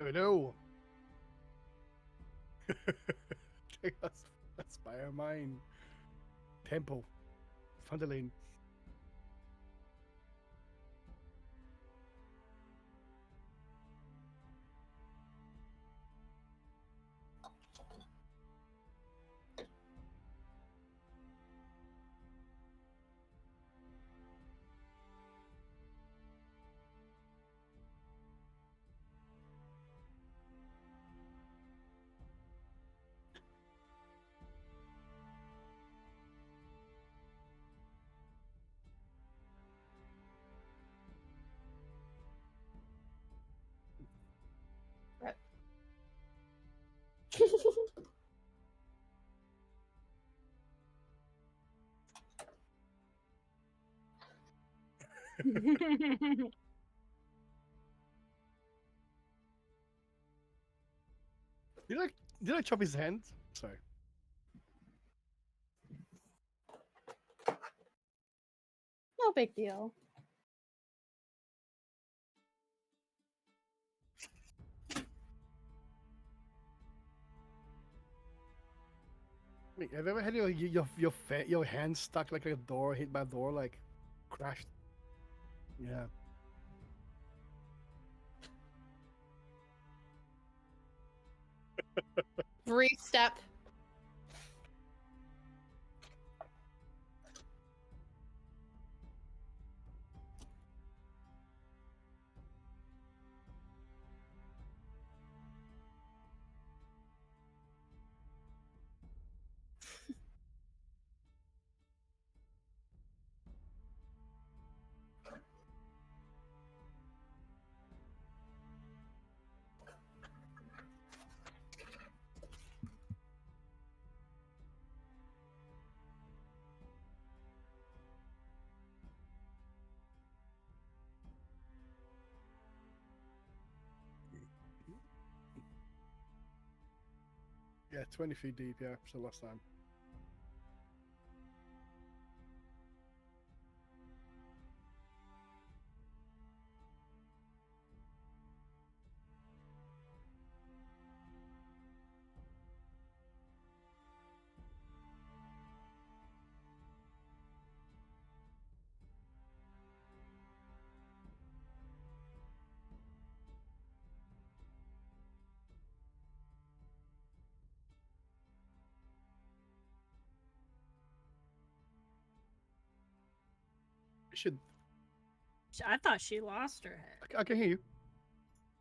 Oh no! Icespire mine. Temple. Fundaline. Did I chop his hand? Sorry. No big deal. Wait, have you ever had your hand stuck like a door, hit by a door, like crashed? Yeah. Brief step. Yeah, 20 feet deep. Yeah, so last time. I should. I thought she lost her head. I can hear you.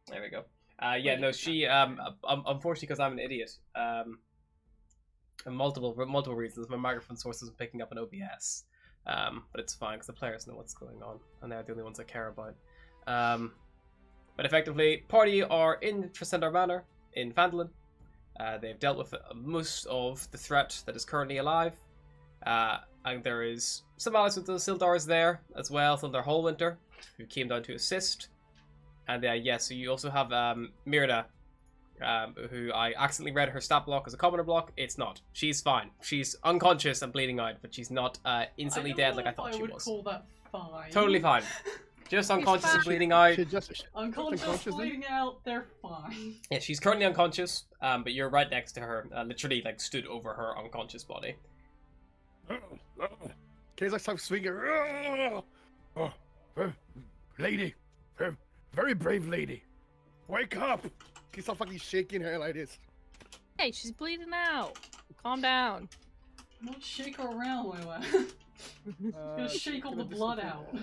There we go. Yeah, no, she unfortunately, because I'm an idiot, and multiple reasons, my microphone source isn't picking up an OBS. But it's fine because the players know what's going on, and they're the only ones that care about. But effectively, party are in Tresendar Manor in Phandalin. They've dealt with most of the threat that is currently alive. And there is some allies with the Sildars there as well, Sildar Hallwinter, who came down to assist. And so you also have Mirda, who I accidentally read her stat block as a commoner block. It's not. She's fine. She's unconscious and bleeding out, but she's not instantly dead like I thought she was. I would call that fine. Totally fine. Just unconscious and bleeding out. Unconscious, bleeding out, they're fine. Yeah, she's currently unconscious, but you're right next to her, literally like stood over her unconscious body. Kay's like start swinging. Lady, very brave lady, wake up! He's not fucking shaking her like this. Hey, she's bleeding out. Calm down. Don't shake her around, Lola. Gonna shake all the blood out.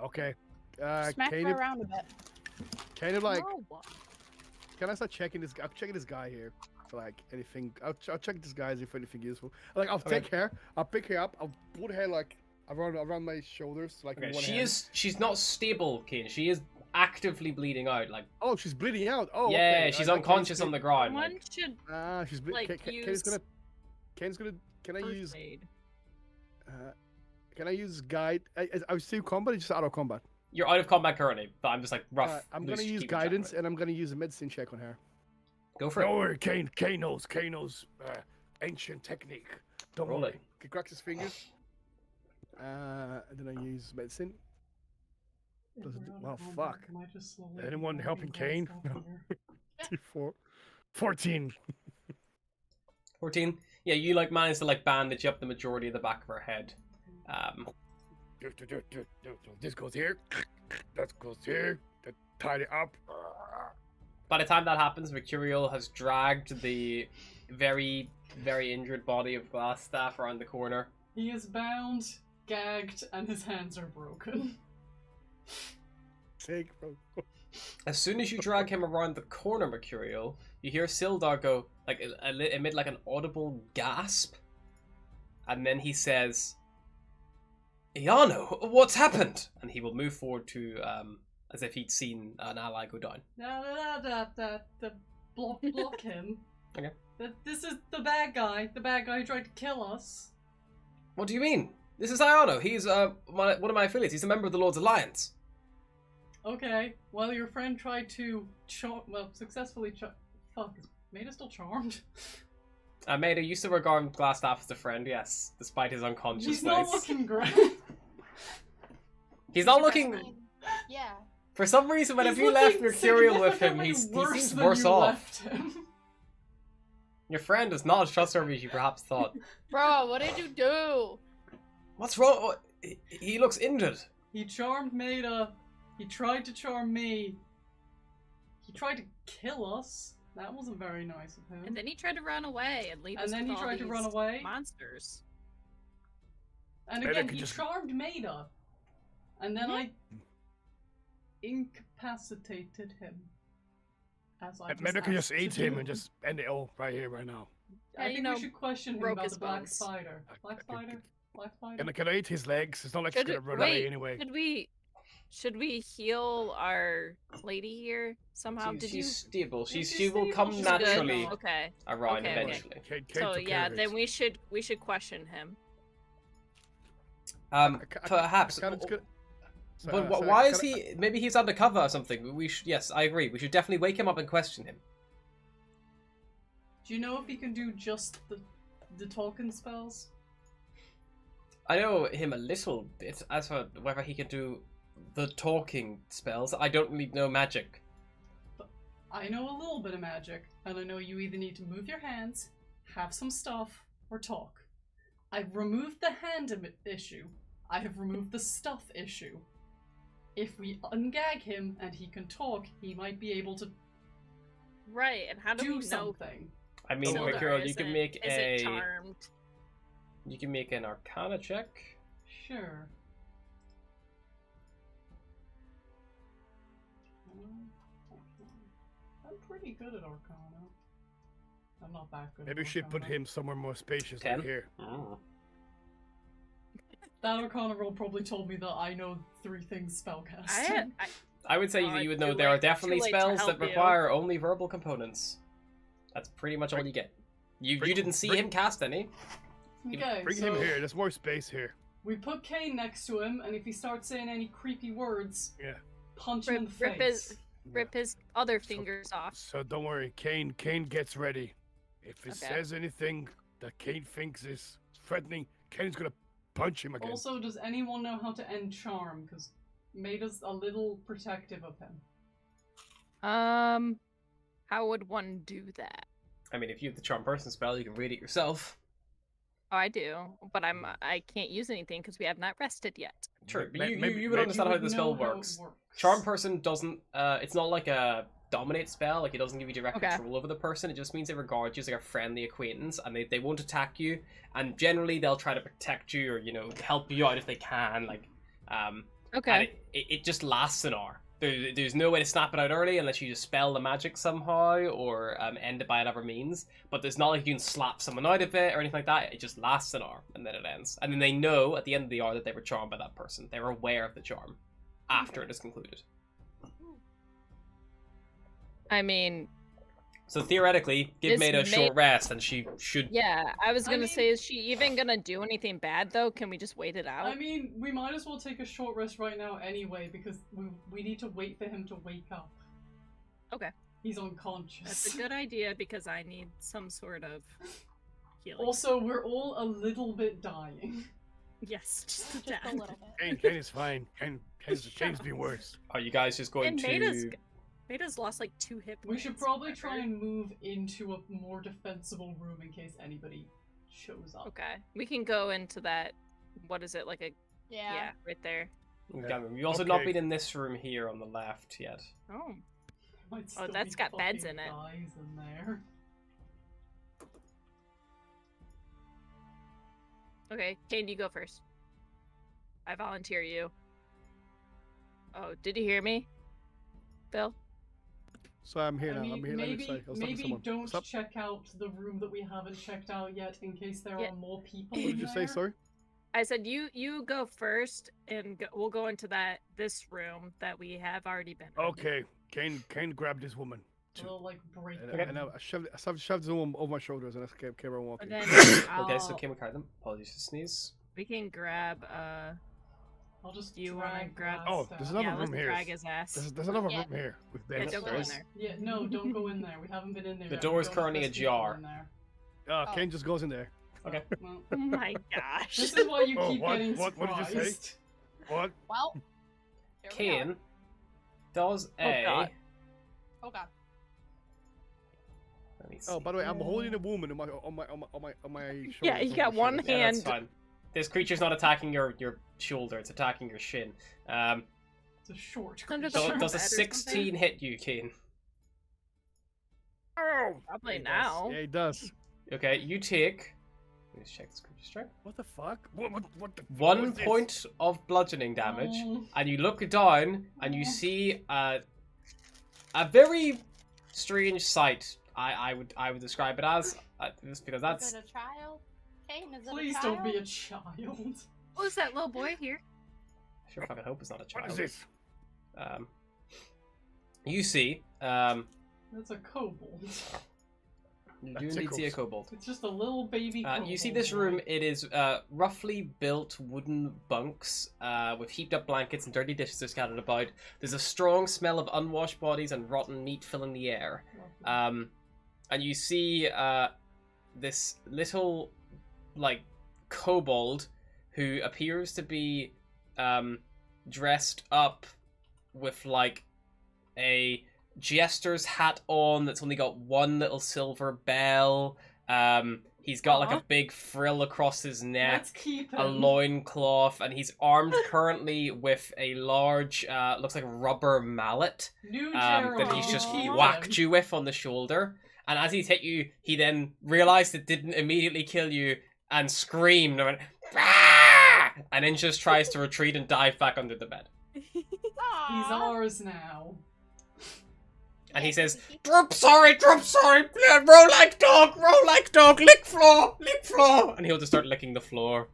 Okay. Smack her around a bit. Kind of like. No. Can I start checking this? I'm checking this guy here for like anything. I'll check this guy if anything useful. Like I'll take her. I'll pick her up. I'll put her like around my shoulders, like. Okay, in one hand. she's not stable, Kane. She is actively bleeding out. Like. Oh, she's bleeding out. Oh. Yeah, okay. she's unconscious on the ground. One Like. should She's bleeding. like Kane's gonna. Can I first use? aid. Can I use guide? I was still combat or just out of combat? You're out of combat currently, but I'm just like rough. I'm gonna use guidance and I'm gonna use a medicine check on her. Go for it. Don't worry, Kane knows ancient technique. Don't Roll worry. it. He cracks his fingers. And then I use medicine. Well, fuck. Might just slowly Anyone be helping adding Kane? Glasstaff here. T4. 14. 14. Yeah, you like managed to like bandage up the majority of the back of her head. This goes here. That goes here. That tied it up. By the time that happens, Mercurial has dragged the very, very injured body of Glasstaff around the corner. He is bound, gagged, and his hands are broken. Take, bro. As soon as you drag him around the corner, Mercurial, you hear Sildar go, like, emit like an audible gasp. And then he says, Iano, what's happened? And he will move forward to, as if he'd seen an ally go down. Block him. Okay. This is the bad guy. The bad guy who tried to kill us. What do you mean? This is Iano. He's one of my affiliates. He's a member of the Lord's Alliance. Okay. Well, your friend tried to successfully fuck. Is Maida still charmed? Maida used to regard Glasstaff as a friend, yes, despite his unconsciousness. He's not looking great. He's not looking... Yeah. For some reason, whenever you left Mercurial with him, he seems worse off. Your friend is not as trustworthy as you perhaps thought. Bro, what did you do? What's wrong? He looks injured. He charmed Maida. He tried to charm me. He tried to kill us. That wasn't very nice of him. And then he tried to run away and leave us And then with he all tried to these run away. monsters. And Maybe I again, could he just- charmed Maida. And then I incapacitated him. As I Maybe I could just asked to eat him do. and just end it all right here, right now. I Yeah, think you know, we should question him broke about his the black bones. spider. Black spider? Black spider? Can I eat his legs? It's not like she's Should gonna we- run wait, away anyway. Should we heal our lady here somehow? She's stable. She's She will stable, come she's good? naturally Okay. around Okay, okay. eventually. Kane So took care yeah, of it. then we should question him. Perhaps. Kinda just gonna- But so why I is kinda- he? Maybe he's undercover or something. Yes, I agree. We should definitely wake him up and question him. Do you know if he can do just the talking spells? I know him a little bit. As for whether he can do the talking spells, I don't really know magic. I know a little bit of magic, and I know you either need to move your hands, have some stuff, or talk. I've removed the hand issue. I have removed the stuff issue. If we ungag him and he can talk, he might be able to Right, and how do we do know something. I mean, Sildar Mercurial, you isn't- can make isn't charmed? you can make an Arcana check. Sure. I'm pretty good at Arcana. I'm not that good. Maybe we at should put Arcana. him somewhere more spacious, 10? like here. That Arcana roll probably told me that I know 3 things spellcasting. I would say Oh, that you would too know there are late- definitely too late to spells that help you. require only verbal components. That's pretty much all you get. You didn't see him cast any. Okay, Bring so him here. There's more space here. we put Kane next to him, and if he starts saying any creepy words, Yeah. punch him in the Rip face. his rip his other fingers off. So don't worry, Kane gets ready. If he Okay. says anything that Kane thinks is threatening, Kane's gonna punch him again. Also, does anyone know how to end charm? Because Maida's a little protective of him. How would one do that? I mean, if you have the charm person spell, you can read it yourself. Oh, I do, but I can't use anything because we have not rested yet. True, but Maybe- you would understand how the Know spell how it works. Charm person doesn't. It's not like a dominate spell. Like it doesn't give you direct Okay. control over the person. It just means they regard you as like a friendly acquaintance, and they won't attack you. And generally, they'll try to protect you or help you out if they can. Like, Okay. and it just lasts an hour. There's no way to snap it out early unless you just spell the magic somehow or end it by another means. But there's not like you can slap someone out of it or anything like that. It just lasts an hour and then it ends. And then they know at the end of the hour that they were charmed by that person. They're aware of the charm after it is concluded. I mean, So theoretically, give Is Maida a short Maid- rest and she should... yeah, I was I gonna mean- say, is she even gonna do anything bad though? Can we just wait it out? I mean, we might as well take a short rest right now anyway, because we need to wait for him to wake up. Okay. He's unconscious. That's a good idea because I need some sort of healing. Also, we're all a little bit dying. Yes, just a Just a tad. little bit. Kane's is fine. Kane's been worse. Are you guys just going And to? Maida's lost like 2 hit points. We should probably try remember? and move into a more defensible room in case anybody shows up. Okay, we can go into that. What is it like a? Yeah. Yeah, right there. Yeah. You've also not Okay. been in this room here on the left yet. Oh, Might still that's be got beds fucking in it. guys in there. okay. Kane, you go first. I volunteer you. Oh, did you hear me, Bill? So I'm here I now. mean, I'm here. Let me maybe say, I was talking to maybe someone. don't What's up? check out the room that we haven't checked out yet in case there Yeah. are more people What in did you say? there. Sorry. I said you go first, and we'll go into this room that we have already been. in. Okay. Kane grabbed this woman. We'll like break And, them. and I shoved the woman over my shoulders and I kept on walking. And then Okay, so I'll- can we carry them? Apologies for sneeze. we can grab. I'll just Do you wanna drag grab- Oh, Glasstaff. there's another Yeah, let's room here. drag his ass. There's another Yeah. room here with Yeah, beds. don't go in upstairs. there. Yeah, no, don't go in there. We haven't been in there. The yet. door We is don't currently trust ajar. people in there. Oh. Kane just goes in there. Okay. Well, Oh my gosh. this is why you Oh, keep what? getting What did you say? surprised. What? Well. Here we are. Kane does a. God. Oh god. Let me Oh, see. by the way, I'm holding a woman on my shoulder. Yeah, you got one Yeah, hand. that's fine. This creature's not attacking your shoulder; it's attacking your shin. It's a short Under the creature. Sure. Does a Bad or 16 hit you, Kane? Oh, Probably he does. now. Yeah, he does. Okay, you take. Let's check this creature's strength. What the fuck? What the fuck 1 was this? point of bludgeoning damage, Oh. and you look down and you see a very strange sight. I would describe it as just because that's Is it a child? Kane, is it Please a child? don't be a child. Who's that little boy here? I sure fucking hope it's not a child. What is this? You see, That's a kobold. you That do indeed see a tickles. kobold. It's just a little baby kobold. You see this room, it is roughly built wooden bunks with heaped up blankets and dirty dishes are scattered about. There's a strong smell of unwashed bodies and rotten meat filling the air. And you see this little, like, kobold who appears to be dressed up with, like, a jester's hat on that's only got one little silver bell. He's got like Aw. a big frill across his neck, Let's keep him. a loincloth, and he's armed currently with a large, looks like rubber mallet New that he's Jeremy, just keep whacked him. you with on the shoulder. And as he's hit you, he then realized it didn't immediately kill you and screamed and went, "Ah!" and then just tries to retreat and dive back under the bed. He's Aw. ours now. And he Yeah, says, he- drop sorry, roll like dog, lick floor. And he'll just start licking the floor.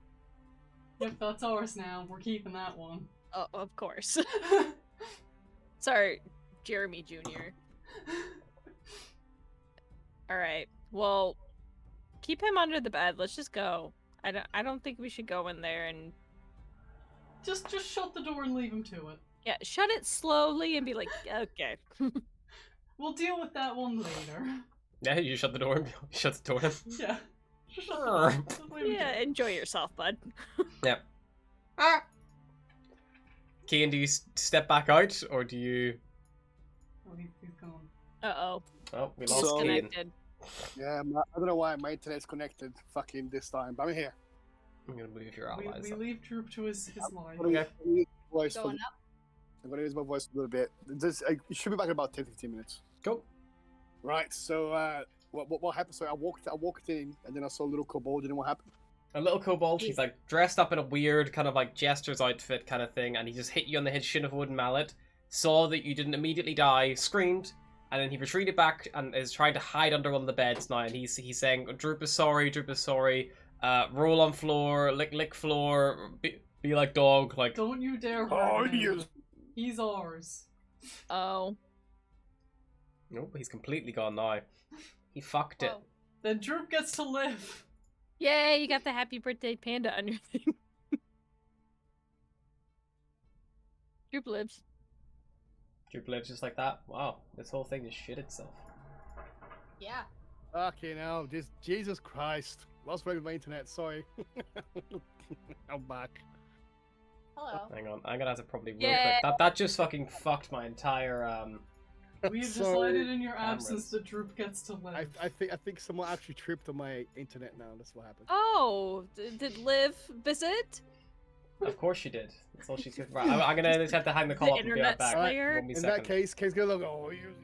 Yep, that's ours now. We're keeping that one. Oh, of course. Sorry, Jeremy Jr. All right. Well, keep him under the bed. Let's just go. I don't think we should go in there and just shut the door and leave him to it. yeah, shut it slowly and be like, okay. We'll deal with that one later. Yeah, you shut the door and shut the door. Yeah. Just shut the door. Just leave him to Yeah, it. enjoy yourself, bud. Yep. Ah. Kian, do you step back out or do you? Oh, he's gone. Uh-oh. Oh, we lost So- Kian. Disconnected. Yeah, I don't know why my internet's connected fucking this time, but I'm here. I'm gonna move your We allies. leave Droop to his life. I'm gonna use my voice for- Going up. I'm gonna use my voice a little bit. It should be back in about 10-15 minutes. Go. Right. So what happened? So I walked in, and then I saw a little kobold. And then what happened? A little kobold. He's like dressed up in a weird kind of like jester's outfit kind of thing, and he just hit you on the head, shin of a wooden mallet. Saw that you didn't immediately die, screamed, and then he retreated back and is trying to hide under one of the beds now. And he's saying, "Droop is sorry, roll on floor, lick floor, be like dog, like." Don't you dare Oh, hurt him. yes. He's ours. Oh. Nope, he's completely gone now. He fucked it. Whoa. Then Droop gets to live. Yay, you got the happy birthday panda on your thing. Droop lives. Droop lives just like that. Wow, this whole thing just shit itself. Yeah. Okay, now this Jesus Christ. Lost my internet. Sorry. I'm back. Hello. Hang on, I'm gonna have to probably real Yeah. quick. That just fucking fucked my entire We have Sorry. decided in your absence Cameras. that Droop gets to live. I think someone actually tripped on my internet now. That's what happened. Oh, did Liv visit? Of course she did. That's all she's good. Right, I'm gonna just have to hang the call up and be right internet back. slayer? Won't be a In second. that case, Kane's gonna go. Oh, you.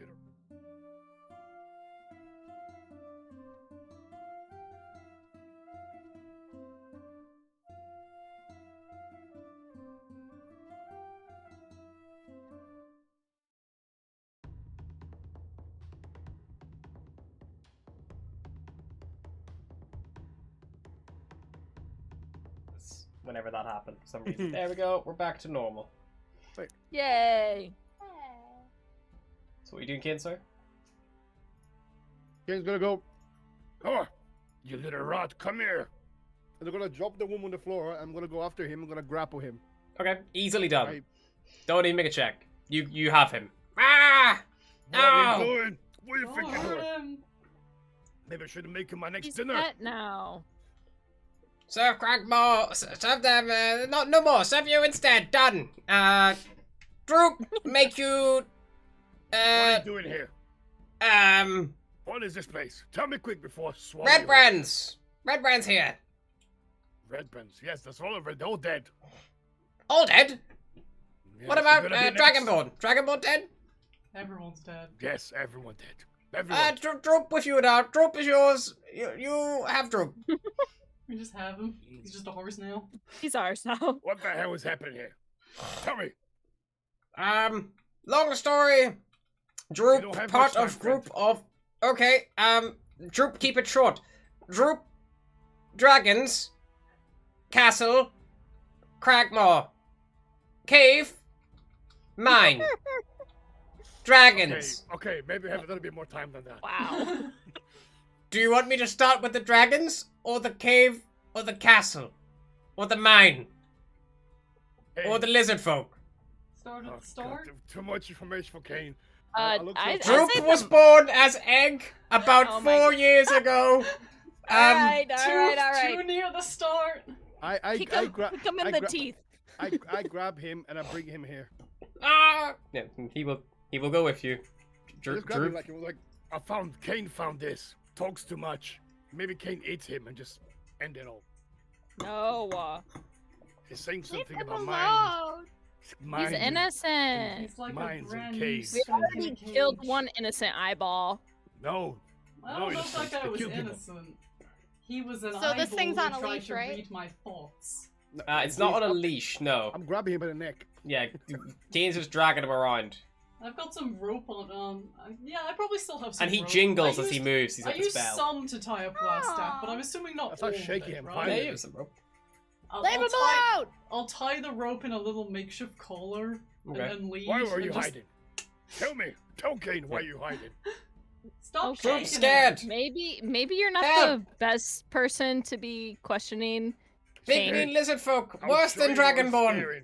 Whenever that happened, for some reason. There we go. We're back to normal. Yay! So what are you doing, kid, sir? Kane's gonna go. Oh, you little rat, come here. And they're gonna drop the woman on the floor. I'm gonna go after him. I'm gonna grapple him. Okay, easily done. Right. Don't even make a check. You have him. Ah! What are No! you doing? What are you Don't thinking hurt doing? him. Maybe I should make him my next He's dinner. pet now. Serve crack more. Serve them. No more. Serve you instead. Done. Droop, make you. What are you doing here? What is this place? Tell me quick before I swallow Red you. Brands. Red Brands here. Red brands. Yes, that's all of it. They're all dead. All dead. Yes, What you're about gonna be next. Dragonborn? Dragonborn dead? Everyone's dead. Yes, everyone dead. Everyone. Droop with you now. Droop is yours. You have Droop. We just have him. He's just a horse now. He's ours now. What the hell is happening here? Tell me. Long story. You Droop, don't have part much of time, group of. Okay. Droop, keep it short. Droop, dragons, castle, Cragmaw, cave, mine, dragons. Okay, maybe have a little bit more time than that. Wow. Do you want me to start with the dragons, or the cave, or the castle, or the mine, Hey, or the lizard folk? Start oh, at the start. God, too much information for Kane. I Droop say was the- born as egg about Oh my 4 years ago. Alright, Too alright. near the start. I Kick him, grab kick him in I the gra- teeth. I grab him and I bring him here. Ah! Yeah, he will go with you. I Droop, just grab him Droop. like it was like Kane found this. Talks too much. Maybe Kane eats him and just end it all. No. He's saying Leave something him about alone. mine. He's innocent. He's like Mine's a in brand new caves. We snake in already a killed cage. one innocent eyeball. No. I No don't know if that innocent. guy They was kill people. innocent. He was an So eyeball this thing's on who a tried leash, to right? read my thoughts. No, It's not on a I'm- leash, no. I'm grabbing him by the neck. Yeah, Kane's just dragging him around. I've got some rope on. Yeah, I probably still have some. And he rope. jingles I as he used- moves. He's I got the used spell. some to tie up Glasstaff, but I'm assuming not That's all not of shaking it, him, right? fine. Yeah, you have some rope. Leave him alone. I'll tie the rope in a little makeshift collar Okay. and then leave. Why were and you just... hiding? Tell me. Tell Kane why you hiding. Stop Okay. shaking I'm scared. Maybe you're not Help. the best person to be questioning Big Kane. green lizard folk, I'm worse sure than you were Dragonborn. scaring.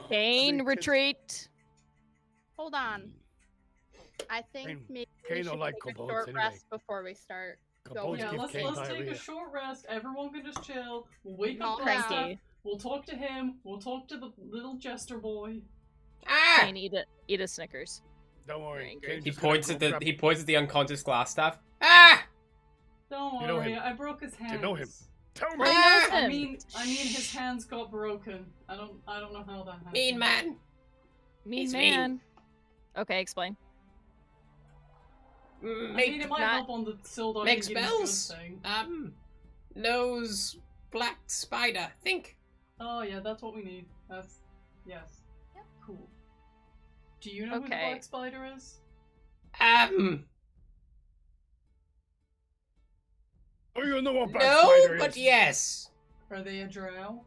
Kane, retreat. Hold on. I think Kane- maybe Kane we don't should like take a kobolds short anyway. rest before we start. Kobolds Yeah, give let's Kane take diarrhea. a short rest. Everyone can just chill. We'll wake Not up cranky. Glasstaff. We'll talk to him. We'll talk to the little jester boy. Ah! Kane, eat a Snickers. Don't worry. Angry. Kane's He just gonna points go at the grab- he points at the unconscious Glasstaff. Ah! Don't You know worry, him. I broke his hands. You know him. Tell me. Well, he Ah! knows I him. mean his hands got broken. I don't know how that happened. Mean man. Mean He's mean. man. Okay, explain. I mean, Make it might not- help on the Sildar make thinking it's a good spells. thing. Nose black spider. Think. Oh yeah, that's what we need. That's yes. Yep. Cool. Do you know who the Okay. black spider is? Oh, you know what bad No, spider but is. yes. Are they a drow?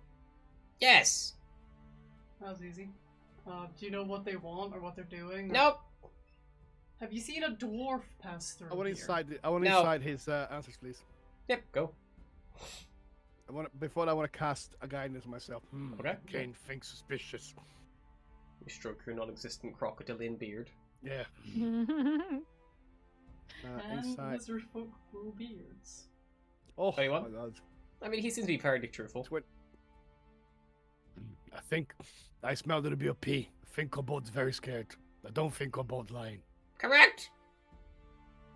Yes. That was easy. Do you know what they want or what they're doing? Nope. Have you seen a dwarf pass through I want here? inside. I want No. inside his answers, please. Yep, go. Before I want to cast a guidance myself. Okay. Kane thinks suspicious. You stroke your non-existent crocodilian beard. Yeah. And inside. lizard folk grow beards. Oh, Anyone? my God. I mean, he seems to be fairly truthful. I think I smell a little bit of pee. I think Kobold's very scared. I don't think Kobold's lying. Correct.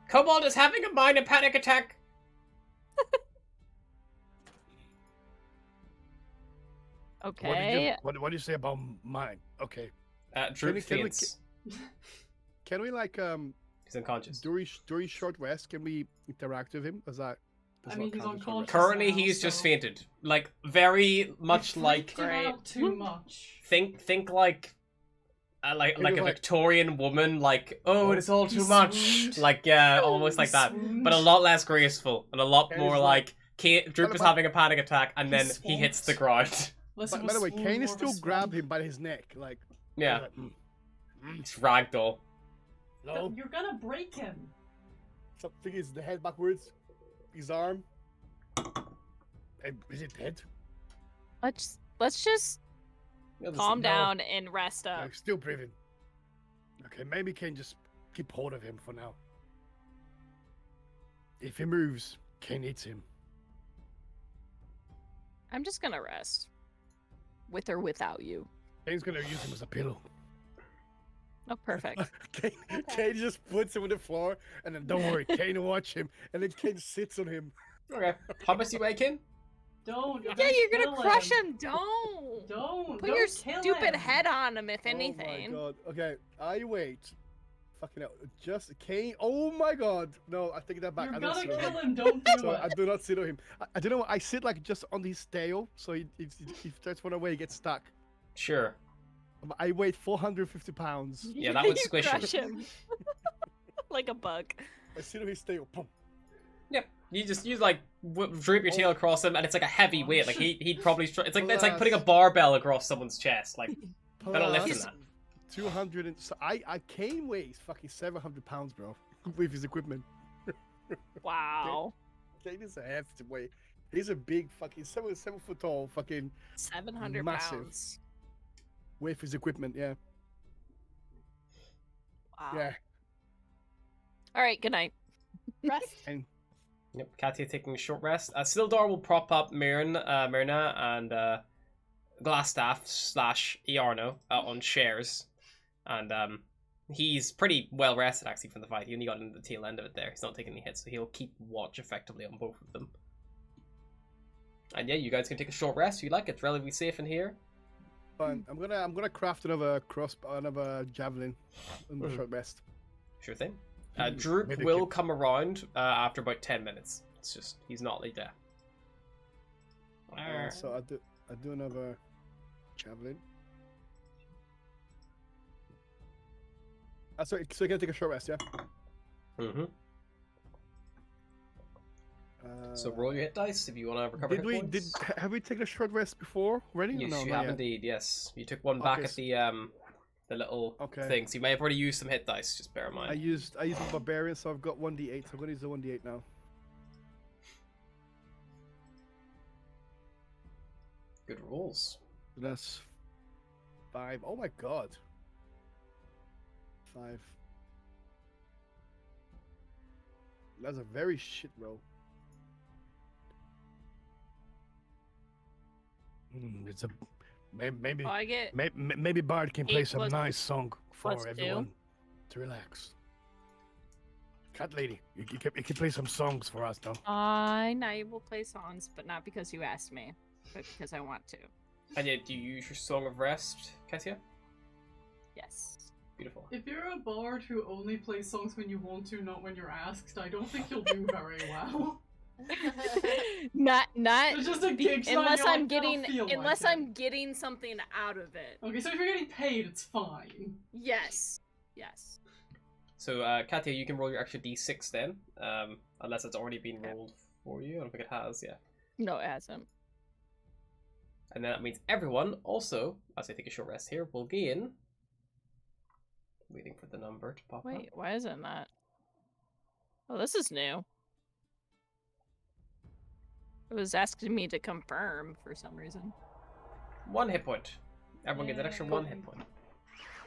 Kobold is having a minor panic attack. Okay. What do you say about mine? Okay. Droop can we- faints. Can we like He's unconscious. during short rest? Can we interact with him? Does that? I mean, he's unconscious. Currently, now, he's just so- fainted. Like very much You like freaked him out too much. think like like a like- Victorian woman. Like oh, it's all He too much. swooned. Like yeah, almost He like that. swooned. But a lot less graceful and a lot And more he's like Droop is about- having a panic attack and He then he hits the swamped. ground. Listen, By the way, swoon can you more of a still grab swamp. him by his neck? Like Yeah, like, it's ragdoll. no. You're gonna break him. Something is the head backwards, his arm. Is it dead? Let's just Yeah, this- calm no. down and rest up. Still breathing. Okay, maybe Kane just keep hold of him for now. If he moves, Kane eats him. I'm just gonna rest. With or without you. Kane's gonna use him as a pillow. Oh, perfect. Kane just puts him on the floor, and then don't worry, Kane will watch him, and then Kane sits on him. Okay, how much you weigh, Kin? Don't. Yeah, gonna you're kill gonna crush him. Don't. Don't. Put don't your kill stupid him. head on him, if Oh anything. my god. Okay, I wait. Fucking hell. Just Kane. Oh my god. No, I take that back. You're I don't gonna sit on kill him. him. Don't do So it. I do not sit on him. I don't know. I sit like just on his tail, so if he starts running away, he gets stuck. Sure. I weigh 450 pounds. Yeah, that would You squish him. crush him. Like a bug. I sit on his tail. Boom. Yeah, you like drape your tail across him, and it's like a heavy weight. Like he'd probably it's like putting a barbell across someone's chest. Like they don't lift in that. 200 and so I Kane weighs fucking 700 pounds, bro, with his equipment. Wow. Kane is a hefty weight. He's a big fucking 7 foot tall fucking 700 Massive. pounds. with his equipment. Yeah, Wow. yeah. All right. Good night. Rest. Yep, Katia taking a short rest. Sildar will prop up Myrna and Glasstaff / Iarno on shares, and he's pretty well rested actually from the fight. He only got into the tail end of it there. He's not taking any hits, so he'll keep watch effectively on both of them. And yeah, you guys can take a short rest if you like. It's relatively safe in here. Fine. I'm gonna craft another another javelin in the short rest. Sure thing. Droop Maybe will keep- come around after about 10 minutes. It's just he's not like that. So I do another javelin. Sorry, so you can take a short rest, yeah. Mm-hmm. So roll your hit dice if you want to recover. Did hit we points. have we taken a short rest before already? Yes, no, you not have yet. indeed. Yes, you took one back Okay, at the little Okay. thing. So you may have already used some hit dice. Just bear in mind. I used a barbarian, so I've got 1d8. So I'm gonna use the 1d8 now. Good rolls. That's 5. Oh my god. 5. That's a very shit roll. It's a maybe Oh, I get. maybe Bard can play 8 some plus- nice song for plus 2. everyone to relax. Cat lady, you can play some songs for us, though. I will play songs, but not because you asked me, but because I want to. And yeah, do you use your Song of Rest, Katia? Yes. Beautiful. If you're a bard who only plays songs when you want to, not when you're asked, I don't think you'll do very well. not It's just a gig sign, unless you're like, I'm "I don't getting feel unless like it." I'm getting something out of it. Okay, so if you're getting paid, it's fine. Yes. Yes. So Katia, you can roll your extra d6 then, unless it's already been rolled for you. I don't think it has. Yeah. No, it hasn't. And then that means everyone also, as I take a short rest here, will gain. Waiting for the number to pop up. Wait, why isn't that? Oh, this is new. It was asking me to confirm for some reason. 1 hit point. Everyone gets an extra 1 hit point.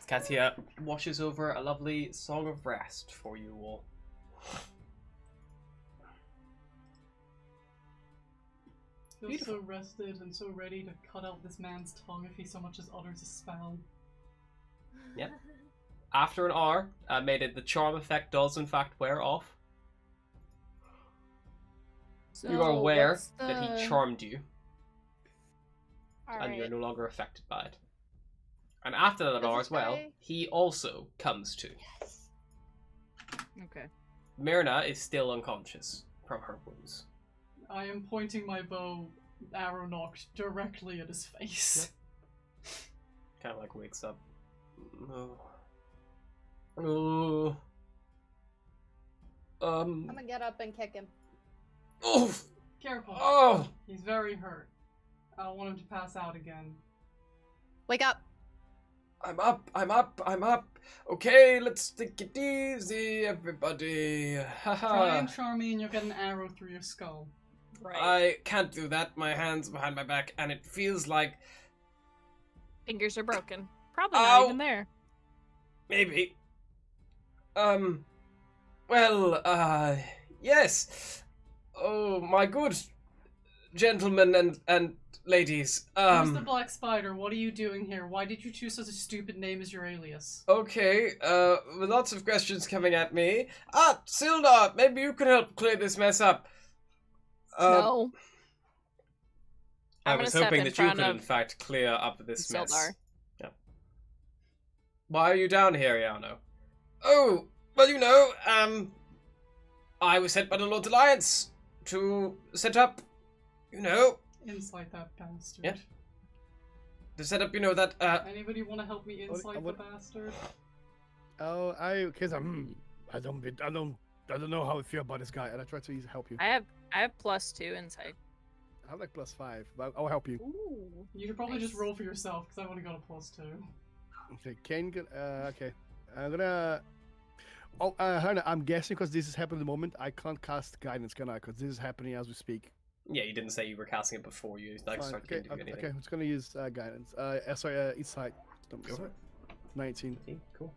Katia washes over a lovely Song of Rest for you all. Feel so rested and so ready to cut out this man's tongue if he so much as utters a spell. Yep. After an hour, made it the charm effect does in fact wear off. So You are aware what's that he the- charmed you, All and you're right. no longer affected by it. And after that Does hour this as well, guy- he also comes to. Yes. Okay. Myrna is still unconscious from her wounds. I am pointing my bow, arrow nocked, directly at his face. Kind of like wakes up. Oh. Oh. I'm gonna get up and kick him. Oh. Careful. Oh. He's very hurt. I don't want him to pass out again. Wake up. I'm up. I'm up. I'm up. Okay, let's take it easy, everybody. Try Haha. and charm me and you'll get an arrow through your skull. Right. I can't do that. My hands behind my back, and it feels like Fingers are broken. Probably Ow. not even there. maybe. Well, yes. Oh, my good gentlemen and ladies. Who's the Black Spider? What are you doing here? Why did you choose such a stupid name as your alias? Okay, with lots of questions coming at me. Ah, Sildar, maybe you could help clear this mess up. No. I I'm was gonna step hoping in that you front could, of in fact, clear up this mess. Sildar. Yeah. Why are you down here, Yano? Oh, well, you know, I was sent by the Lord's Alliance to set up, you know, Insight that bastard. Yeah. to set up, you know, that, Anybody want to help me insight the what- bastard? Oh, cause I don't know how I feel about this guy, and I try to help you. I have +2 insight. I have like +5, but I'll help you. Ooh. You should probably just Nice. roll for yourself, because I've only got a +2. Okay, Kane. Okay, I'm gonna. Oh, Hannah, I'm guessing because this is happening at the moment. I can't cast guidance, can I? Because this is happening as we speak. yeah, you didn't say you were casting it before you, like, Fine, started okay, doing anything. okay, I'm just gonna use guidance. Sorry, insight. Go for it. 19. Okay, cool.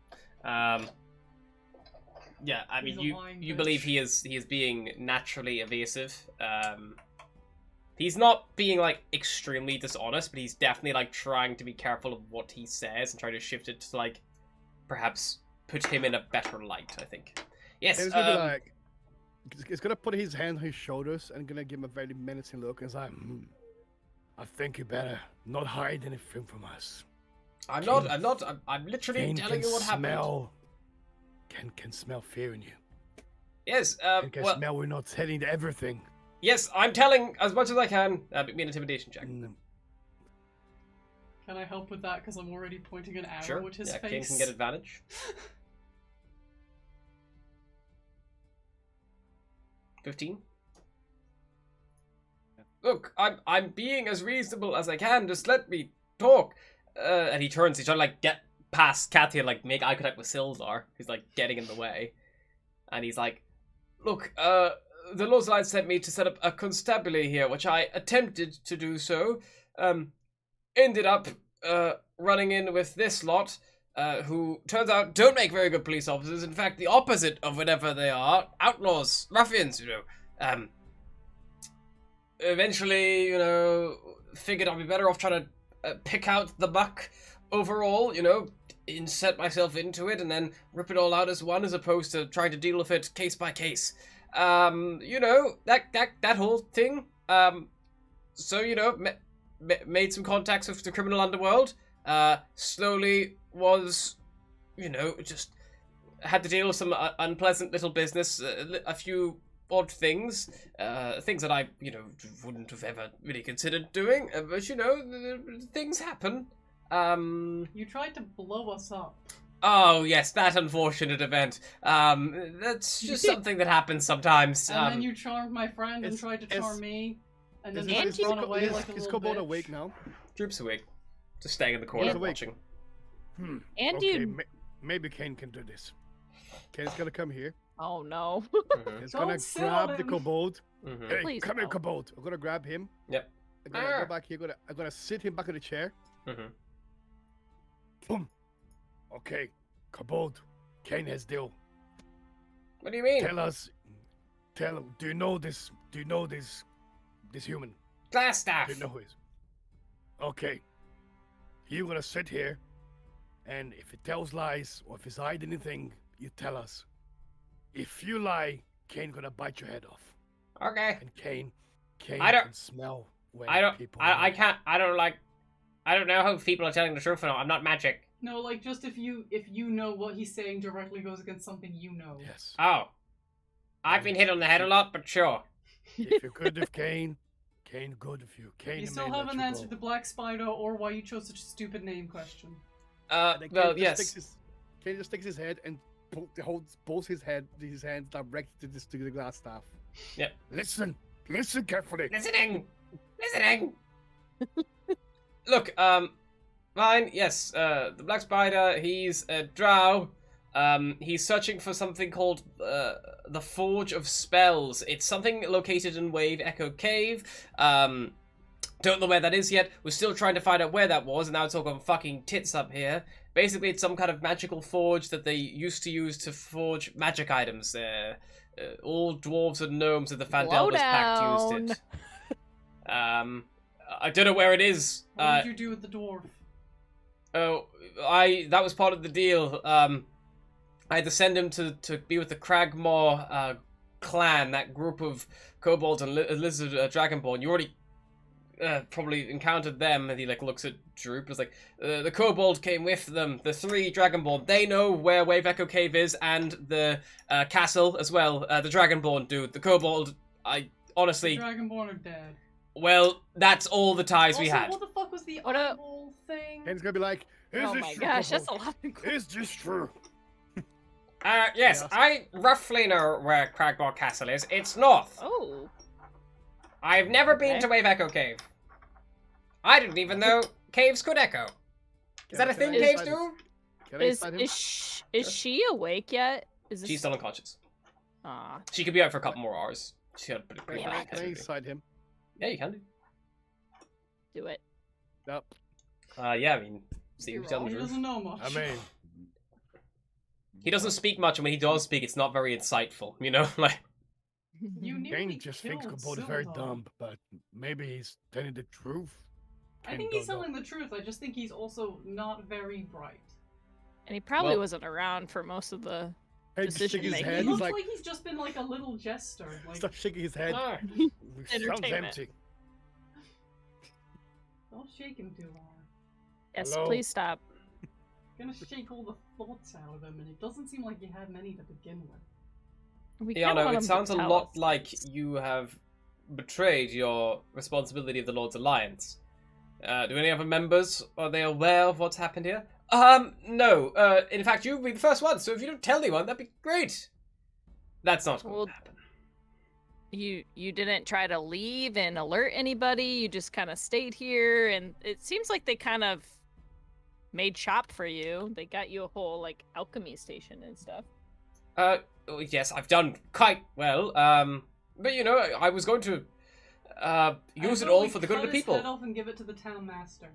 Yeah, I mean, He's a lying you bitch. believe he is being naturally evasive. He's not being like extremely dishonest, but he's definitely like trying to be careful of what he says and trying to shift it to like perhaps put him in a better light. I think. Yes. And it's gonna be like, it's gonna put his hand on his shoulders and gonna give him a very menacing look. And it's like, I think you better not hide anything from us. I'm not. I'm literally Kane telling can you what happened. smell. Can smell fear in you. Yes. Can Well, smell we're not telling everything. yes, I'm telling as much as I can. Make me an intimidation check. Mm, Can I help with that? Because I'm already pointing an arrow Sure. at his Yeah, King face. can get advantage. 15. Look, I'm being as reasonable as I can. Just let me talk. And he turns. He's trying to like get past Kathy and like make eye contact with Sildar, who's like getting in the way. And he's like, "Look, the Lord's Light sent me to set up a constabulary here, which I attempted to do so. Ended up running in with this lot, who turns out don't make very good police officers. In fact, the opposite of whatever they are, outlaws, ruffians, you know. Eventually, you know, figured I'd be better off trying to pick out the buck overall, you know, insert myself into it and then rip it all out as one, as opposed to trying to deal with it case by case. You know, that whole thing. So, you know, made some contacts with the criminal underworld. Slowly was, you know, just had to deal with some unpleasant little business, a few odd things, things that I, you know, wouldn't have ever really considered doing, but, you know, things happen. You tried to blow us up. Oh, yes, that unfortunate event. That's just something that happens sometimes. And then you charmed my friend and it's- tried to it's- charm me. And then Is just run away like a is little Kobold bitch. awake now? Droop's awake. Just staying in the corner He's awake. watching. And Okay, you. maybe Kane can do this. Kane's gonna come here. Oh no. Mm-hmm. He's Don't gonna sit grab on the him. kobold. Mm-hmm. Hey, Please come here, don't. kobold. I'm gonna grab him. Yep. I'm gonna go back here. I'm gonna sit him back in the chair. Mm-hmm. Boom. Okay, kobold. Kane has deal. What do you mean? Tell us. Do you know this? Do you know this human? Glasstaff. Do you know who he is? Okay. You're gonna sit here, and if it tells lies or if it's hiding anything, you tell us. If you lie, Kane gonna bite your head off. Okay. And Kane I don't- can smell when people. I can't. I don't know how people are telling the truth or not. I'm not magic. No, like just if you know what he's saying directly goes against something you know. Yes. Oh. I've been hit on the head a lot, but sure. If you're good with Kane good with you. Kane You may still let haven't you answered go. the Black Spider or why you chose such a stupid name question. And then Well, Kane yes. Kane just sticks his head and holds both his hands directed to the Glasstaff. Yep. Listen carefully. Listening. Look, fine. Yes. The Black Spider. He's a drow. He's searching for something called the Forge of Spells. It's something located in Wave Echo Cave. Don't know where that is yet. We're still trying to find out where that was, and now it's all gone fucking tits up here. Basically, it's some kind of magical forge that they used to use to forge magic items. All dwarves and gnomes of the Fandelver's Pact used it. I don't know where it is. What did you do with the dwarf? That was part of the deal. I had to send him to be with the Cragmaw clan, that group of kobolds and lizard dragonborn. You already probably encountered them, and he like looks at Droop. It's like the kobold came with them. The 3 dragonborn. They know where Wave Echo Cave is and the castle as well. The dragonborn do. The kobold, I honestly. The Dragonborn are dead. Well, that's all the ties we Also, had. what the fuck was the What a- eyeball thing? Kane's gonna be like, is Oh this my true, gosh, that's a kobold? lot of Is this true? Yes, Yes. I roughly know where Cragmaw Castle is. It's north. Oh. I've never been Okay. to Wave Echo Cave. I didn't even know caves could echo. Is that a thing Can I caves inside- do? Can I inside him? Is she awake yet? Is this... She's still unconscious. Aw. She could be out for a couple more hours. She's got a pretty Yeah. bad Can I activity. inside him? Yeah, you can do. Do it. Nope. Yeah, I mean, see, You're we tell wrong, the he truth. doesn't know much. I mean, He doesn't speak much, and when he does speak, it's not very insightful. You know, like You Kane nearly just thinks killed Kobold is very Silver. dumb, but maybe he's telling the truth. I Kane think he's don't know. telling the truth. I just think he's also not very bright. And he probably Well- wasn't around for most of the... Kane just shaking his decision-making. head. He He's looks like, like he's just been like a little jester. Like, start shaking his head. ah, Sounds Entertainment. empty. don't shake him too hard. Yes, Hello? please stop. Gonna shake all the thoughts out of him, and it doesn't seem like you had many to begin with. We yeah, kinda no, want it him to sounds a tell lot us. like you have betrayed your responsibility of the Lord's Alliance. Do any other members, are they aware of what's happened here? No. In fact, you'll be the first one, so if you don't tell anyone, that'd be great. That's not going Well, to happen. You didn't try to leave and alert anybody. You just kind of stayed here, and it seems like they kind of made shop for you. They got you a whole like alchemy station and stuff. Yes, I've done quite well. But you know, I was going to use I it thought all we for the good of the cut his people. head off and give it to the town master.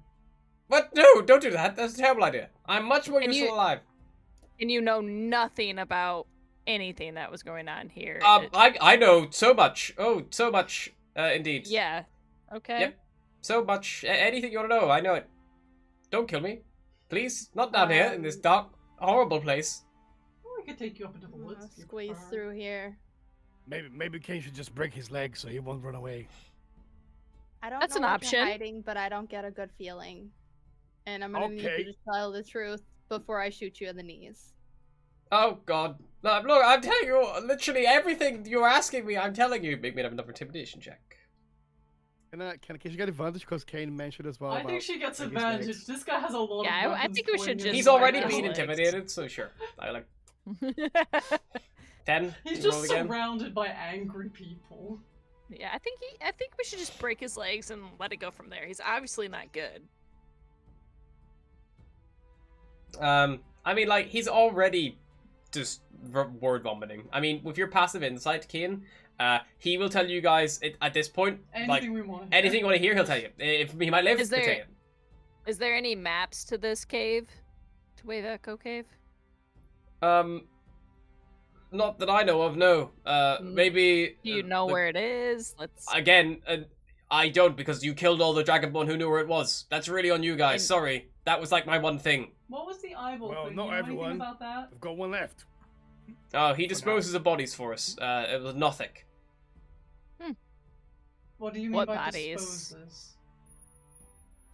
But no, don't do that. That's a terrible idea. I'm much more And useful you- alive. And you know nothing about anything that was going on here. I know so much. Oh, so much. Indeed. Yeah. Okay. Yep. So much. Anything you want to know, I know it. Don't kill me, please. Not down here in this dark, horrible place. Or I could take you up into the woods. if you Squeeze prefer. through here. Maybe Kane should just break his leg so he won't run away. I don't That's know an what you're option. hiding, but I don't get a good feeling. And I'm gonna need Okay. you to tell the truth before I shoot you in the knees. Oh God. No, look, I'm telling you literally everything you're asking me. I'm telling you. Make me have another intimidation check. Can she get advantage because Kane mentioned as well? I think about she gets breaking his advantage. legs? This guy has a lot Yeah, of I weapons think we should pointing just at He's him already right break been his now. legs. intimidated, so sure. I like 10. He's Roll just again. surrounded by angry people. Yeah, I think we should just break his legs and let it go from there. He's obviously not good. I mean, like, he's already just word vomiting. I mean, with your passive insight, Kane, he will tell you guys at this point, Anything like, we want. anything you want to hear, he'll tell you. If he might live, Is he'll there- tell you. Is there any maps to this cave? To Wave Echo Cave? Not that I know of, no. Maybe... Do you know the- where it is? Let's. Again, I don't, because you killed all the Dragonborn who knew where it was. That's really on you guys, And- sorry. That was like my one thing. What was the eyeball Well, thing? not You know anything everyone. about that? I've got one left. Oh, he disposes of bodies for us. It was nothing. What do you mean What by bodies? disposes?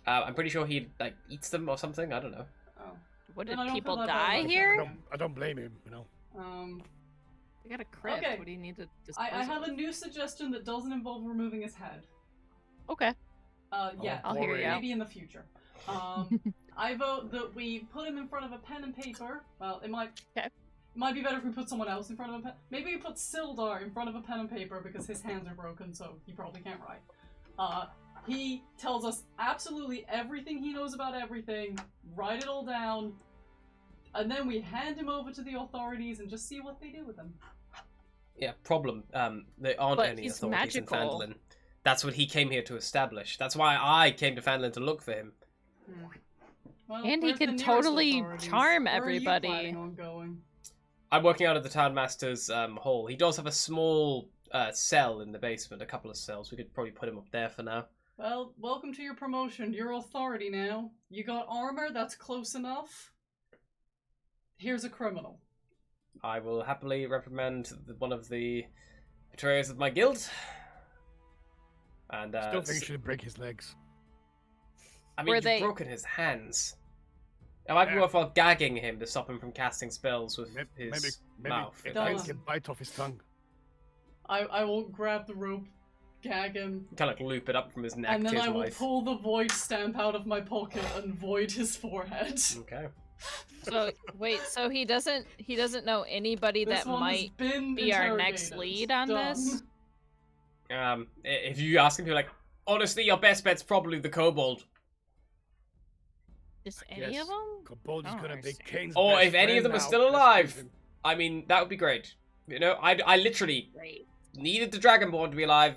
I'm pretty sure he, like, eats them or something, I don't know. Oh. What Then did I don't people feel that bad die about it. here? I don't blame him, you know. I got a crit. Okay. What do you need to dispose I have of? a new suggestion that doesn't involve removing his head. Okay. Yeah, I'll hear you out. maybe in the future. I vote that we put him in front of a pen and paper. Well, it might. Okay. It might be better if we put someone else in front of a pen. Maybe we put Sildar in front of a pen and paper because his hands are broken, so he probably can't write. He tells us absolutely everything he knows about everything. Write it all down, and then we hand him over to the authorities and just see what they do with him. Yeah, problem. There aren't But any he's authorities magical. in Phandalin. That's what he came here to establish. That's why I came to Phandalin to look for him. Well, And he where's the can nearest totally authorities? charm Where are you everybody. planning on going? I'm working out at the Town Master's hall. He does have a small cell in the basement, a couple of cells. We could probably put him up there for now. Well, welcome to your promotion. You're authority now. You got armor, that's close enough. Here's a criminal. I will happily reprimand one of the betrayers of my guild. And Still think you should break his legs. I mean, Were you've they- broken his hands. It might be Yeah. worthwhile gagging him to stop him from casting spells with Maybe, his maybe mouth. if Done. Kane can bite off his tongue. I will grab the rope, gag him, Kind of like loop it up from his neck and to then his I will mouth. pull the void stamp out of my pocket and void his forehead. Okay. So wait, so he doesn't know anybody This that one has might been be our next interrogated. lead on Done. this? If you ask him, you're like, honestly, your best bet's probably the kobold. Just any Yes. of them? Kobold is Oh, gonna I be see. Kane's Or best if any of friend them are now. still Let's alive. face it. I mean, that would be great. You know, I literally Great. needed the Dragonborn to be alive.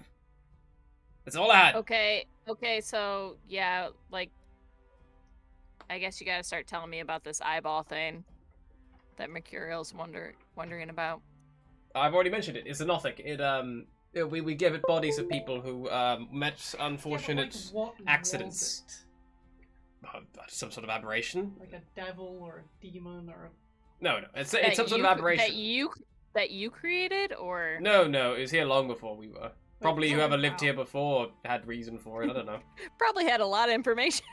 That's all I had. Okay, so yeah, like I guess you gotta start telling me about this eyeball thing that Mercurial's wondering about. I've already mentioned it. It's a Nothic. We give it bodies of people who met unfortunate Yeah, but, like, what accidents. was Some sort of aberration. it? Like a devil or a demon or a... No, it's some That sort of you- aberration. that you created, or No, it was here long before we were. Probably oh, whoever lived wow. here before had reason for it. I don't know. probably had a lot of information.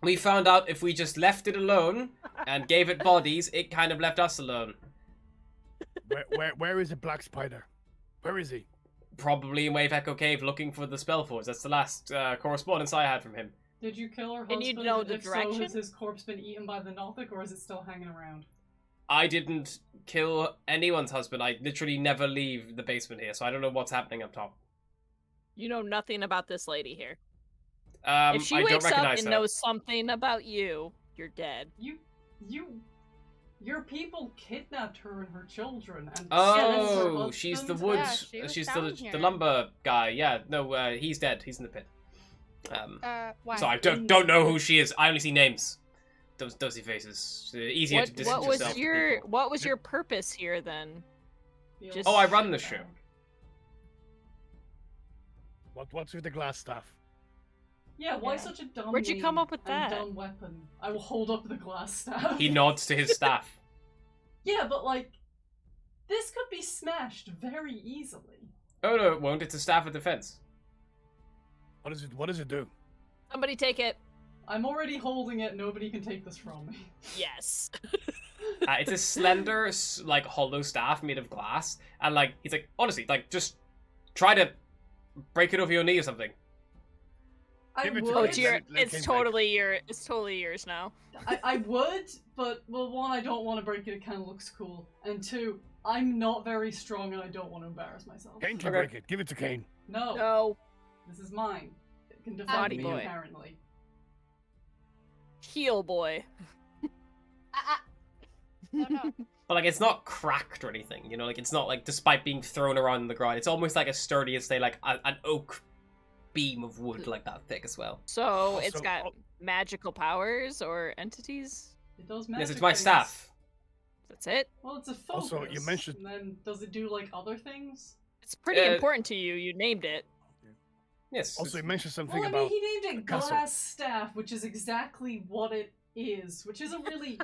We found out if we just left it alone and gave it bodies, it kind of left us alone. Where is the black spider? Where is he? Probably in Wave Echo Cave looking for the Spellforce. That's the last correspondence I had from him. Did you kill her And husband? you know the If direction? so, has his corpse been eaten by the Nothic, or is it still hanging around? I didn't kill anyone's husband. I literally never leave the basement here, so I don't know what's happening up top. You know nothing about this lady here. I If she don't wakes up recognize and her. knows something about you, you're dead. Your people kidnapped her and her children and Oh, her she's the husband. woods. Yeah, she was she's down the here. lumber guy. Yeah, no, he's dead. He's in the pit. Why? So I don't know who she is. I only see names. Those dosy faces. Easier to distance What was yourself from your people. what was your purpose here then? Feels Just- Oh, I run the bad. show. What's with the Glasstaff? Yeah, why Yeah. such a dumb Where'd you come name up with and that? dumb weapon? I will hold up the Glasstaff. He nods to his staff. Yeah, but like, this could be smashed very easily. Oh no, it won't. It's a staff of defense. What does it do? Somebody take it. I'm already holding it. Nobody can take this from me. Yes. It's a slender, like hollow staff made of glass, and like he's like, honestly, like just try to break it over your knee or something. I Give it to would. Oh, Let it's it- your. let it It's came back. totally yours now. I would, but well, one, I don't want to break it. It kind of looks cool, and two, I'm not very strong, and I don't want to embarrass myself. Kane can Okay. break it. Give it to Kane. No, No. this is mine. It can defend Body me, boy. apparently. Heel boy. Oh no. But like it's not cracked or anything, you know, like it's not like despite being thrown around the ground, it's almost like as sturdy as say like an oak beam of wood like that thick as well. So it's Also- got magical powers or entities. It does magic Yes, it's my things. staff. That's it. Well, it's a focus. Also, you mentioned- And then, does it do, like, other things? It's pretty Uh, important to you. You named it. Yes. Also, you mentioned something Well, I about mean, he named it castle. Glasstaff, which is exactly what it is, which isn't really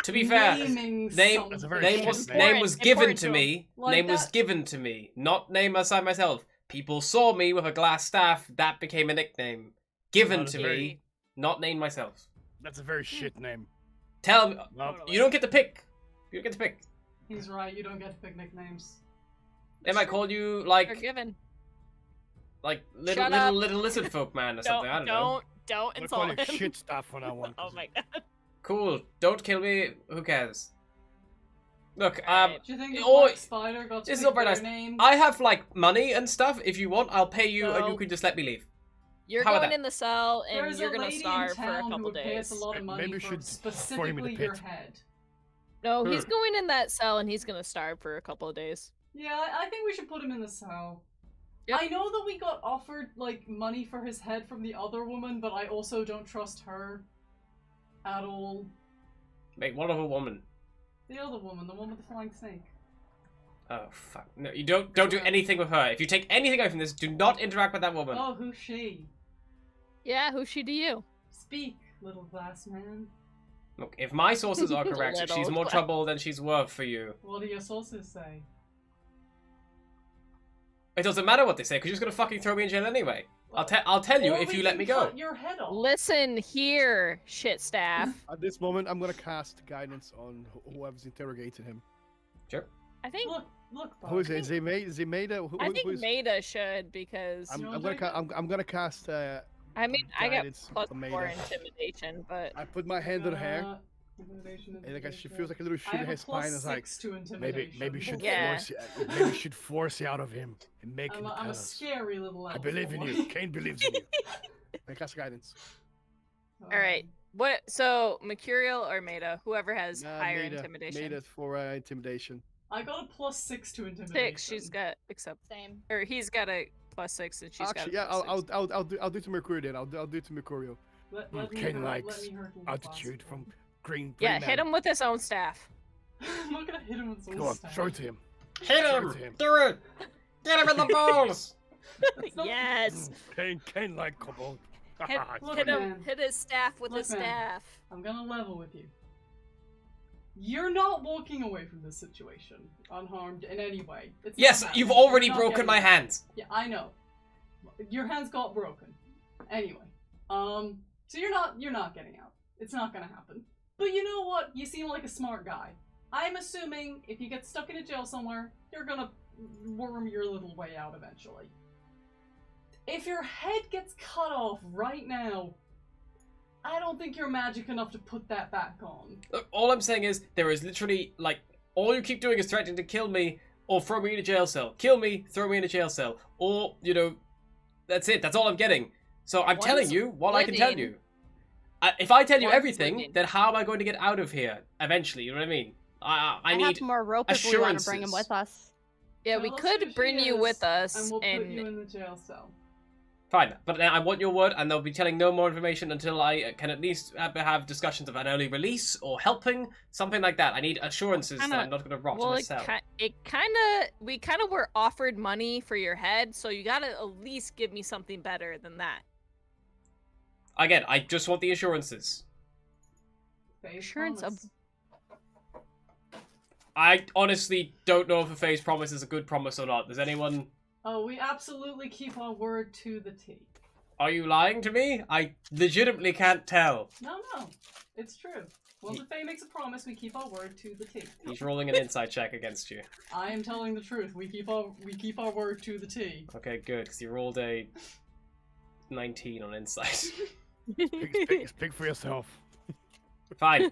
to be fair, naming name That's a very name shit was name. name was Important given to to him. me. Like Name was that- given to me, not name aside myself. People saw me with a glass staff. That became a nickname. Given No, to that's me, not named myself. That's a very shit name. Tell me, No, Totally. you don't get to pick. You don't get to pick. He's right, you don't get to pick nicknames. They might call you like Forgiven. little Shut up. little lizard folk man or something. I don't know. Don't I'm gonna call insult you him. shit stuff when I want. Oh my god. Cool. Don't kill me. Who cares? Look, Alright. Do you think the Oh, Black Spider got to this is pick not very their nice. name? I have like money and stuff. If you want, I'll pay you, and No. you can just let me leave. You're How about going that? in the cell and There's you're a gonna lady starve in for a town who couple would pay us days. a lot of money Maybe we for should specifically the your pit. head. No, he's Hmm. going in that cell and he's gonna starve for a couple of days. Yeah, I think we should put him in the cell. Yep. I know that we got offered, like, money for his head from the other woman, but I also don't trust her at all. Wait, what of a woman? The other woman, the one with the flying snake. Oh fuck! No, you don't do anything with her. If you take anything away from this, do not interact with that woman. Oh, who's she? Yeah, who's she to you? Speak, little glass man. Look, if my sources are correct, Little she's more glass- trouble than she's worth for you. What do your sources say? It doesn't matter what they say, because you're just gonna fucking throw me in jail anyway. I'll tell you Or if we you let can me go. cut your head off. Listen here, shit staff. At this moment, I'm gonna cast guidance on whoever's interrogating him. Sure. I think Look, Who is Bug. it? Is it Maida? I think who's... Maida should because I'm, You I'm wanna gonna take it? I'm gonna cast. I mean I got guidance plus on 4 Maida. intimidation, but I put my hand on her hair, Intimidation, and like she intimidation. feels like a little I shoot in have her a spine. plus It's like 6 to maybe intimidation. you should Yeah. force maybe you should force it out of him and make him I'm tell a us. scary little elf. I believe in boy. you. Kane believes in you. I cast guidance. all right. What? So Mercurial or Maida, whoever has higher Maida, intimidation. Maida for intimidation. I got a plus 6 to intimidation. 6. She's got Same. or he's got a plus 6 and she's Actually, got. yeah, A plus 6. I'll do to Mercurio then. I'll do to Mercurio. Let Mm, me Kane hurt- likes let me hurt little Altitude bastard. from Green. Yeah, Green hit Man. him with his own staff. I'm not gonna hit him with some Go on, staff. show it to him. Hit Show it to him. Do it! Get him in the balls! not- Yes. Kane like kobold. Hit, Look, hit him. man. Hit his staff with Look, his man. staff. I'm gonna level with you. You're not walking away from this situation unharmed in any way. It's not Yes, happening. you've already You're not broken getting my out. hands. Yeah, I know. Your hands got broken. Anyway, so you're not getting out. It's not gonna happen. But you know what? You seem like a smart guy. I'm assuming if you get stuck in a jail somewhere, you're gonna worm your little way out eventually. If your head gets cut off right now, I don't think you're magic enough to put that back on. Look, all I'm saying is, there is literally, like, all you keep doing is threatening to kill me, or throw me in a jail cell. Kill me, throw me in a jail cell. Or, you know, that's it. That's all I'm getting. So I'm telling One's you what I can tell living. you. If I tell you One's everything, living. then how am I going to get out of here eventually? You know what I mean? I need have more rope if we want to bring him assurances. with us. Yeah, Tell we us could who she bring you is, with us and we'll put you in the jail cell. Fine, but I want your word, and they'll be telling no more information until I can at least have discussions of an early release or helping, something like that. I need assurances that I'm not going to rot well, in a cell. we kind of were offered money for your head, so you gotta at least give me something better than that. Again, I just want the assurances. Phase Assurance of- promise. I honestly don't know if a phase promise is a good promise or not. Does anyone... Oh, we absolutely keep our word to the T. Are you lying to me? I legitimately can't tell. No, it's true. Once a Fae makes a promise, we keep our word to the T. He's rolling an insight check against you. I am telling the truth. We keep our word to the T. Okay, good, because you rolled a 19 on insight. Speak for yourself. Fine.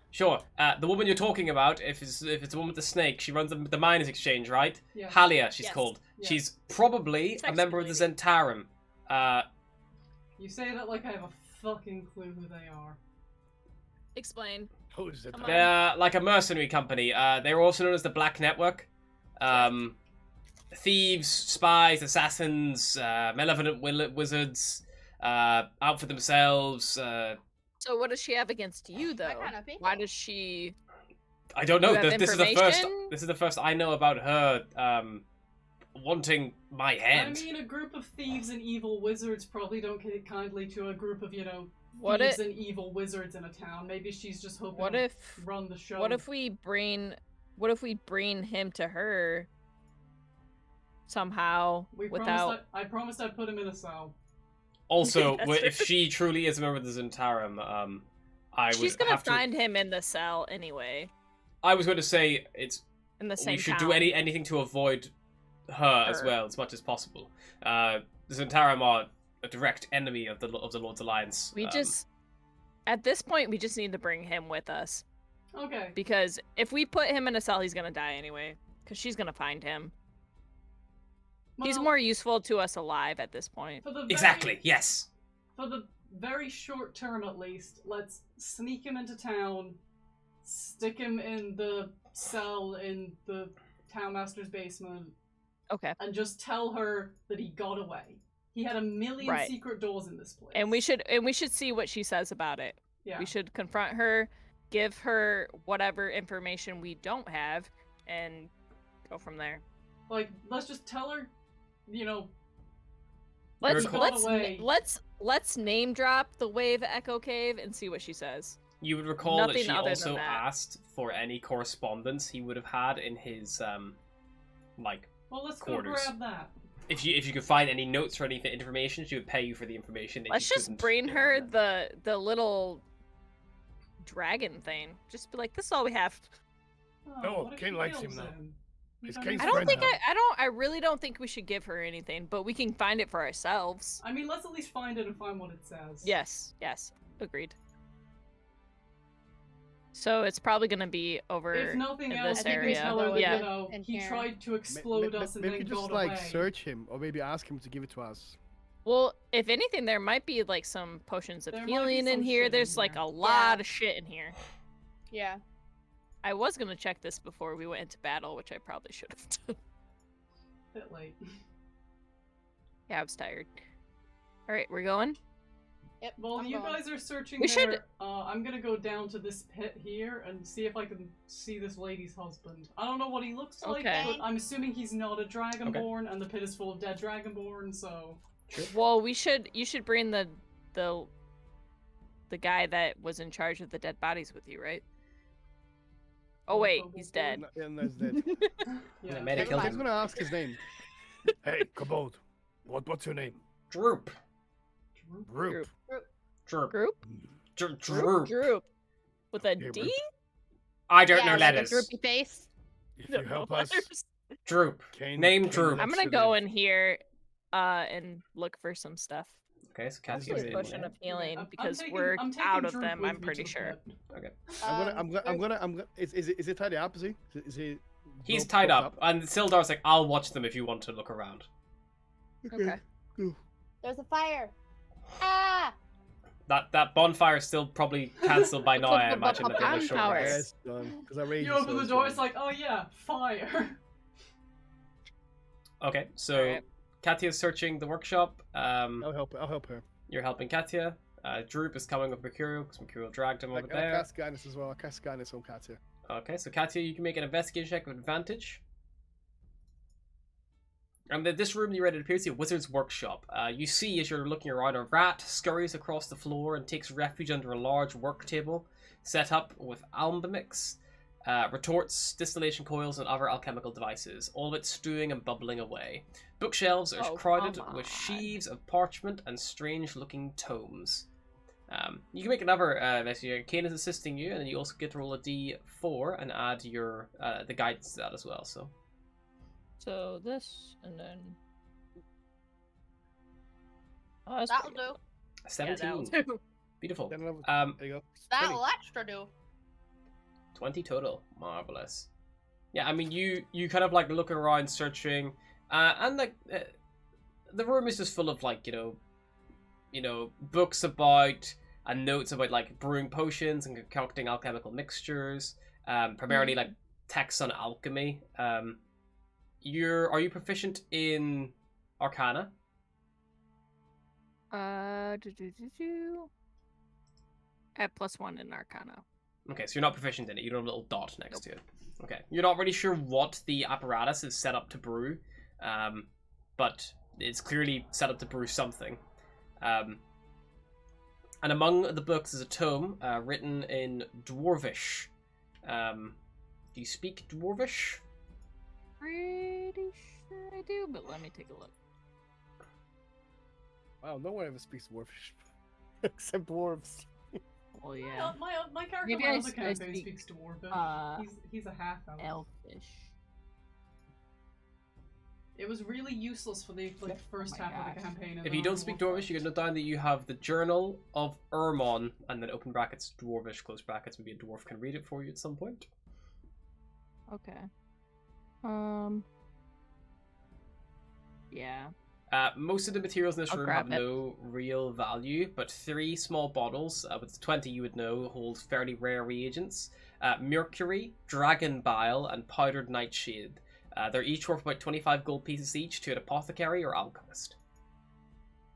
Sure. The woman you're talking about, if it's the woman with the snake, she runs the miners' exchange, right? Yeah. Halia, she's Yes. called. Yeah. She's probably a Sexy member of the lady. Zentarum. You say that like I have a fucking clue who they are. Explain. Who is it? Come on. They're like a mercenary company. They're also known as the Black Network. Thieves, spies, assassins, malevolent wizards, out for themselves. So So what does she have against you, though? That kinda be. Why does she? I don't know. You have This is the first. information? This is the first I know about her wanting my head. I mean, a group of thieves and evil wizards probably don't take kindly to a group of, What thieves if? and evil wizards in a town. Maybe she's just hoping What to if? run the show. What if we bring? What if we bring him to her? Somehow, without. I promised I'd put him in a cell. Also, That's if she truly is a member of the Zentarum, I would She's gonna have find him in the cell anyway, I was going to say in the same we should town. do anything to avoid her as well as much as possible. The Zentarum are a direct enemy of the Lord's Alliance. We just, at this point, we just need to bring him with us Okay. because if we put him in a cell, he's gonna die anyway. Because she's gonna find him. He's Well, more useful to us alive at this point. for the Exactly. Yes. For the very short term, at least, let's sneak him into town, stick him in the cell in the townmaster's basement, Okay. and just tell her that he got away. He had a million Right. secret doors in this place. And we should see what she says about it. Yeah. We should confront her, give her whatever information we don't have, and go from there. Like, let's just tell her, Let's Recall- let's name drop the Wave Echo Cave and see what she says. You would recall that Nothing she other than also that. asked for any correspondence he would have had in his well, let's quarters. go grab that. if you could find any notes or any information, she would pay you for the information. If Let's you just couldn't- bring her the little dragon thing. Just be like, this is all we have. No, what if Kane he likes fails him now. then? We It's don't Kane's know. I don't friend think now. I really don't think we should give her anything, but we can find it for ourselves. I mean, let's at least find it and find what it says. Yes, agreed. So it's probably gonna be over If nothing in else, this we can area. tell her that, Yeah. In he here. tried to explode us and maybe then just got like away. search him, or maybe ask him to give it to us. Well, if anything, there might be like some potions of There might be healing in some here. shit in There's like here. a lot of shit in here. Yeah. I was gonna check this before we went into battle, which I probably should have done. Bit late. Yeah, I was tired. All right, we're going. Yep. While I'm you going. guys are searching We there, should- I'm gonna go down to this pit here and see if I can see this lady's husband. I don't know what he looks like, Okay. but I'm assuming he's not a dragonborn, and the pit is full of dead dragonborn, so... Well, you should bring the guy that was in charge of the dead bodies with you, right? Oh wait, he's dead. No, yeah, no, he's dead. Yeah. Made it Kane's kill him. gonna ask his name. Hey, Kabod. What's your name? Droop. Roop. Droop. Group? Droop. Droop. With a Yeah, D? I don't Yeah, know like a letters. droopy face. If No you help us, letters. Droop. Kane. Name Kane Droop. lets I'm gonna you go live. in here and look for some stuff. Okay, so This Cassie is is a in Potion there. of healing, I'm because taking- we're I'm taking out of Droop them, with I'm me pretty to the sure. pit. I'm gonna. Is it tied up? Is he? Is he? He's roped tied up, and Sildar's like, I'll watch them if you want to look around. Okay. There's a fire. Ah! That bonfire is still probably cancelled by now, I imagine. At the end of the short Bonfire. rest. Yes, done. Because I raised You open the door, it's like, oh yeah, fire. Okay, so Alright. Katya's searching the workshop. I'll help her. You're helping Katya. Droop is coming with Mercurial, because Mercurial dragged him over I'll there. cast guidance as well. I'll cast guidance on Katya. Okay, so Katya, you can make an investigation check with advantage. And in this room, it appears to be a wizard's workshop. You see, as you're looking around, a rat scurries across the floor and takes refuge under a large work table set up with alchemix, retorts, distillation coils, and other alchemical devices, all of it stewing and bubbling away. Bookshelves are Oh, crowded come with on. sheaves of parchment and strange-looking tomes. You can make another investigation. Kane is assisting you, and then you also get to roll a d4 and add your the guidance to that as well. So this, and then... Oh, that's That'll pretty good. do. 17. Yeah, that'll do. Beautiful. Then another- Um, There you go. That'll extra do. 20 total. Marvelous. Yeah, I mean, you kind of like look around searching, and like the room is just full of like you know books about and notes about like brewing potions and concocting alchemical mixtures. Primarily like texts on alchemy. Are you proficient in Arcana? At +1 in Arcana. Okay, so you're not proficient in it. You don't have a little dot next to it. Okay. You're not really sure what the apparatus is set up to brew, but it's clearly set up to brew something. And among the books is a tome written in Dwarvish. Do you speak Dwarvish? Pretty sure I do, but let me take a look. Wow, no one ever speaks dwarfish except dwarves. Well, yeah. My character Maybe in my I other campaign speak, speaks Dwarvish. He's a half elf. Elfish. It was really useless for the first Oh my half of the gosh. campaign. If you don't speak Dwarvish, you can note down that you have the Journal of Ermon, and then open brackets, Dwarvish, close brackets. Maybe a dwarf can read it for you at some point. Okay. Yeah. Most of the materials in this I'll room grab have it. no real value, but 3 small bottles, with 20 you would know, hold fairly rare reagents. Mercury, dragon bile, and powdered nightshade. They're each worth about 25 gold pieces each to an apothecary or alchemist.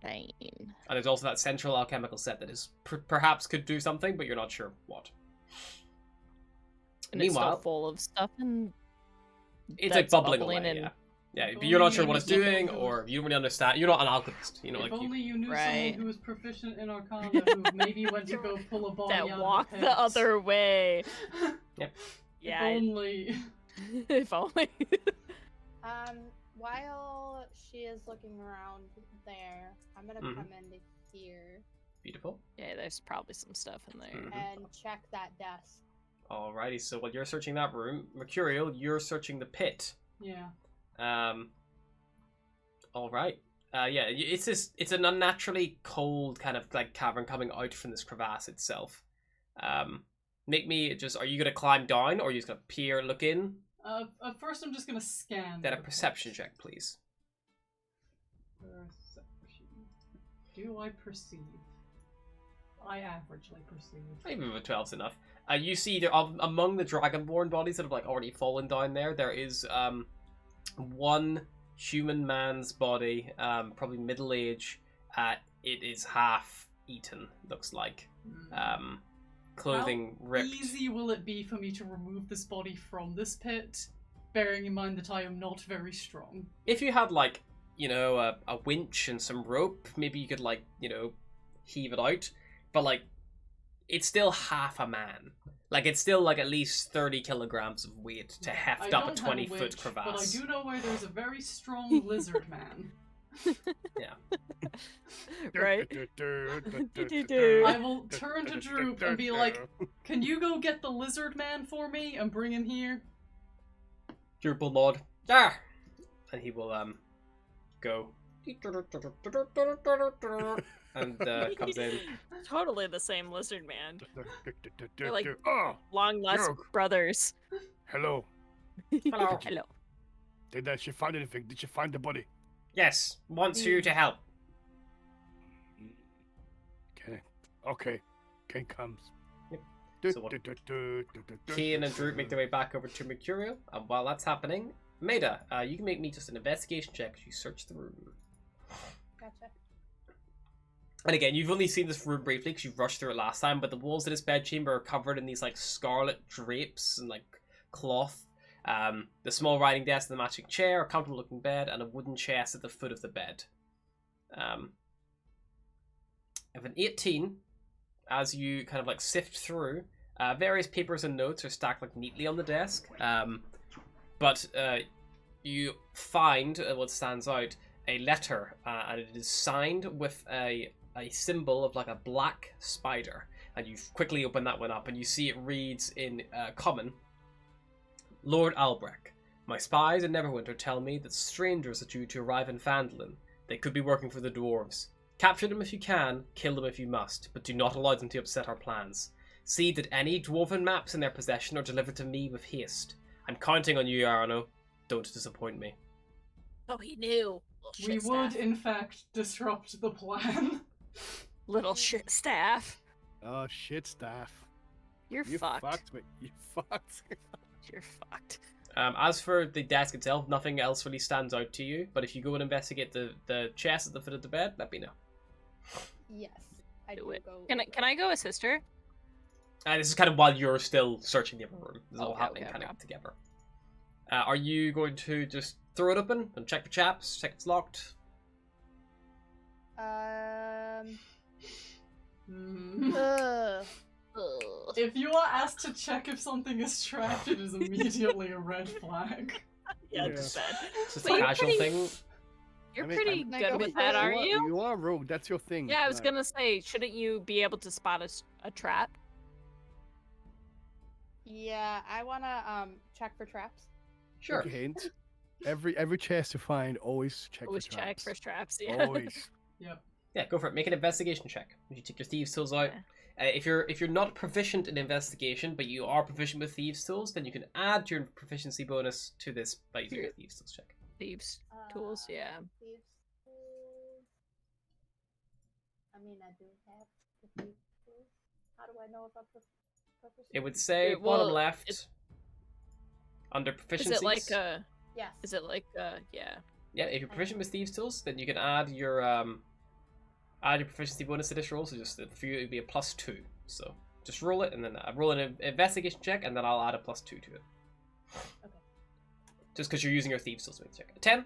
Dang. And there's also that central alchemical set that is perhaps could do something, but you're not sure what. And it's Meanwhile, still full of stuff and it's like that's bubbling away, and yeah. Yeah, If but you're not only sure you what knew it's doing, someone who or you don't really understand. You're not an alchemist, you know, If like only you knew Right. someone who was proficient in Arcana who maybe went to go pull a body out that of walk the, the pit. other way. Yep. Yeah. If only. If only. While she is looking around there, I'm gonna Mhm. come into here Beautiful. Yeah, there's probably some stuff in there. Mhm. and check that desk. Alrighty, so while you're searching that room, Mercurial, you're searching the pit. Yeah. Alright. Yeah, it's an unnaturally cold kind of like cavern coming out from this crevasse itself. Make me just, are you gonna climb down, or are you just gonna peer, look in? At first I'm just gonna scan. Then a the perception place. check, please. Perception. Do I perceive? I averagely perceive. Maybe with 12's enough. You see there among the dragonborn bodies that have like already fallen down there is one human man's body, probably middle age. It is half eaten, looks like. Clothing How ripped. easy will it be for me to remove this body from this pit, bearing in mind that I am not very strong? If you had like, you know, a winch and some rope, maybe you could like, you know, heave it out. But like, it's still half a man. Like, it's still like at least 30 kilograms of weight to heft I up a don't have 20-foot winch, crevasse. But I do know where there's a very strong lizard man. Right? I will turn to Droop and be like, "Can you go get the lizard man for me and bring him here?" Droop will nod. Ah! And he will go. And comes in. Totally the same lizard man. They're like Oh, long lost Joke. brothers. hello. Hello. Hello. Did she find anything? Did she find the body? Yes, wants you to help. Okay. Kane comes. Yep. So what- Kane and Droop make their way back over to Mercurial, and while that's happening, Maida, you can make me just an investigation check as you search the room. Gotcha. And again, you've only seen this room briefly because you rushed through it last time, but the walls of this bedchamber are covered in these like scarlet drapes and like cloth. The small writing desk and the matching chair, a comfortable looking bed, and a wooden chest at the foot of the bed. Of an 18, as you kind of like sift through, various papers and notes are stacked like neatly on the desk. But you find what stands out, a letter, and it is signed with a symbol of like a black spider. And you quickly open that one up, and you see it reads in common: Lord Albrecht, my spies in Neverwinter tell me that strangers are due to arrive in Phandalin. They could be working for the dwarves. Capture them if you can, kill them if you must, but do not allow them to upset our plans. See that any dwarven maps in their possession are delivered to me with haste. I'm counting on you, Arno. Don't disappoint me. Oh, he knew. We would, in fact, disrupt the plan. Little shit staff. Oh shit, staff. You're You fucked. fucked me. You fucked. You're fucked. As for the desk itself, nothing else really stands out to you, but if you go and investigate the chest at the foot of the bed, let me know. Yes, I Do do it. go. Can I go assist her? This is kind of while you're still searching the upper room. This is all Okay, happening okay, kind okay. of together. Are you going to just throw it open and check for chaps? Check if it's locked? Hmm. Ugh. Ugh. If you are asked to check if something is trapped, it is immediately a red flag. Yeah, Yeah. it's bad. It's just But a you're casual pretty- thing. You're I mean, pretty I'm- good with that, are you? You are rogue. That's your thing. Yeah, I was Like, gonna say, shouldn't you be able to spot a trap? Yeah, I wanna check for traps. Sure. take a hint. Every chest you find, always check Always for check traps. for traps. Yeah. Always. Yep. Yeah, go for it. Make an investigation check. You take your thieves' tools out. If you're not proficient in investigation, but you are proficient with thieves' tools, then you can add your proficiency bonus to this by using your thieves' tools check. Thieves tools. Yeah. Thieves tools. I mean, I do have the thieves tools. How do I know about the proficiency? It would say It- bottom well, left it's- under proficiencies. Is it like a? Yes. Is it like a? Yeah. Yeah, if you're proficient with thieves' tools, then you can add your proficiency bonus to this roll. So just for you, it'd be a +2. So just roll it, and then roll an investigation check, and then I'll add a +2 to it. Okay. Just because you're using your thieves' tools to make the check. A 10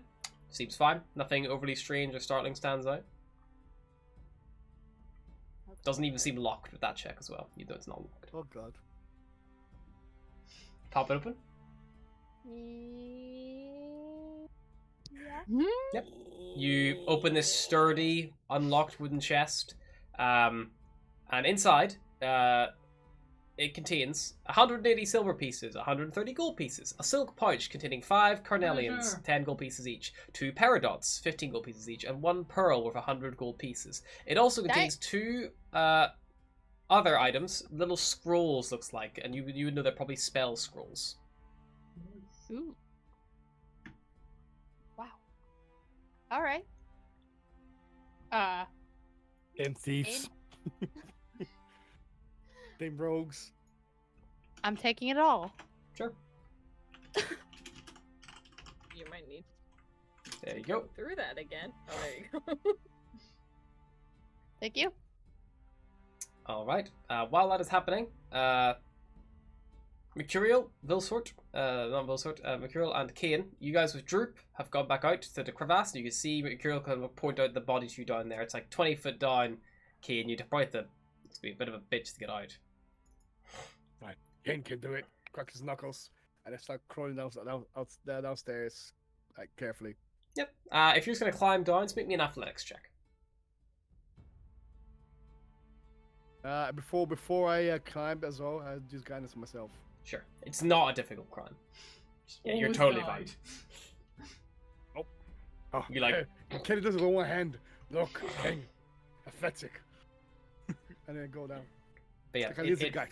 seems fine. Nothing overly strange or startling stands out. Okay. Doesn't even seem locked with that check as well. You know it's not locked. Oh god. Pop it open. Yeah. Yep. You open this sturdy, unlocked wooden chest, and inside, it contains 180 silver pieces, 130 gold pieces, a silk pouch containing 5 carnelians, Treasure. 10 gold pieces each, 2 peridots, 15 gold pieces each, and 1 pearl worth 100 gold pieces. It also contains 2 other items, little scrolls looks like, and you would know they're probably spell scrolls. Ooh. Wow. All right. Them thieves. Them rogues. I'm taking it all. Sure. You might need There you to go. go through that again. Oh, there you go. Thank you. All right. While that is happening, Mercurial, Vilsort, not Vilsort, Mercurial and Kane, you guys with Droop have gone back out to the crevasse, and you can see Mercurial kind of point out the body to you down there. It's like 20 foot down, Kane. You'd probably have to, it's be a bit of a bitch to get out. Fine. Kane can do it. Crack his knuckles and then start crawling downstairs, like carefully. Yep. If you're just going to climb down, just make me an athletics check. Before I climb as well, I just guidance myself. Sure. It's not a difficult crime. Yeah, you're Almost totally died. fine. Oh, You like- Kenny does it with one hand. Look, King, athletic, and then go down. But yeah, Like a lizard it, guy.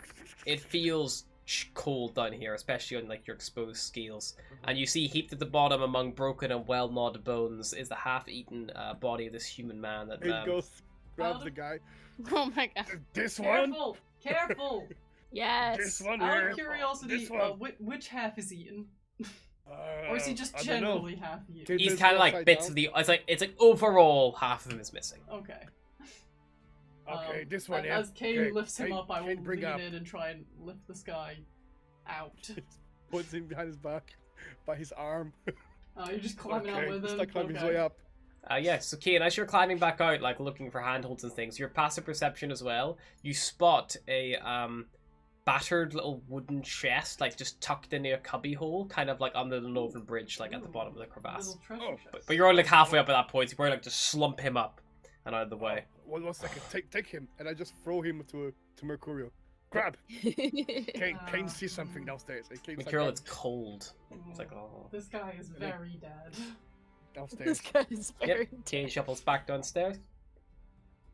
it feels cold down here, especially on like your exposed scales. And you see heaped at the bottom among broken and well-gnawed bones is the half-eaten body of this human man that He goes, grabs the guy. Oh my god. This one. Careful! Careful! Yes. This one Out here. of curiosity, This one. which half is eaten? Or is he just I don't know. generally half eaten? Dude, he's there's kind of upside like bits down. of the. It's like overall half of him is missing. Okay. Okay, this one here. As Kane Okay, lifts him Kane- up, I will Kane, bring lean up. in and try and lift this guy out. Puts him behind his back, by his arm. Oh, you're just climbing out Okay, with him? start climbing his Okay. way up. Yeah, so Kane, as you're climbing back out, like looking for handholds and things, your passive perception as well, you spot a battered little wooden chest, like just tucked into a cubby hole, kind of like under the Northern Bridge, like at the Ooh, bottom of the crevasse. Little treasure Oh, chest. But you're only like halfway up at that point, so you probably like just slump him up and out of the way. One second. Take him, and I just throw him to Mercurial. Grab. Kane sees something downstairs. And Kane's like, Mercurial, "Grab it's cold. It's like, oh. This guy is very dead. downstairs. This guy's very. Yep, Kane shuffles back downstairs.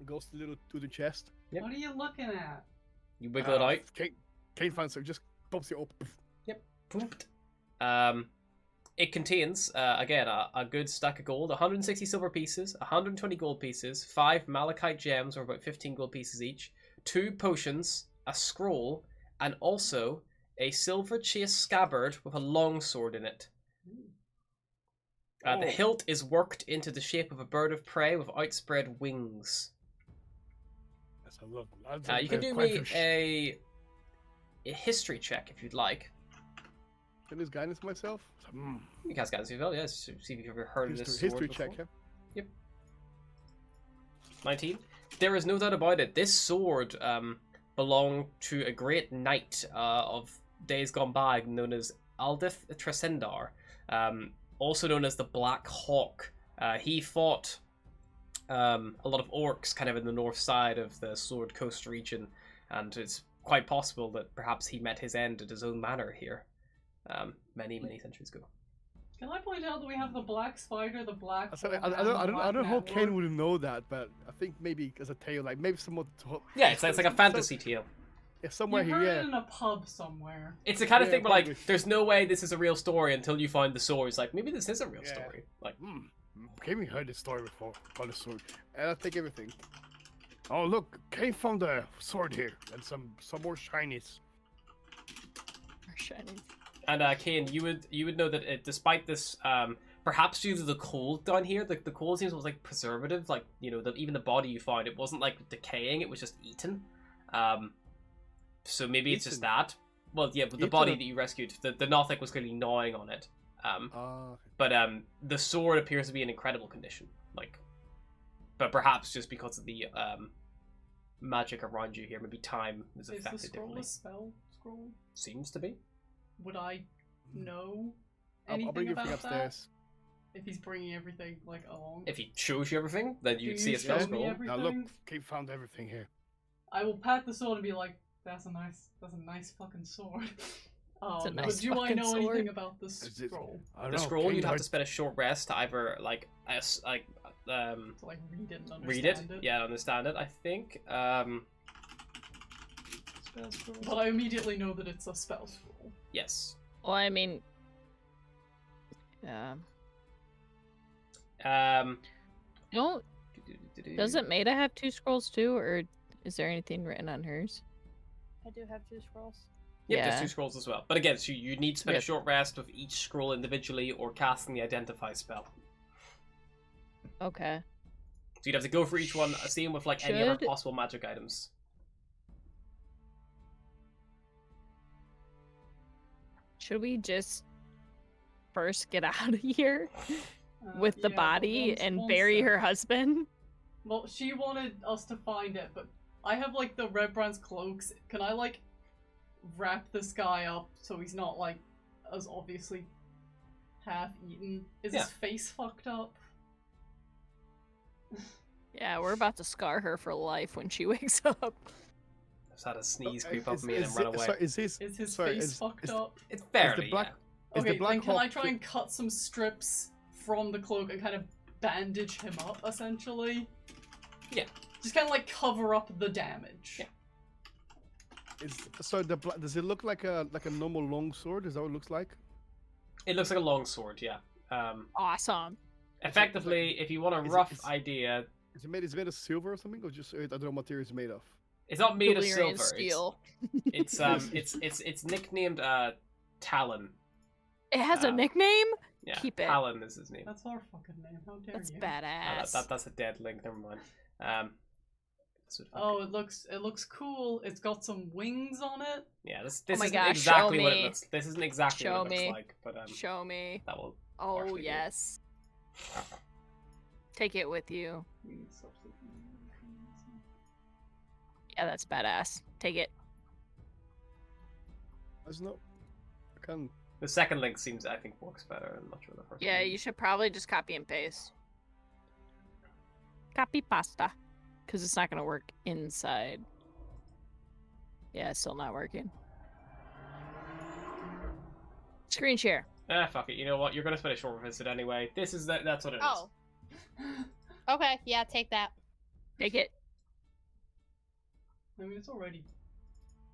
Goes to the chest. Yep. What are you looking at? You wiggle it out. Kane finds it. Just pops it up. Pooped. It contains, again, a good stack of gold, 160 silver pieces, 120 gold pieces, 5 malachite gems, or about 15 gold pieces each, 2 potions, a scroll, and also a silver chase scabbard with a long sword in it. The Oh. hilt is worked into the shape of a bird of prey with outspread wings. That's a look. You can do me a history check if you'd like. Can this guidance myself? You cast guidance as well, yes. See if you've ever heard of this sword History before. check, yeah. Yep. 19. There is no doubt about it. This sword belonged to a great knight of days gone by, known as Aldith Tresendar, also known as the Black Hawk. He fought a lot of orcs kind of in the north side of the Sword Coast region, and it's quite possible that perhaps he met his end at his own manor here many centuries ago. Can I point out that we have the black spider, the black... I don't know how Ken would know that, but I think maybe as a tale, like maybe someone. Yeah, it's like a fantasy tale. Yeah, somewhere You here. heard Yeah. it in a pub somewhere. It's the kind of Yeah, thing where, like, probably. there's no way this is a real story until you find the sword. It's like, maybe this is a real Yeah. story. Like, Kane heard this story before about the sword, and I take everything. Oh look, Kane found a sword here and some more shinies. Shining. and Kane, you would know that despite this, perhaps due to the cold down here, the cold seems almost like preservative. Like, you know, even the body you found, it wasn't like decaying; it was just eaten. So maybe it's just Eaten? that. Well, yeah, but the Eaten body or- that you rescued, the Nothic was clearly gnawing on it. Ah, But the sword appears to be in incredible condition. Like, but perhaps just because of the magic around you here, maybe time is Is the affected scroll differently. a spell scroll? Seems to be. Would I know I'll anything bring about everything that? upstairs. If he's bringing everything, like, along? If he shows you everything, then Do you'd you see a show spell me scroll. everything? Now look, Kane found everything here. I will pat the sword and be like, that's a nice fucking sword. a nice but do I fucking know sword. anything about the Is it- scroll? I don't The know, scroll, Kane you'd have heard- to spend a short rest to either To, like, read it and understand read it, yeah, understand it. I think. Spell scroll. But I immediately know that it's a spell scroll. Yes. Well, I mean, yeah. Don't doesn't Maida have 2 scrolls too, or is there anything written on hers? I do have 2 scrolls. Yep, there's Yeah. 2 scrolls as well. But again, so you need to spend a Yep. short rest with each scroll individually or casting the identify spell. Okay. So you'd have to go for each one, same with like any other Should- possible magic items. Should we just first get out of here with the Yeah, but body once- and once bury that- her husband? Well, she wanted us to find it, but I have, like, the Red Brand's cloaks. Can I, like, wrap this guy up so he's not, like, as obviously half-eaten? Is Yeah. his face fucked up? Yeah, we're about to scar her for life when she wakes up. Just had a sneeze Oh, creep up is- me and is then run it- away. sorry, is his Is his sorry, face is- fucked is- up? It's is barely, the black yeah. is the Okay, Black then can I Hawk try and cut some strips from the cloak and kind of bandage him up, essentially? Yeah. Just kind of, like, cover up the damage. Yeah. does it look like a normal long sword? Is that what it looks like? It looks like a long sword, yeah. Awesome. Effectively, if you want a is it- rough is- idea, Is it made of silver or something, or just I don't know what material it's made of? it's not made of Valyrian silver. steel. It's it's nicknamed Talon. It has a Um, nickname? Yeah, Keep it. Talon is his name. That's our fucking name. How dare That's you? badass. That's a dead link. Never mind. This would Oh, it looks cool. It's got some wings on it. yeah. This my isn't gosh, exactly show what it me. looks. This isn't exactly Show what it looks me. like, but Show me. that will. Oh, partially do. yes. Take it with you. Yeah, that's badass. Take it. There's no. I can't. The second link seems, I think, works better. I'm not sure the first. Yeah, one. you should probably just copy and paste. Copy pasta. Because it's not going to work inside. Yeah, it's still not working. Screen share. Ah, fuck it. You know what? You're gonna spend a short visit anyway. That's what it is. Oh. Okay, yeah, take that. Take it. I mean, it's already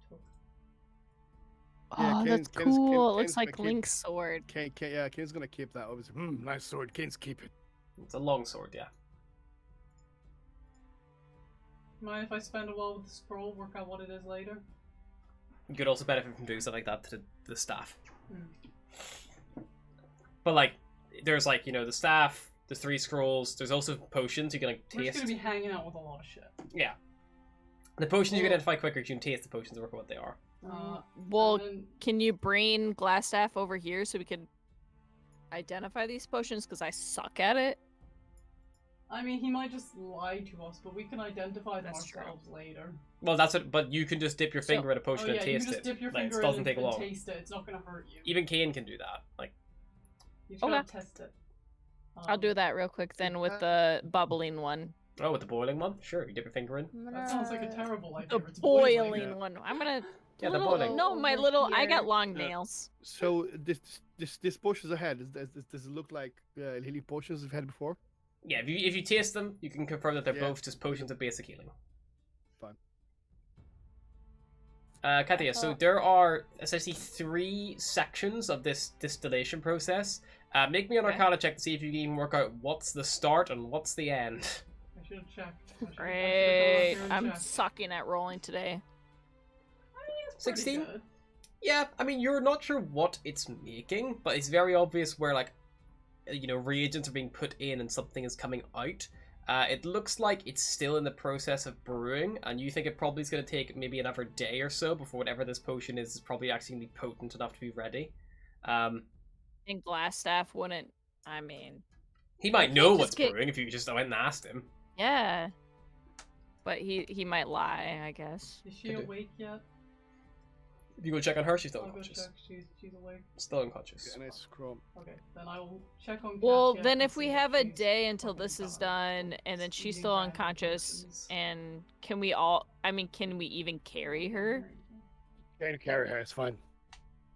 took. Yeah, Oh, that's Kane's- cool. It Kane's looks like gonna keep- Link's sword. Yeah, Kane's gonna keep that. Obviously, nice sword. Kane's keep it. It's a long sword, yeah. Mind if I spend a while with the scroll, work out what it is later? You could also benefit from doing stuff like that to the staff. Hmm. But like, there's like, you know, the staff. There's 3 scrolls. There's also potions you can like We're just taste. gonna be hanging out with a lot of shit. Yeah. The potions you can Oh. identify quicker. You can taste the potions and work out what they are. Well, and then- can you bring Glasstaff over here so we can identify these potions? Because I suck at it. I mean, he might just lie to us, but we can identify them That's true. ourselves later. Well, that's it. But you can just dip your So- finger in a potion Oh yeah, and you taste just it. dip your Like, finger it in doesn't take and long. taste it. It's not gonna hurt you. Even Kane can do that. Like, You just gotta Okay. test it. I'll do that real quick then with the bubbling one. oh, with the boiling one, sure. You dip your finger in. That sounds like a terrible idea. The It's boiling Yeah. one. I'm gonna. Yeah, the little, boiling. no, my Over little. I got here. long Yeah. nails. So this potions I had, does it look like healing potions we've had before? Yeah, if you taste them, you can confirm that they're Yeah. both just potions of basic healing. Fine. Katia, so there are essentially 3 sections of this distillation process. Make me an Okay. Arcana check to see if you can even work out what's the start and what's the end. I should have checked. I should've gone out Great. here and I'm checked. sucking at rolling today. I mean, it's pretty 16? good. Yeah, I mean, you're not sure what it's making, but it's very obvious where, like, reagents are being put in and something is coming out. It looks like it's still in the process of brewing, and you think it probably is going to take maybe another day or so before whatever this potion is probably actually going to be potent enough to be ready. And Glasstaff wouldn't. I mean, He might can't know just what's get- brewing if you just went and asked him. yeah. But he might lie, I guess. Is she Could do. awake yet? If you go check on her, she's still I'll go unconscious. check. She's awake. Still unconscious. And I scroll. Okay, then I will check on. Well, Katia then and if we see have a she's day until fucking this is done. done, and then she's Eating still random unconscious, potions. and can we all? I mean, can we even carry her Can carry her, it's fine.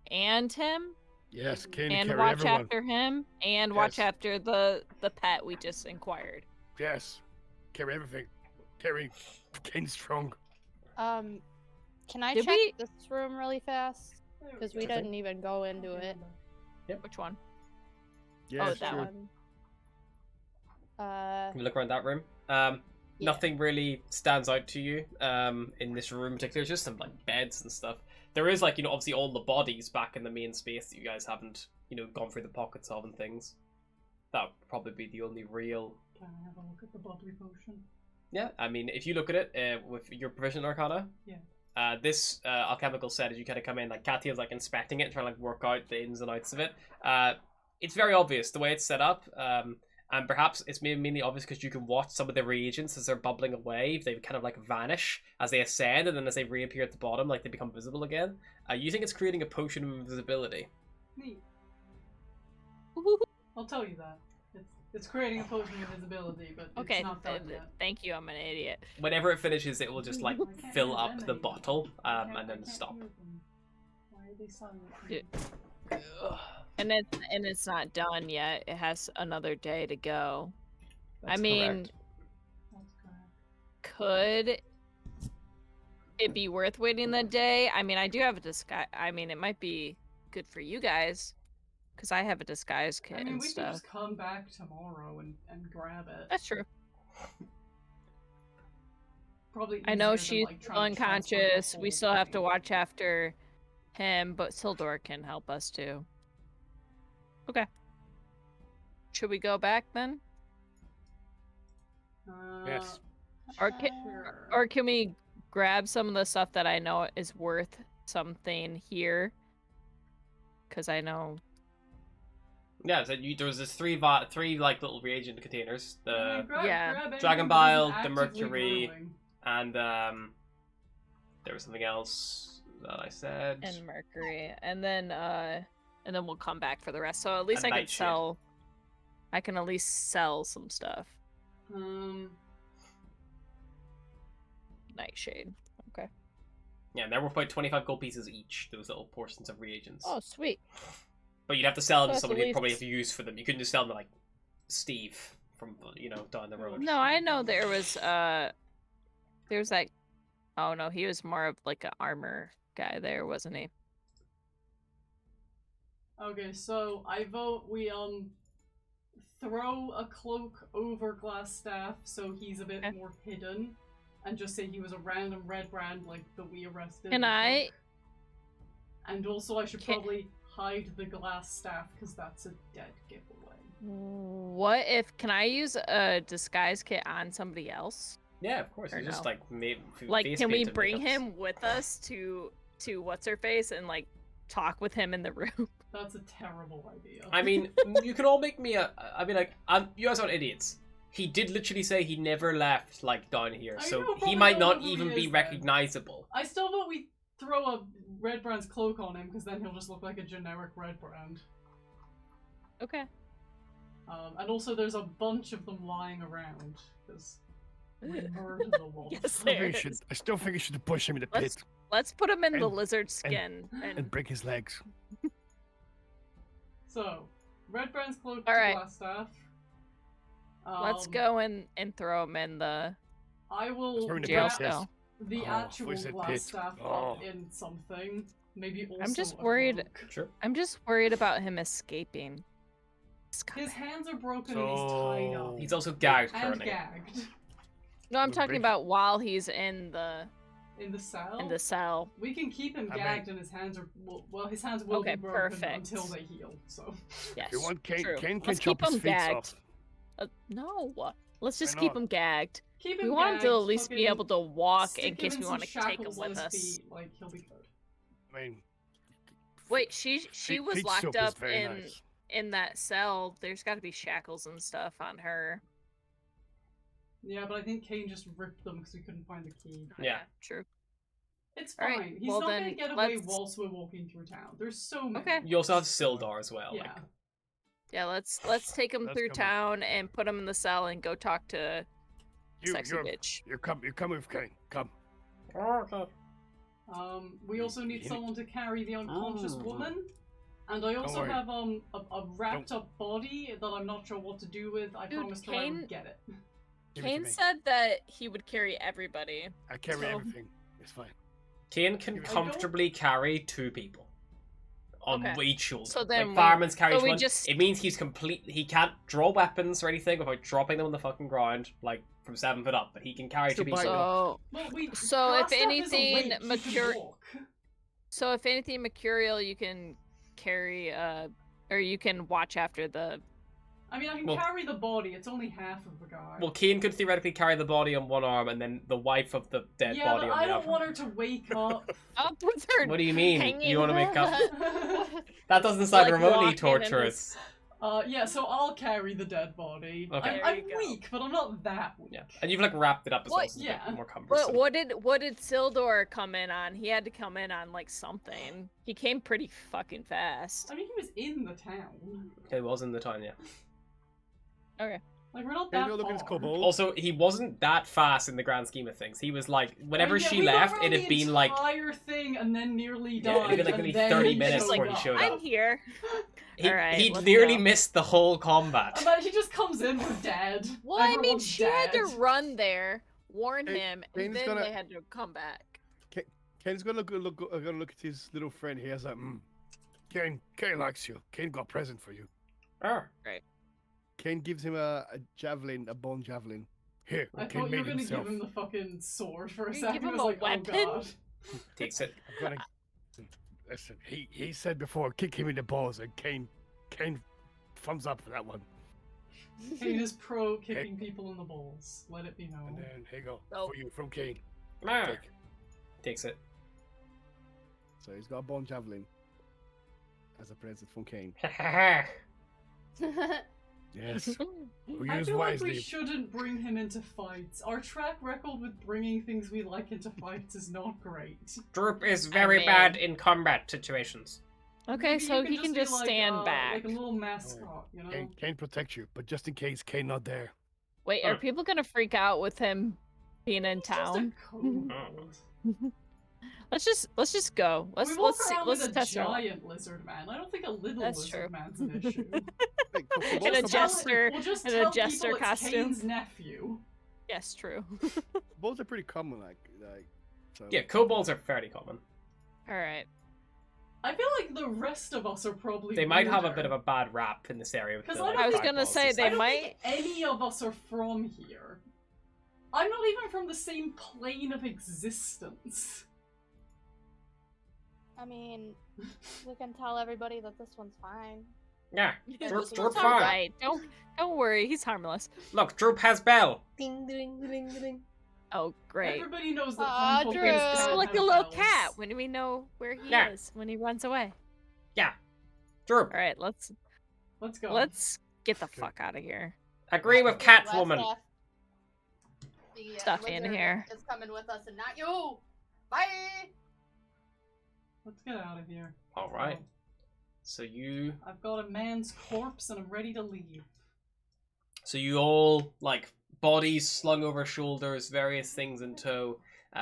and him, Yes, can and carry watch everyone. after him, and watch Yes. after the pet we just inquired? Yes, carry everything. Carry Kane's strong. Can I Did check we- this room really fast? Because we Sure thing. didn't even go into it. Which one? Yes, that sure. one. Can we look around that room? Yeah. Nothing really stands out to you in this room in particular. It's just some like beds and stuff. There is like, obviously all the bodies back in the main space that you guys haven't, gone through the pockets of and things. That would probably be the only real... Can I have a look at the bubbly potion? Yeah, I mean, if you look at it with your provision arcana, this alchemical set, as you kind of come in, like Katia's like inspecting it, trying to like work out the ins and outs of it. It's very obvious the way it's set up, and perhaps it's mainly obvious because you can watch some of the reagents as they're bubbling away. They kind of like vanish as they ascend, and then as they reappear at the bottom, like they become visible again. You think it's creating a potion of invisibility? Neat. I'll tell you that. It's creating a potion of invisibility, but Okay, it's not done yet. thank you. I'm an idiot. Whenever it finishes, it will just like I can't fill hear up them the anymore. bottle, I and then can't stop. hear them. Why are they silent? Yeah. And it's not done yet. It has another day to go. That's I mean, correct. That's correct. could it be worth waiting the day? I mean, I do have a disguise. I mean, it might be good for you guys because I have a disguise kit I mean, and we can stuff. just come back tomorrow and grab it. That's true. Probably. I know easier than, she's like, trying to transfer the unconscious. We whole still have to thing. watch after him, but Sildor can help us too. Okay. Should we go back then? Yes. Or can, Sure. or can we grab some of the stuff that I know is worth something here? Because I know. Yeah, so there's this three like little reagent containers. The Yeah. grab anything Dragon that Bile, isn't the actively Mercury, brewing. and there was something else that I said. And Mercury, and then we'll come back for the rest. So at least And I can Nightshade. sell. I can at least sell some stuff. Nightshade. Okay. Yeah, and they're worth about 25 gold pieces each. Those little portions of reagents. Oh, sweet. But you'd have to sell them to That's somebody at who'd probably least- have use for them. You couldn't just sell them to like Steve from down the road. No, I know there was there's like, oh no, he was more of like an armor guy there, wasn't he? Okay, so I vote we throw a cloak over Glasstaff so he's a bit Okay. more hidden, and just say he was a random red brand like that we arrested. Can in I- Cook. And also, I should Can- probably hide the Glasstaff because that's a dead giveaway. What if can I use a disguise kit on somebody else? Yeah, of course. Or It's just no? like made Like, face can we painted bring makeups. him with us to to what's her face and like talk with him in the room. That's a terrible idea. I mean, you can all make me a. I mean, like, you guys aren't idiots. He did literally say he never left, like, down here, I so know, he probably might don't not know who he even is be then. recognizable. I still vote we throw a Red Brand's cloak on him, because then he'll just look like a generic Red Brand. Okay. And also there's a bunch of them lying around, because we murdered a lot. Yes, I there think you is. I still think you should push him in the Let's- pit Let's put him in the And- lizard skin. and break his legs. So, Red Brand's cloak All to right. Glasstaff. Let's go and throw him in the I will Throw him in the jail pit, wrap yes. cell. the Oh, actual voice it pit. Glasstaff Oh. up in something. Maybe also I'm just a worried- cloak. Sure. I'm just worried about him escaping. His hands are broken and he's tied up. He's also gagged and currently. gagged. No, I'm We're talking breaking- about while he's in the In the cell? cell. We can keep him I mean- gagged and his hands are... Well, his hands will Okay, be broken perfect. until they heal, so... Yes. If you want Kane, true. Kane can Let's chop keep his him feet gagged. off. No. Let's just Why keep not? him gagged. Keep him We want him to gagged, at least be fucking able to walk stick in case him we some want to take him shackles on with his us. feet, like, he'll be good. I mean, Wait, she feet- was feet locked soap is up very in nice. in that cell. There's got to be shackles and stuff on her. Yeah, but I think Kane just ripped them because we couldn't find the key. Yeah. True. It's All fine. right, He's well not then, gonna get away let's- whilst we're walking through town. There's so many. Okay. You also have Sildar as well. Yeah. Like, Yeah, let's take him Let's through come on. town and put him in the cell and go talk to sexy you're, bitch. you come with Kane. Come. We also need You- someone to carry the unconscious Oh. woman. And I also worry. have a wrapped up body that I'm not sure what to do with. I Dude, promised her I Kane- would get it. Give it to Kane me. said that he would carry everybody. I carry so- everything. It's fine. Kane can I don't- comfortably carry 2 people on Okay. each shoulder. So then like fireman's carries so we one. just- It means he's complete. He can't draw weapons or anything without dropping them on the fucking ground, like from 7 foot up. But he can carry 2 So people. by- So Well, we, So if Glasstaff is anything, awake, he can Mercur- walk. so if anything mercurial, you can carry or you can watch after the. I mean, I can Well- carry the body. It's only half of the guy. Well, Kane could theoretically carry the body on one arm and then the wife of the dead yeah, body but on I the don't other. want her to wake up. Up with her. What do you mean? hanging- You want to make up? That doesn't sound Like remotely walking in torturous. Yeah, so I'll carry the dead body. Okay. There I'm you go. weak, but I'm not that weak. Yeah, and you've like wrapped it up as well, What- so it's a bit Yeah. more cumbersome. What did Sildor come in on? He had to come in on like something. He came pretty fucking fast. I mean, he was in the town. It was in the town, yeah. Okay. Like, we're not Can that you look at his far. kobold? Also, he wasn't that fast in the grand scheme of things. He was like, whenever I mean, yeah, she we got left, around it had the been like, entire thing and then nearly Yeah, died. it'd been like and maybe then 30 he minutes showed before he up. showed I'm up. here. Alright, he let's nearly go. missed the whole combat. But he just comes in, we're dead. Well, I mean, Everyone's she had to dead. run there, warn Hey, him, Kane's and then gonna- they had to come back. Kane's gonna look at his little friend. He has like, Kane likes you. Kane got a present for you. Oh. Kane gives him a javelin, a bone javelin. Here, I Kane thought you were made gonna himself. give him the fucking sword for a You second. give I him was a like, weapon? oh god. Takes it. I'm gonna listen. He said before, kick him in the balls, and Kane, thumbs up for that one. Kane is pro kicking people in the balls. Let it be And known. then here you go Oh. for you from Kane. Ah. Take. Takes it. So he's got a bone javelin as a present from Kane. Yes, we I use feel like wisely. we shouldn't bring him into fights. Our track record with bringing things we like into fights is not great. Droop is very bad in combat situations. Okay, Maybe so you he can be just like, stand back. Like a little mascot, you know? Kane protects you, but just in case Kane not there. Wait, are people gonna freak out with him being in He's just a town? kobold. Let's just go. Let's we walk see. around Let's with a test it. giant lizard man. I don't think a little That's lizard true. man's an issue. Hey, In a kobolds are- jester, We'll just in tell a jester people it's costume. Kane's nephew. Yes, true. Kobolds are pretty common, like. So. Yeah, kobolds are fairly common. All right. I feel like the rest of us are probably They might have a weirder. bit of a bad rap in this area. With 'Cause the, I like, don't I was think- gonna fireballs say and they I stuff. don't might. think any of us are from here. I'm not even from the same plane of existence. I mean, we can tell everybody that this one's fine. Yeah, Yeah, Droop, this Droop one's All fine. right. Don't worry. He's harmless. Look, Droop has bell. Ding ding ding ding. Oh, great. Everybody knows that Aw, harmful Drew. things It's can like have a little bells. cat. When do we know where he Yeah. is when he runs away? Yeah. True. All right, let's Let's go. get the fuck out of here. Agree with Glass Catwoman. staff. The Stuffy in lizard here. is coming with us and not you. Bye. Let's get out of here. All right. So you I've got a man's corpse and I'm ready to leave. all, like, bodies slung over shoulders, various things in tow,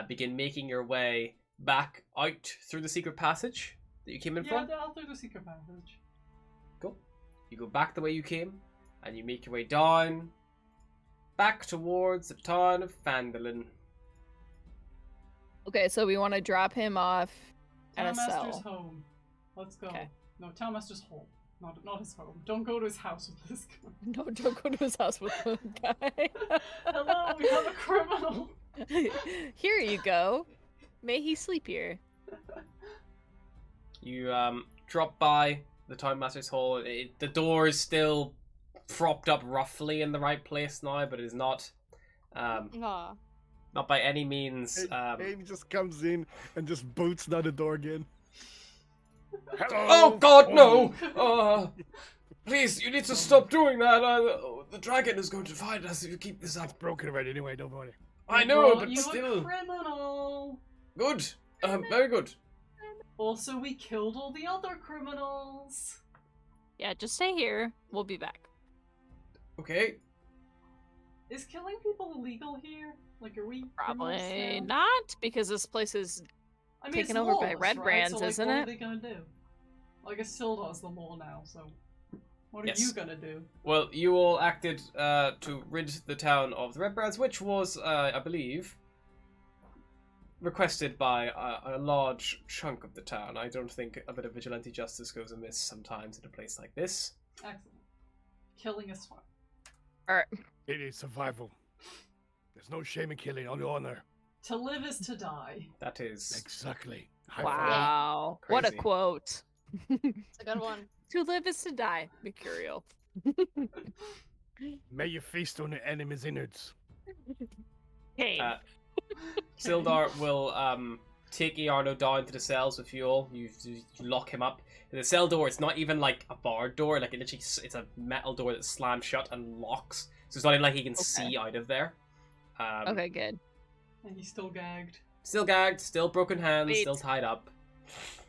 begin making your way back out through the secret passage that you came in Yeah, from. down through the secret passage. Cool. You go back the way you came, and you make your way down, back towards the town of Phandalin. Okay, so we want to drop him off at a Townmaster's cell. home. Let's go. Okay. No, Townmaster's home. Not his home. Don't go to his house with this guy. No, don't go to his house with the guy. Hello, we have a criminal. Here you go. May he sleep here. You drop by the town master's hall. The door is still propped up roughly in the right place now, but it is not Aw. not by any means. Abe just comes in and just boots down the door again. Hello. Oh God, no! Please, you need to stop doing that. The dragon is going to find us if you keep this up. It's broken already anyway, don't worry. I We know, brought but you still, a criminal. good. Very good. Also, we killed all the other criminals. Yeah, just stay here. We'll be back. Okay. Is killing people illegal here? Like, are we criminals Probably now? not, because this place is. I mean, taken it's over by lawless, red right? brands, so, like, isn't what it? are they gonna do? Well, I guess Sildar's the law now, so what are Yes. you gonna do? Well, you all acted to rid the town of the Red Brands, which was, I believe, requested by a large chunk of the town. I don't think a bit of vigilante justice goes amiss sometimes in a place like this. Excellent. Killing is fun. It is survival. There's no shame in killing, only honor. To live is to die. That is Exactly. High five. Wow. What a Crazy. quote. It's a good one. To live is to die, Mercurial. May you feast on your enemy's innards. Hey. Sildar will take Iarno down to the cells with you all. You lock him up. The cell door, it's not even like a barred door. Like, it's a metal door that slams shut and locks. So it's not even like he can see out of there. Okay, good. And he's still gagged. Still gagged, still broken hands, Wait. still tied up.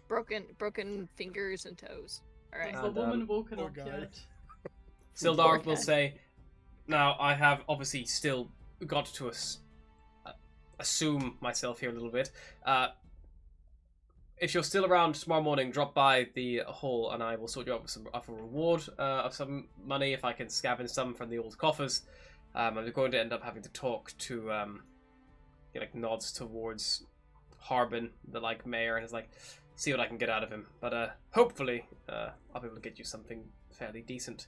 Broken fingers and toes. All right. Has And, the woman woken poor up guy. yet? Sildar Poor will guy. say, now I have obviously still got to assume myself here a little bit. If you're still around tomorrow morning, drop by the hall and I will sort you out with a reward of some money if I can scavenge some from the old coffers. I'm going to end up having to talk to, he like nods towards Harbin, the like mayor, and is like, see what I can get out of him. But hopefully, I'll be able to get you something fairly decent.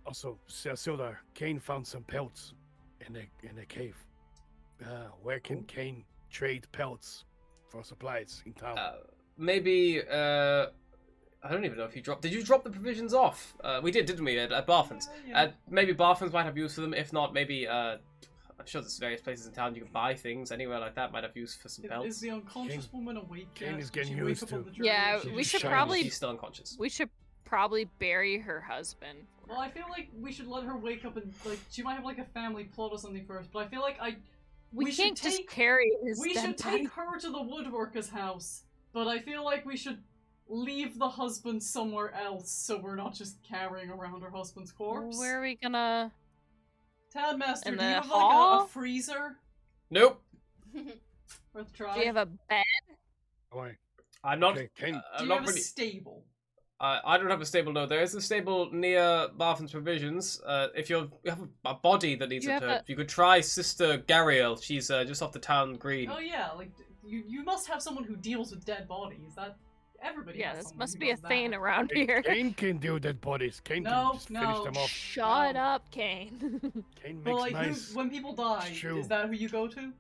Also, Sildar, Kane found some pelts in the cave. Where can Kane trade pelts for supplies in town? Maybe I don't even know if you dropped. Did you drop the provisions off? We did, didn't we, at Barthen's? Yeah. Maybe Barthen's might have use for them. If not, maybe I'm sure there's various places in town you can buy things. Anywhere like that might have use for some Is pelts. the unconscious woman awake Kane yet? is Did getting she wake used up on to- the journey? Yeah, She's we should shiny. probably She's still unconscious. bury her husband. Well, I feel like we should let her wake up and, like, she might have, like, a family plot or something first, but I feel like We, We should can't just take- carry his we dead should body. take her to the woodworker's house, but I feel like we should leave the husband somewhere else so we're not just carrying around her husband's corpse. Where are we gonna? Townmaster, In do you the have, like, a hall? freezer? Nope. Worth a try? Do you have a bed? Why? I'm not. Okay, Kane. Do I'm you not have really. a stable? I don't have a stable. No, there is a stable near Barthen's Provisions. If you have a body that needs You a have turn, a- you could try Sister Gariel. She's just off the town green. Oh yeah, like, you must have someone who deals with dead bodies. That everybody Yeah, has this someone must who be a does thing that. around here. Kane can do dead bodies. Kane No, can just finish no. them off. Shut No. up, Kane. Kane makes Well, like, nice. when people die, stew. is that who you go to?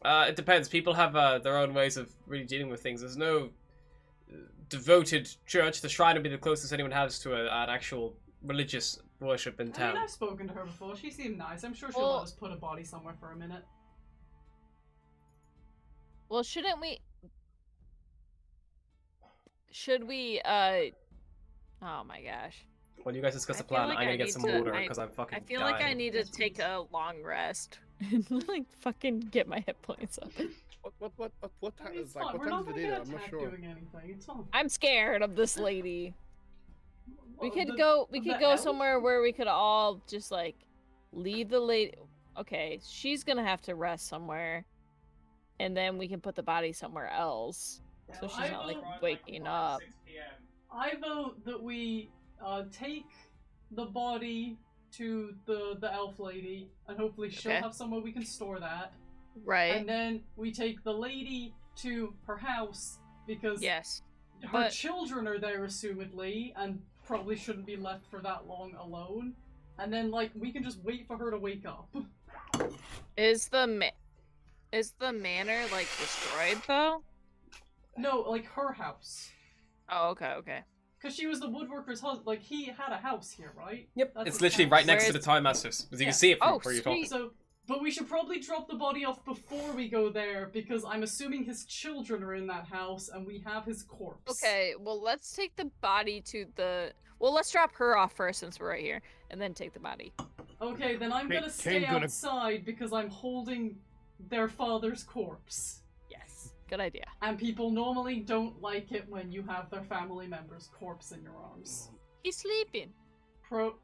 It depends. People have their own ways of really dealing with things. There's no devoted church. The shrine would be the closest anyone has to an actual religious worship in I town. mean, I've spoken to her before. She seemed nice. I'm sure she'll Well- let us put a body somewhere for a minute. Well, shouldn't we? Should we? Oh my gosh. When you guys discuss I the feel plan, like I'm gonna I get need some to- water because I'm fucking I feel like I dying. need to Yes, take please. a long rest and like fucking get my hit points up. What I time mean, it's is like? fine. What We're time not is gonna the get dinner? I'm not attacked sure. doing anything. It's fine. I'm scared of this lady. We Well, could the- go. We the could go elf? somewhere where we could all just like leave the lady. Okay, she's gonna have to rest somewhere, and then we can put the body somewhere else, so she's I not like vote- waking up. I vote that we take the body to the elf lady, and hopefully she'll Okay. have somewhere we can store that. Right. And then we take the lady to her house because Yes. her but- children are there, assumedly, and probably shouldn't be left for that long alone. And then, like, we can just wait for her to wake up. Is the manor like destroyed though? No, like her house. Oh, okay, okay. Because she was the woodworker's husband. Like, he had a house here, right? Yep, That's it's his literally house. right next to Where's- the Time Masters. As you Yeah. can see it from Oh, where you're talking. sweet. So, but we should probably drop the body off before we go there, because I'm assuming his children are in that house, and we have his corpse. Okay, well let's take the body to the. Well, let's drop her off first since we're right here, and then take the body. Okay, then I'm Hey, gonna stay Kane's gonna- outside because I'm holding their father's corpse. Yes. Good idea. And people normally don't like it when you have their family member's corpse in your arms. He's sleeping. Pro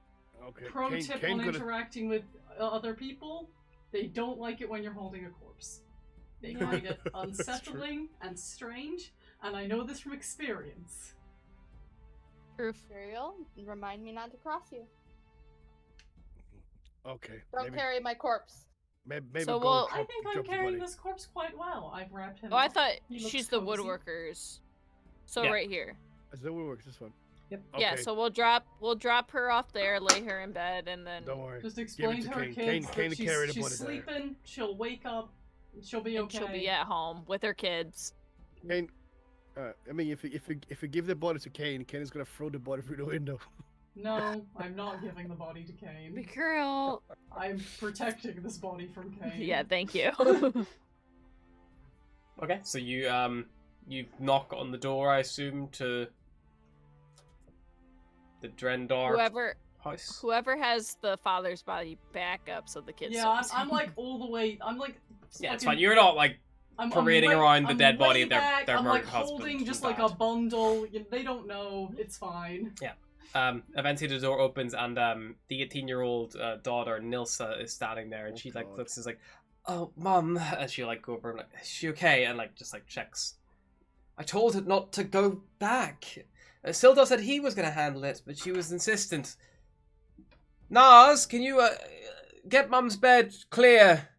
Okay. tip on interacting with other people, they don't like it when you're holding a corpse. They find it That's true. unsettling and strange, and I know this from experience. Proof. Imperial, remind me not to cross you. Okay. Don't maybe, carry my corpse. maybe So go we'll- I drop- think I'm drop the carrying body. this corpse quite well. I've wrapped him Oh, I up. thought He looks she's the cozy. woodworkers. So Yeah. right here. Is that what works? This one. Yep. Yeah. Okay, So we'll drop her off there, lay her in bed, and then. Don't worry. Just explain to to her Kane. kids Kane that to carry the she's body there. sleeping, she'll wake up, she'll be And okay. she'll be at home with her kids. Kane, I mean, if you give the body to Kane, Kane is gonna throw the body through the window. No, I'm not giving the body to The Kane. girl. I'm protecting this body from Kane. Yeah. Thank you. Okay, so you knock on the door, I assume, to the Drendar house. Whoever has the father's body back up so the kids. Yeah, don't I'm see. like all the way. I'm like. Yeah, it's fucking- fine. You're not like I'm parading way- around the I'm dead body way of their back, I'm murdered like husband holding and just like dad. a bundle. They don't know. It's fine. Eventually the door opens and the 18-year-old daughter Nilsa is standing there and Oh, she like God. looks is like, "Oh, mum," and she like go over and like, "Is she okay?" and like just like checks. I told her not to go back. Sildar said he was gonna handle it, but she was insistent. Nars, can you get mum's bed clear?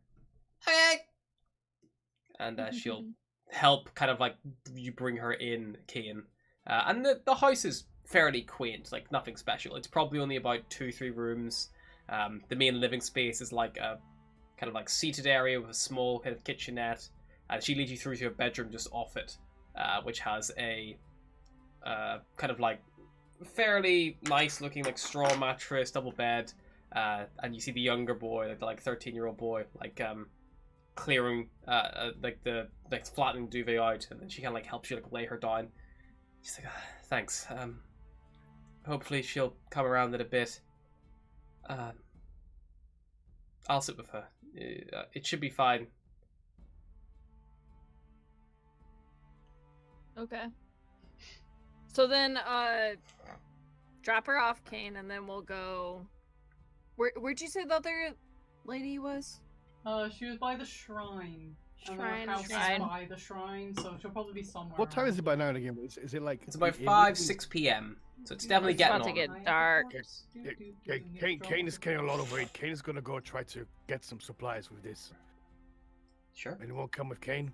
Okay. And she'll help kind of like you bring her in, Kane. And the house is fairly quaint, like nothing special. It's probably only about 2-3 rooms. The main living space is like a kind of like seated area with a small kind of kitchenette. And she leads you through to a bedroom just off it, which has a kind of like fairly nice looking like straw mattress, double bed. And you see the younger boy, like the 13-year-old boy, like clearing like the like flattening duvet out, and then she kind of like helps you like lay her down. She's like, thanks. Hopefully she'll come around in a bit. I'll sit with her. It should be fine. Okay. So then, drop her off, Kane, and then we'll go. Where'd you say the other lady was? She was by the shrine. And Shrine, her house shrine. is by the shrine, so she'll probably be somewhere. What time is it around. by now again? Is it like? It's about in- 5-6 p.m. So it's definitely It's getting about to on. get dark. Kane is carrying a lot of weight. Kane is gonna go try to get some supplies with this. Sure. Anyone come with Kane?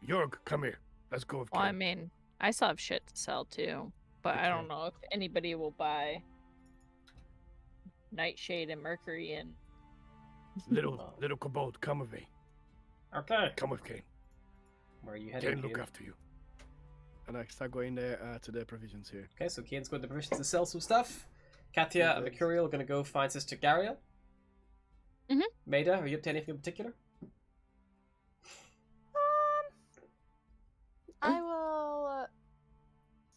Jorg, come here. Let's go with Well, I Kane. mean, I still have shit to sell too, but I don't Okay. know if anybody will buy Nightshade and Mercury and. Little kobold, come with me. Okay. Come with Kane. Where are you heading? Kane, look Kane? after you. And I start going there to the provisions here. Okay, so Kane's going to permission to sell some stuff. Katia Good and things. Mercurial are going to go find Sister Gariel. Mhm. Maida, are you up to anything in particular? I will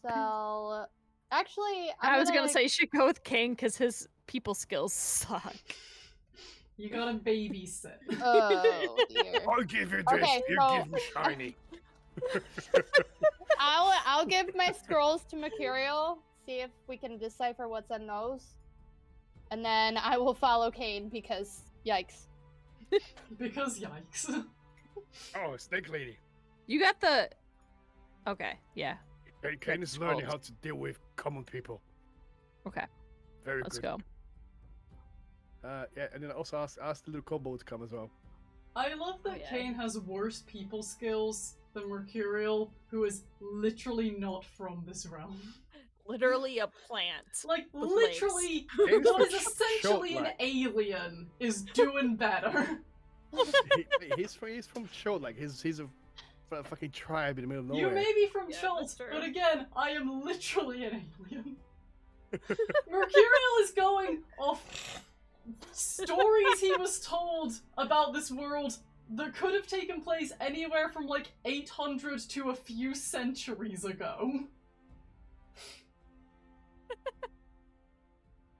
sell. Actually, I was gonna gonna say you should go with King because his people skills suck. You gotta babysit. Oh dear. I'll give you this. Okay, You so- give me shiny. I'll give my scrolls to Mercurial. See if we can decipher what's in those. And then I will follow Kane because yikes. Because yikes. Oh, Snake Lady. You got the. Okay, yeah. Kane is learning scrolls. how to deal with common people. Okay, Very let's good. go. Yeah, and then also ask the little kobold to come as well. I love that yeah. Kane has worse people skills than Mercurial, who is literally not from this realm. Literally a plant. Like, With literally, Kane's what from is essentially an Short, like. alien is doing better. He's from Short, like he's a fucking tribe in the middle of You nowhere. may be from Yeah, Schultz, that's but true. again, I am literally an alien. Mercurial is going off stories he was told about this world that could have taken place anywhere from like 800 to a few centuries ago.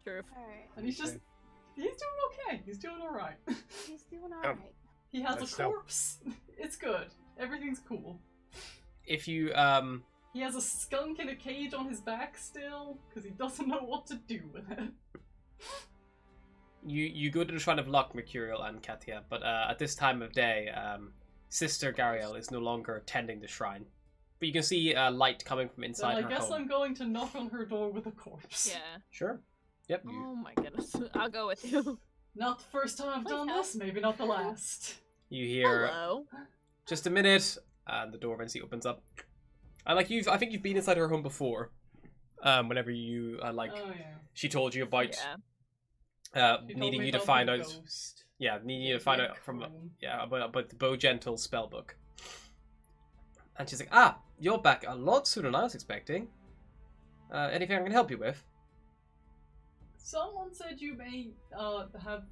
True. Alright. And he's doing okay. He's doing alright. He's doing alright. He has Let's a go. corpse. It's good. Everything's cool. If you He has a skunk in a cage on his back still, because he doesn't know what to do with it. you go to the Shrine of Luck, Mercurial and Katia, but at this time of day, Sister Gariel is no longer tending the shrine. But you can see light coming from Then inside I her guess home. I'm going to knock on her door with a corpse. Yeah. Sure. Yep. Oh my goodness. I'll go with you. Not the first time I've Please done help. this, maybe not the last. You hear Hello. just a minute, and the door eventually opens up. I think you've been inside her home before. Whenever you Oh yeah. she told you about Yeah. She told needing me you to about find the out. ghost. Yeah, needing you to find Red out from Crown. about the Bow Gentle spellbook. And she's like, "Ah, you're back a lot sooner than I was expecting. Anything I can help you with?" Someone said you may have.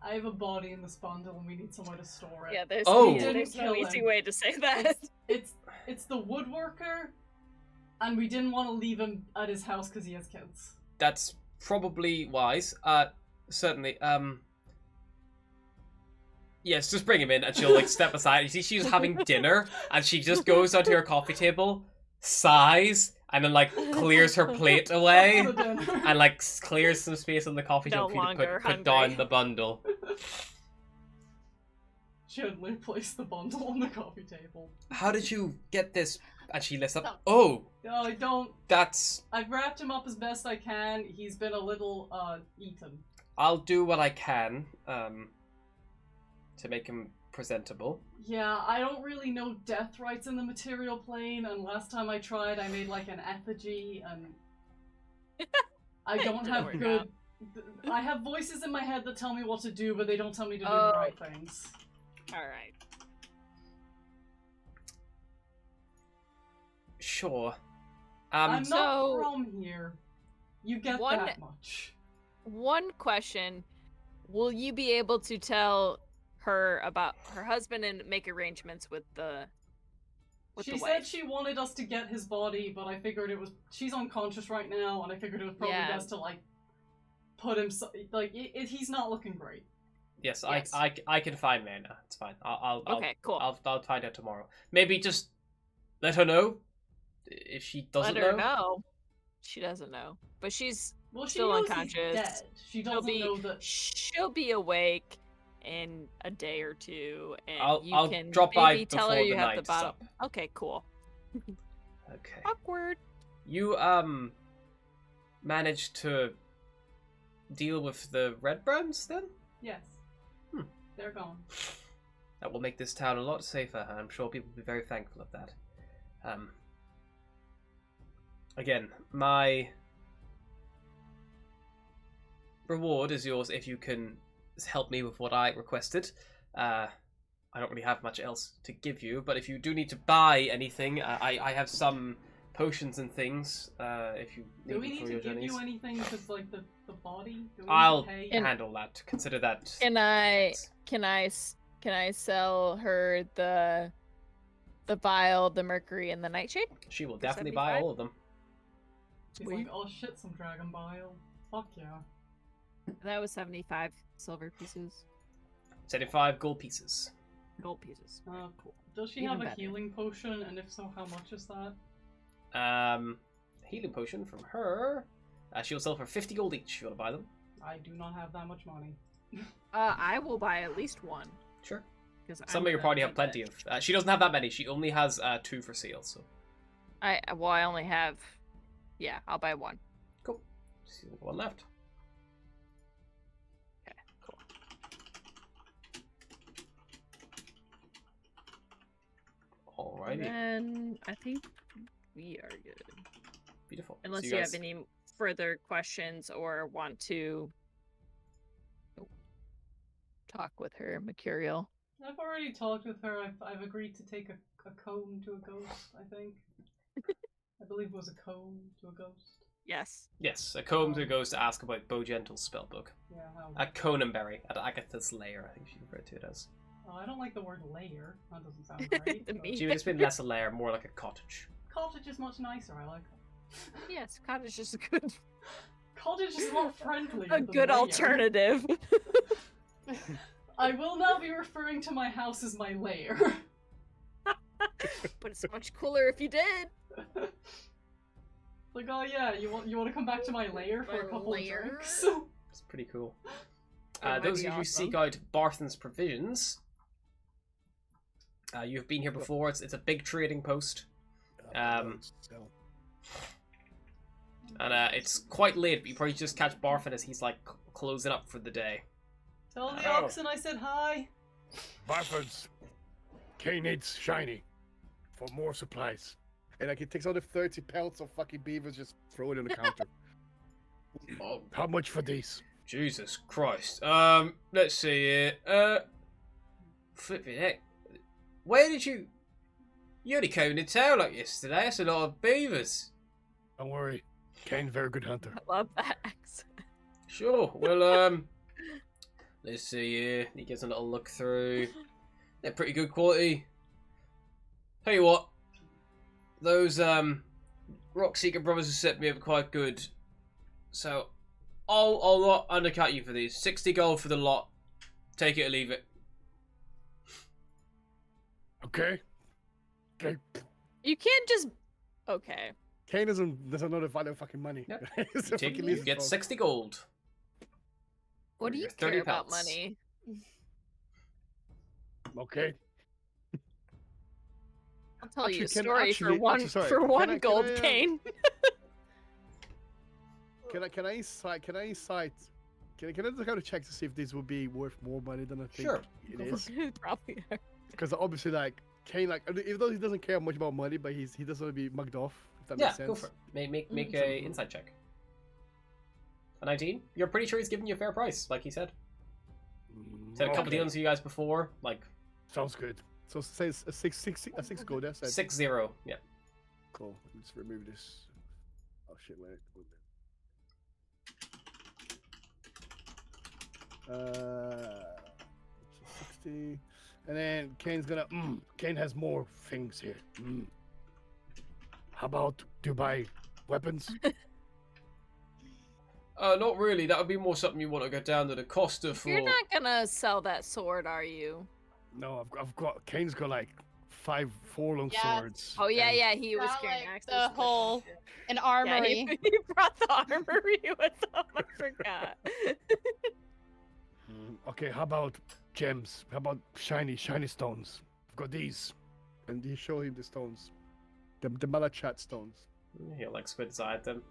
I have a body in this bundle and we need somewhere to store it. Yeah, there's, Oh. there's no Kill easy him. way to say that. It's the woodworker, and we didn't want to leave him at his house because he has kids. That's probably wise. Certainly. Yes, just bring him in, and she'll like step aside. You see, she's having dinner, and she just goes down to her coffee table, sighs, and then like clears her plate away, For the dinner. and like clears some space on the coffee No table for you to longer put down hungry. the bundle. Gently place the bundle on the coffee table. How did you get this? And she lifts up. Stop. Oh, No, I don't. that's. I've wrapped him up as best I can. He's been a little eaten. I'll do what I can. To make him presentable. Yeah, I don't really know death rights in the material plane, and last time I tried, I made like an effigy, and I don't Didn't have work good. out. I have voices in my head that tell me what to do, but they don't tell me to do Oh. the right things. Alright. Sure. I'm so- not from here. You get One- that much. One question. Will you be able to tell her about her husband and make arrangements with the She the said wife? she wanted us to get his body, but I figured it was. She's unconscious right now, and I figured it was probably Yeah. best to like put him. Like he's not looking great. Yes, Yes. I can find Mana. It's fine. I'll Okay, cool. I'll find out tomorrow. Maybe just let her know if she doesn't Let her know. She doesn't know. But she's Well, she Still knows he's unconscious. dead. She she'll doesn't be know that. she'll be awake in a day or two, and you I'll can drop by maybe tell her before you the have the night's bottle. up. Okay, cool. Okay. Awkward. You managed to deal with the Red Browns then? Yes. Hmm. They're gone. That will make this town a lot safer. I'm sure people will be very thankful of that. Again, my reward is yours if you can help me with what I requested. I don't really have much else to give you, but if you do need to buy anything, I have some potions and things if you need Do we them need for to your give journeys. you anything because, like, the body? Do we I'll need to pay? handle that. Consider that. Can I sell her the vial, the mercury, and the nightshade? She will For definitely buy 75? all of them. She's like, oh shit, some dragon bile. Fuck yeah. That was 75 silver pieces. 75 gold pieces. Gold pieces. Cool. Does she Even have a better. healing potion? And if so, how much is that? Healing potion from her. She'll sell for 50 gold each if you want to buy them. I do not have that much money. I will buy at least one. Sure. Because Some of your party have plenty of. She doesn't have that many. She only has 2 for sale. So I only have. Yeah, I'll buy one. cool. See one left. Okay, cool. Alrighty. And I think we are good. Beautiful. Unless So you guys- have any further questions or want to talk with her, Mercurial. I've already talked with her. I've agreed to take a comb to a ghost, I think. I believe it was a comb to a ghost. Yes. Yes, a comb to goes to ask about Bogentle's spellbook. Yeah, how... A Conanberry at Agatha's lair, I think she referred to it as. Oh, I don't like the word layer. That doesn't sound great. The but- meat. She would have been less a lair, more like a cottage. Cottage is much nicer. I like it. Yes, cottage is a good, Cottage is more friendly. a than good layer. alternative. I will now be referring to my house as my lair. But it's much cooler if you did. Like, oh yeah, you want to come back to my lair for a My couple lair? of drinks? It's pretty cool. might Those be of you who awesome. seek out Barthen's provisions, you've been here before. It's a big trading post. And it's quite late, but you probably just catch Barthen as he's like closing up for the day. Tell the Oh. oxen I said hi. Barford's. Kane needs shiny for more supplies. And like he takes out the 30 pelts of fucking beavers, just throw it on the counter. Oh, How much for these? Jesus Christ. Let's see here. Flipping heck. Where did you... You only came into town like yesterday. That's a lot of beavers. Don't worry. Kane's a very good hunter. I love that accent. Sure. Well, let's see here. He gives a little look through. They're pretty good quality. Tell you what. Those, Rockseeker brothers have set me up quite good. So, I'll not undercut you for these. 60 gold for the lot. Take it or leave it. Okay? Okay. You can't just. Okay. Kane doesn't know the value of fucking money. Yep. He's a You, take, fucking you lazy get frog. 60 gold. What For do you your care 30 about pelts. money? Okay. I'll tell you a Actually, story actually- for one actually, sorry, for can one I- can gold I, cane. Can I incite? Can I just kind of check to see if this would be worth more money than I think Sure. it Go for is? Probably. Are. Because obviously, like Kane, like even though he doesn't care much about money, but he doesn't want to be mugged off. If that Yeah, makes sense. go for it. Make a insight check. A 19? You're pretty sure he's giving you a fair price, like he said. Said a couple Okay. deals with you guys before, like Sounds good. So say it's a six gold. That's 6-0. Yeah. Cool. Let's remove this. Oh shit! Wait. Uh, 60. And then Kane's gonna. Kane has more things here. How about do you buy weapons? Not really. That would be more something you want to go down to the Costa for. You're not gonna sell that sword, are you? No, I've got. Kane's got like 4 long Yeah. swords. Oh yeah, and- yeah. He was Got, carrying like, axes. the with him. whole- An Yeah, armory. he brought the armory with him. I forgot. Okay, how about gems? How about shiny stones? I've got these. And you show him the stones, the Malachat stones. He'll like squint at them.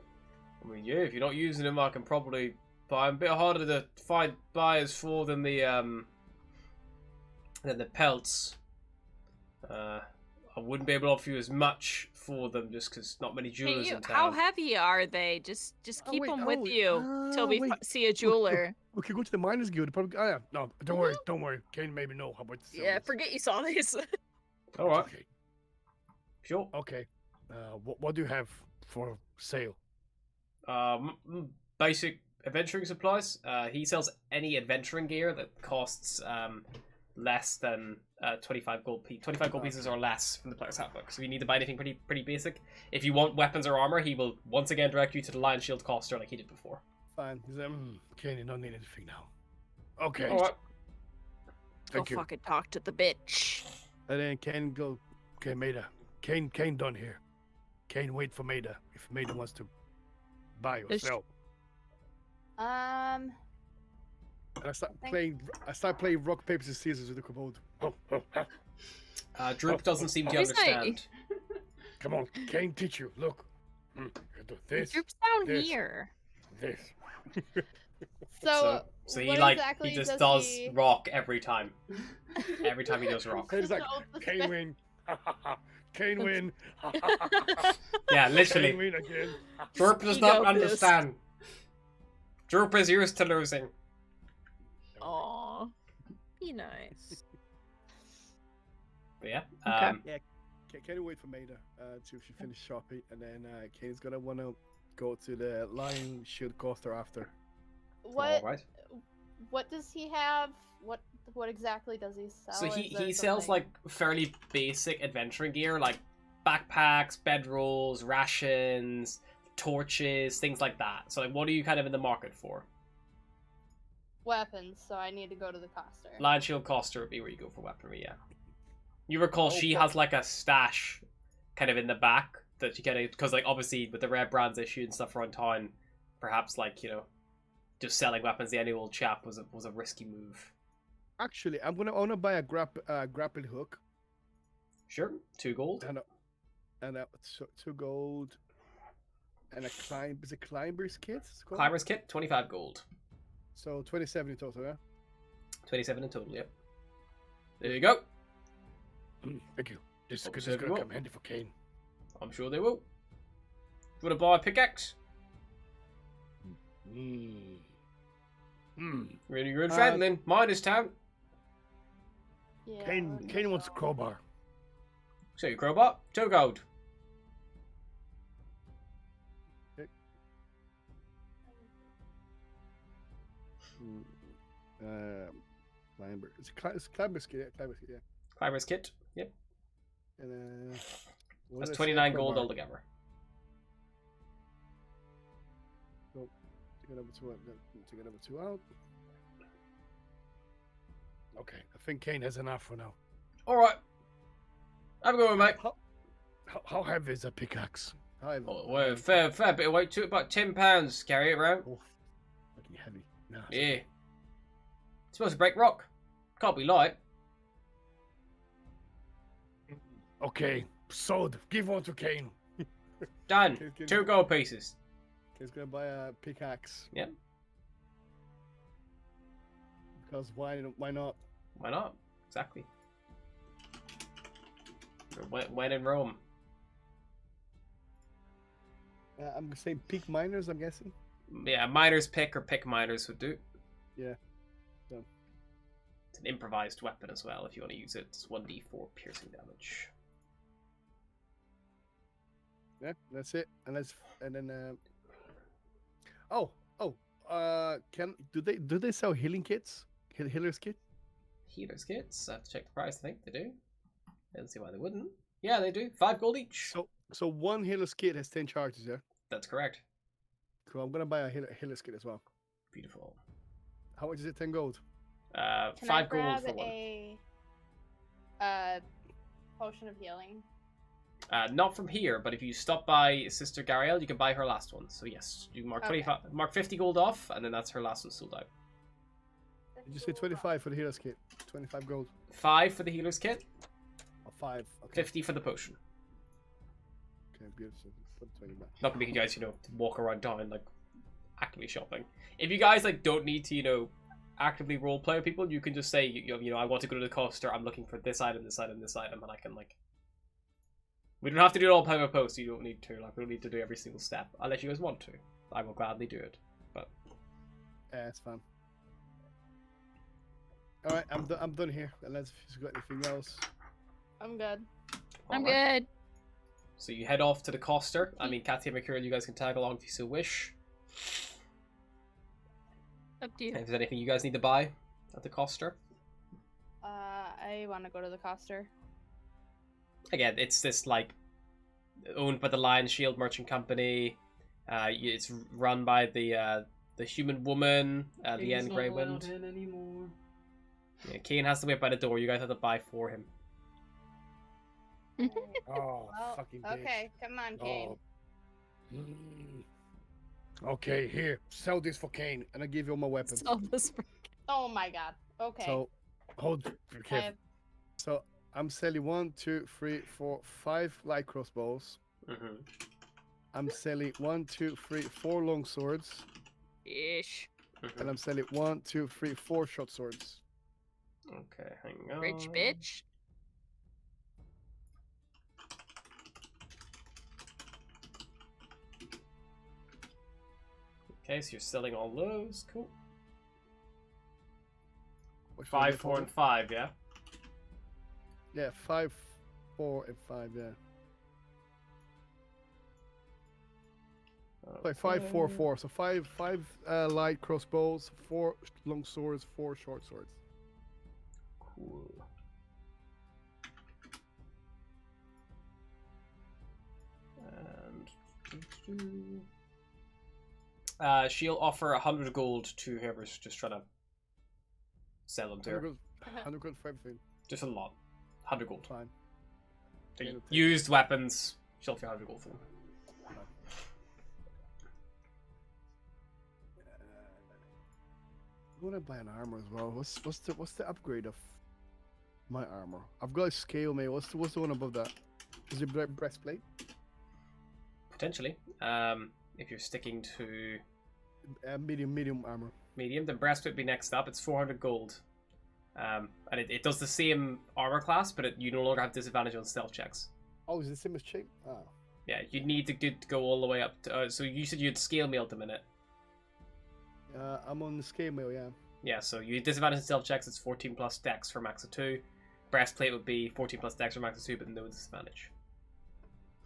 I mean, yeah, if you're not using them, I can probably buy them. A bit harder to find buyers for than the pelts. I wouldn't be able to offer you as much for them just because not many Hey, jewelers you, in how town. heavy are they? Just Oh, keep wait, them with oh, you till we wait. see a jeweler. We could go to the Miners Guild. Probably. Oh yeah. No, don't worry. Kane maybe know how much. to sell Yeah, this. forget you saw these. All right, Okay. sure. Okay. What do you have for sale? Basic adventuring supplies. He sells any adventuring gear that costs less than 25 gold 25 gold pieces or less from the player's handbook. So you need to buy anything pretty basic. If you want weapons or armor, he will once again direct you to the Lion Shield coster like he did before. Fine. He's like, Kane, you don't need anything now. Okay. All right. Go Thank you. fucking talk to the bitch. and then Kane go. Okay, Maida. Kane done here. Kane wait for Maida if Maida wants to buy or Is- sell. And I start playing rock paper scissors with the commode. Droop doesn't seem to Who's that? understand. Come on, Kane teach you. Look. You do this, Droop's down this. here. this. So, So he what like exactly he just does does he- rock every time. Every time he does rock. Kane's like, Note the Kane spec- win. Kane win. Yeah, Kane literally. win again. Droop does Ego not boost. understand. Droop is used to losing. Aw. Be nice. But yeah. Okay. Kane wait for Maida till she finish shopping, and then Kane's gonna wanna go to the Lion Shield coaster after. What All right. what does he have? What exactly does he sell? So Is he there sells something- like fairly basic adventuring gear, like backpacks, bedrolls, rations, torches, things like that. So like, what are you kind of in the market for? weapons, so I need to go to the coster. Lion Shield coster would be where you go for weaponry. Yeah. You recall she Okay. has like a stash, kind of in the back that you get because like obviously with the rare brands issue and stuff around town, perhaps like just selling weapons to any old chap was a risky move. Actually, I wanna buy a grappling hook Sure, 2 gold. and 2 gold and a climber's kit. It's called? Climber's kit, 25 gold. So 27 in total, yeah. 27 in total. Yep. There you go. Thank you. This Oh, is so gonna what? come handy for Kane. I'm sure they will. You want to buy a pickaxe? Really good friend then. Mine is town. Yeah, Kane wants a crowbar. So you crowbar, 2 gold. Climber. It's climber's kit. Yeah, climber's kit. Yeah. Climber's kit. Yep. And what That's did I say? 29 gold Crowbar. altogether. Take another two out. Okay, I think Kane has enough for now. Alright. Have a good one, mate. How heavy is a pickaxe? Hi. Oh, well, fair bit of weight to it, about £10 carry it around. Oh, fucking heavy. No. Yeah. It's supposed to break rock. Can't be light. Okay, sold. Give one to Kane. Done. Okay. 2 gold pieces. He's gonna buy a pickaxe. Yeah. Because why not? Why not? Exactly. When in Rome. I'm gonna say peak miners. I'm guessing. Yeah, miner's pick or pick miners would do. Yeah. Done. It's an improvised weapon as well if you want to use it. It's 1d4 piercing damage. Yeah, that's it. And then do they sell healing kits? Healer's kit? Healer's kits. I have to check the price. I think they do. I don't see why they wouldn't. Yeah, they do. 5 gold each. So one healer's kit has 10 charges. Yeah. That's correct. Cool. I'm gonna buy a healer's kit as well. Beautiful. How much is it? 10 gold. Can 5 I gold grab for one. a potion of healing? Not from here, but if you stop by Sister Gariel, you can buy her last one. So yes, you mark Okay. 25, mark 50 gold off, and then that's her last one sold out. Did you say 25 for the healer's kit? 25 gold. 5 for the healer's kit, Or 5. Okay. 50 for the potion. Okay, beautiful. Put 20 back. Not gonna make you guys, walk around town like actively shopping. If you guys don't need to, actively roleplay with people, you can just say, I want to go to the coaster. I'm looking for this item, this item, this item, and I can We don't have to do it all by post. You don't need to. We don't need to do every single step. Unless you guys want to. I will gladly do it. But Yeah, it's fun. All right, I'm done here. Unless you've got anything else. I'm good. I'm alright. good. So you head off to the coaster. I mean, Kathy and Mercurial, you guys can tag along if you so wish. Up to you. If there's anything you guys need to buy at the coaster. I want to go to the coaster. Again, it's this like owned by the Lion Shield Merchant Company. It's run by the human woman, the End Greywind. Yeah, Kane has to wait by the door. You guys have to buy for him. Oh, Well, fucking bitch. okay, come on, Kane. Oh. Okay, here, sell this for Kane, and I give you all my weapons. Sell this for- Oh my god. Okay. So, hold, be I careful. have- So, I'm selling 1, 2, 3, 4, 5 light crossbows. Mm-hmm. I'm selling 1, 2, 3, 4 long swords, Ish. and I'm selling 1, 2, 3, 4 short swords. Okay, hang on. Rich bitch. Okay, so you're selling all those. Cool. Which one 5, is it 4, for? and 5, yeah? Yeah, 5, 4, and 5. Yeah. Like 5, 4, 4. So 5 light crossbows, 4 long swords, 4 short swords. Cool. And she'll offer 100 gold to whoever's just trying to sell them to her. 100 gold for everything. Just a lot. 100 gold. Fine. So Yeah, it'll take- used weapons, she'll offer 100 gold for them. I'm gonna buy an armor as well. What's the upgrade of my armor? I've got a scale mail. What's the one above that? Is it breastplate? Potentially. If you're sticking to Medium armor. medium, then breastplate would be next up. It's 400 gold. And it does the same armor class, but you no longer have disadvantage on stealth checks. Oh, is it the same as shape? Ah. Yeah, you'd need to go all the way up to... so you said you had scale mail at the minute. I'm on the scale mail, yeah. Yeah, so you disadvantage on stealth checks, it's 14 plus dex for max of 2. Breastplate would be 14 plus dex for max of 2, but no disadvantage.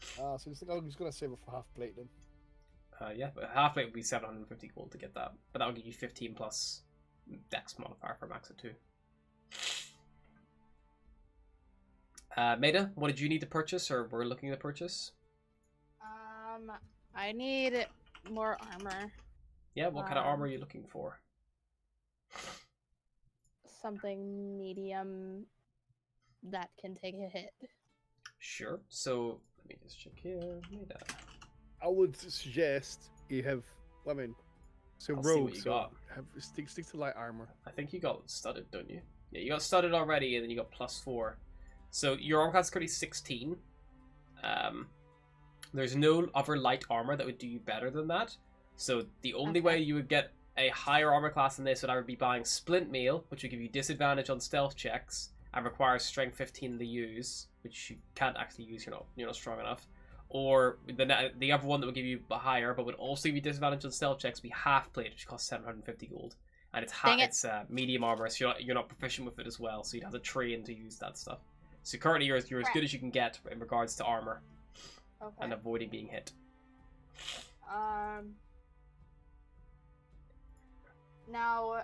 So I'm just gonna save it for half plate then. Yeah, but half plate would be 750 gold to get that. But that would give you 15 plus dex modifier for max of 2. Maida, what did you need to purchase, or were looking to purchase? I need more armor. Yeah, what kind of armor are you looking for? Something medium that can take a hit. Sure. So let me just check here. Maida. I would suggest you have. I mean, so I'll see what rogue. you So got. stick to light armor. I think you got studded, don't you? Yeah, you got studded already, and then you got +4. So your armor class is currently 16. There's no other light armor that would do you better than that. So the only way you would get a higher armor class than this would either be buying Splint Mail, which would give you disadvantage on stealth checks and requires Strength 15 to use, which you can't actually use. You're not strong enough. Or the other one that would give you higher, but would also give you disadvantage on stealth checks, would be Half Plate, which costs 750 gold, and it's medium armor, so you're not proficient with it as well. So you'd have to train to use that stuff. So currently you're as good as you can get in regards to armor and avoiding being hit. Now,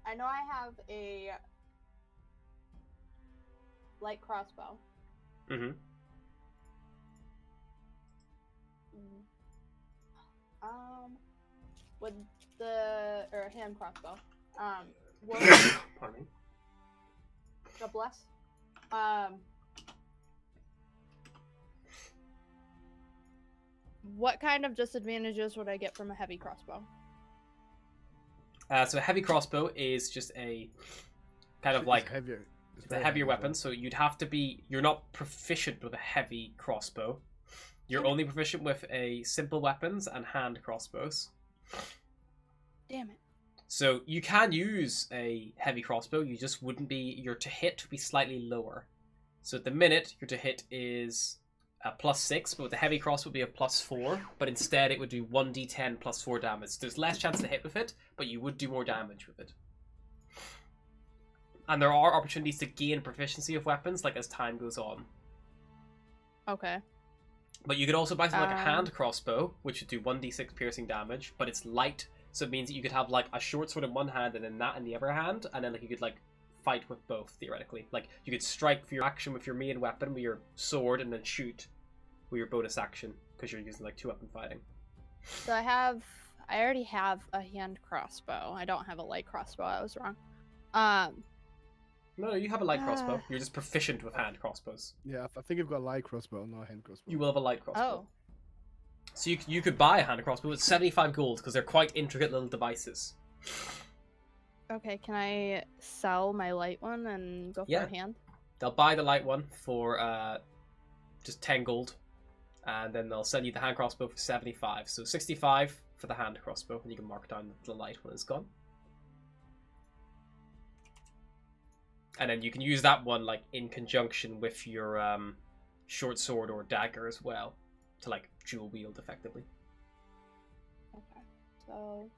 I know I have a light crossbow. Mm-hmm. With or a hand crossbow. Will Pardon me. God bless. What kind of disadvantages would I get from a heavy crossbow? So a heavy crossbow is just a kind of like heavier. it's a heavier weapon, so you'd have to be. You're not proficient with a heavy crossbow. You're only proficient with a simple weapons and hand crossbows. Damn it. So you can use a heavy crossbow. You just wouldn't be. Your to hit would be slightly lower. So at the minute, your to hit is a +6, but with the heavy crossbow would be a +4. But instead, it would do 1d10 +4 damage. There's less chance to hit with it, but you would do more damage with it. And there are opportunities to gain proficiency of weapons, like as time goes on. Okay. But you could also buy something like a Um. hand crossbow, which would do 1d6 piercing damage, but it's light, so it means that you could have like a short sword in one hand and then that in the other hand, and then like you could like fight with both theoretically. Like you could strike for your action with your main weapon with your sword, and then shoot with your bonus action because you're using like 2-weapon fighting. So I already have a hand crossbow. I don't have a light crossbow. I was wrong. No, you have a light crossbow. You're just proficient with hand crossbows. Yeah, I think you've got a light crossbow, not a hand crossbow. You will have a light crossbow. Oh. So you could buy a hand crossbow at 75 gold because they're quite intricate little devices. Okay, can I sell my light one and go for Yeah. a hand? They'll buy the light one for just 10 gold, and then they'll send you the hand crossbow for 75. So 65 for the hand crossbow, and you can mark down the light when it's gone. And then you can use that one like in conjunction with your short sword or dagger as well, to like dual wield effectively. Okay. So.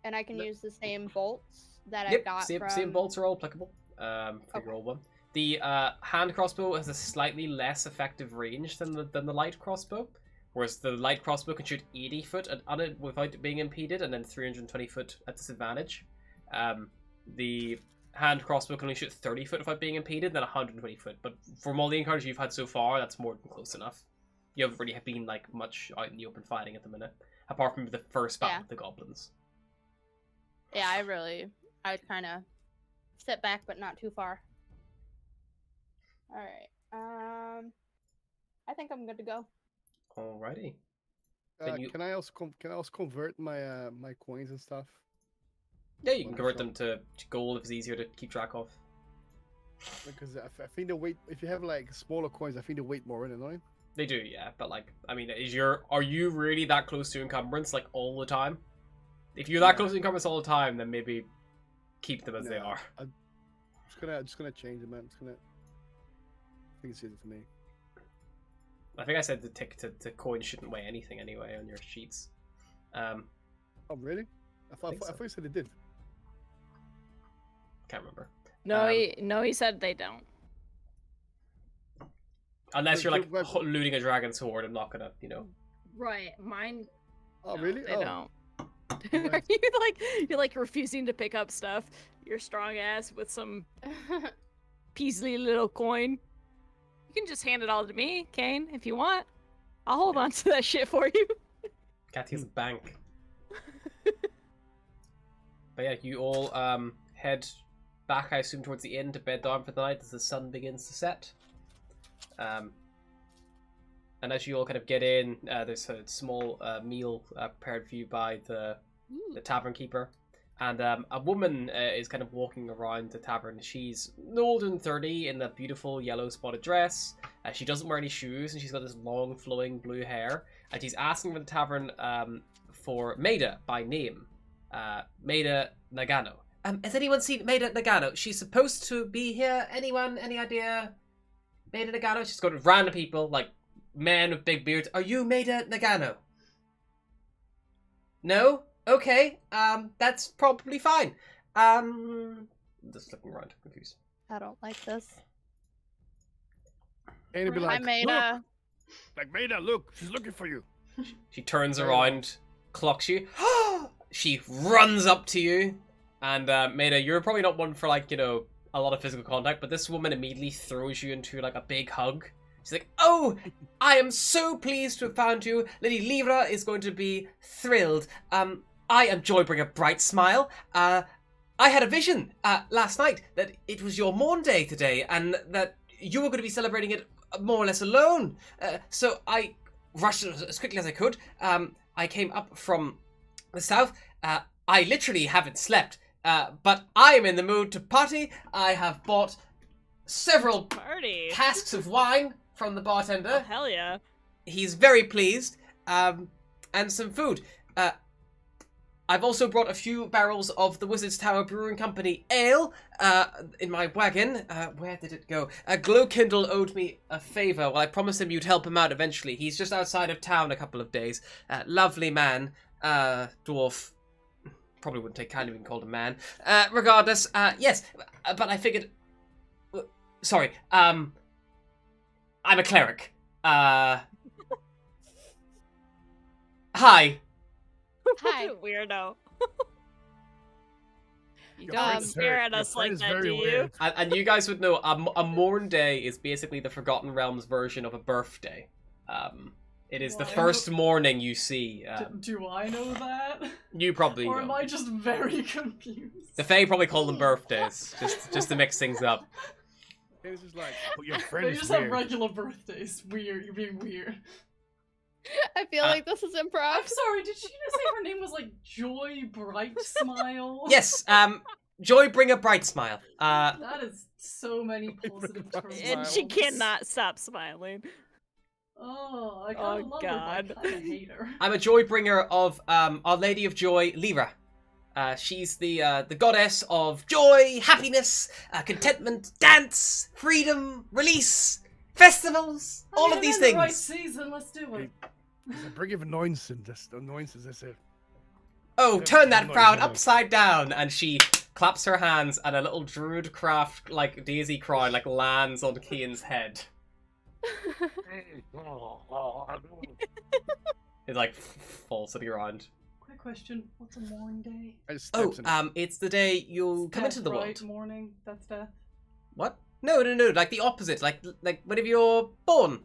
And I can The- use the same bolts that I Yep, got same, from. same bolts are all applicable for Okay. your old one. The hand crossbow has a slightly less effective range than the light crossbow, whereas the light crossbow can shoot 80 foot on it without being impeded, and then 320 foot at disadvantage. The hand crossbow can only shoot 30 foot without being impeded, then 120 foot. But from all the encounters you've had so far, that's more than close enough. You haven't really been like much out in the open fighting at the minute, apart from the first battle Yeah. with the goblins. Yeah, I kind of sit back, but not too far. All right. I think I'm good to go. Alrighty. Then you- Can I also convert my my coins and stuff? Yeah, you can Well, convert sure. them to gold if it's easier to keep track of. Because I think the weight, if you have like smaller coins, I think the weight more in it, right? They do, yeah, but like, I mean, are you really that close to encumbrance like all the time? If you're that Yeah. close to encumbrance all the time, then maybe keep them as they Yeah, are. I'm just gonna change them, man. I think it's easy for me. I think I said the tick to coin shouldn't weigh anything anyway on your sheets. Oh really? I thought you said it did. Can't remember. No, Um, he said they don't. Unless you're like Wait, looting a dragon sword, I'm not gonna, you know. Right, mine. Oh no, really? They Oh. don't. Nice. Are you're like refusing to pick up stuff? Your strong ass with some peasly little coin. You can just hand it all to me, Kane, if you want. I'll hold on to that shit for you. Cathy has a bank. But yeah, you all head back, I assume, towards the inn to bed down for the night as the sun begins to set. And as you all kind of get in, there's a small meal prepared for you by the tavern keeper. And a woman is kind of walking around the tavern. She's older than 30 in a beautiful yellow spotted dress. She doesn't wear any shoes, and she's got this long flowing blue hair. And she's asking for the tavern for Maida by name. Maida Nagano. Has anyone seen Maida Nagano? She's supposed to be here. Anyone? Any idea? Maida Nagano? She's got random people, like men with big beards. Are you Maida Nagano? No? Okay, that's probably fine. Just looking around, confused. I don't like this. And it'd be Hi, like, Maida. Like, Maida, look, she's looking for you. She turns Very around, clocks you. She runs up to you, and Maida, you're probably not one for like, you know, a lot of physical contact, but this woman immediately throws you into like a big hug. She's like, "Oh, I am so pleased to have found you. Lady Livra is going to be thrilled. I am Joy, bring a bright smile. I had a vision last night that it was your mourn day today, and that you were going to be celebrating it more or less alone. So I rushed as quickly as I could. I came up from the south. I literally haven't slept, but I am in the mood to party. I have bought several Party. casks of wine from the Oh, bartender. hell yeah. He's very pleased. And some food. I've also brought a few barrels of the Wizard's Tower Brewing Company ale in my wagon. Where did it go? Glowkindle owed me a favour. Well, I promised him you'd help him out eventually. He's just outside of town a couple of days. Lovely man. Dwarf. Probably wouldn't take kindly being called a man. Regardless, yes. But I figured... Sorry. I I'm a cleric. Hi. Hi. Weirdo. You Your don't friend is stare very- at your us friend like is that, very do you? weird. And you guys would know a Morn Day is basically the Forgotten Realms version of a birthday. It is the Why? first morning you see. Do I know that? You probably Or am know. I just very confused? The Fae probably call them birthdays, just to mix things up. Kane's just like, But your friend They is just weird. have regular birthdays. Weird. You're being weird. I feel like this is improv. I'm sorry, did she just say her name was like Joy Bright Smile? Yes, Joy, bring a bright smile. That is so many positive terms. And she cannot stop smiling. Oh, I kinda love her, God. but I kinda hate her. I'm a joy bringer of Our Lady of Joy, Lyra. She's the goddess of joy, happiness, contentment, dance, freedom, release, festivals, all of these In the right things. season, let's do it. It's a bring of annoyances. That's it. Oh, Yeah, turn that I'm not frown even- upside down, and she claps her hands, and a little druid craft like daisy crown like lands on Kian's head. It like falls to the ground. Quick question, what's a morning day? I just Oh, steps in. it's the day you come Death, into the right? world. Morning, that's death. What? No, like the opposite, like whenever you're born.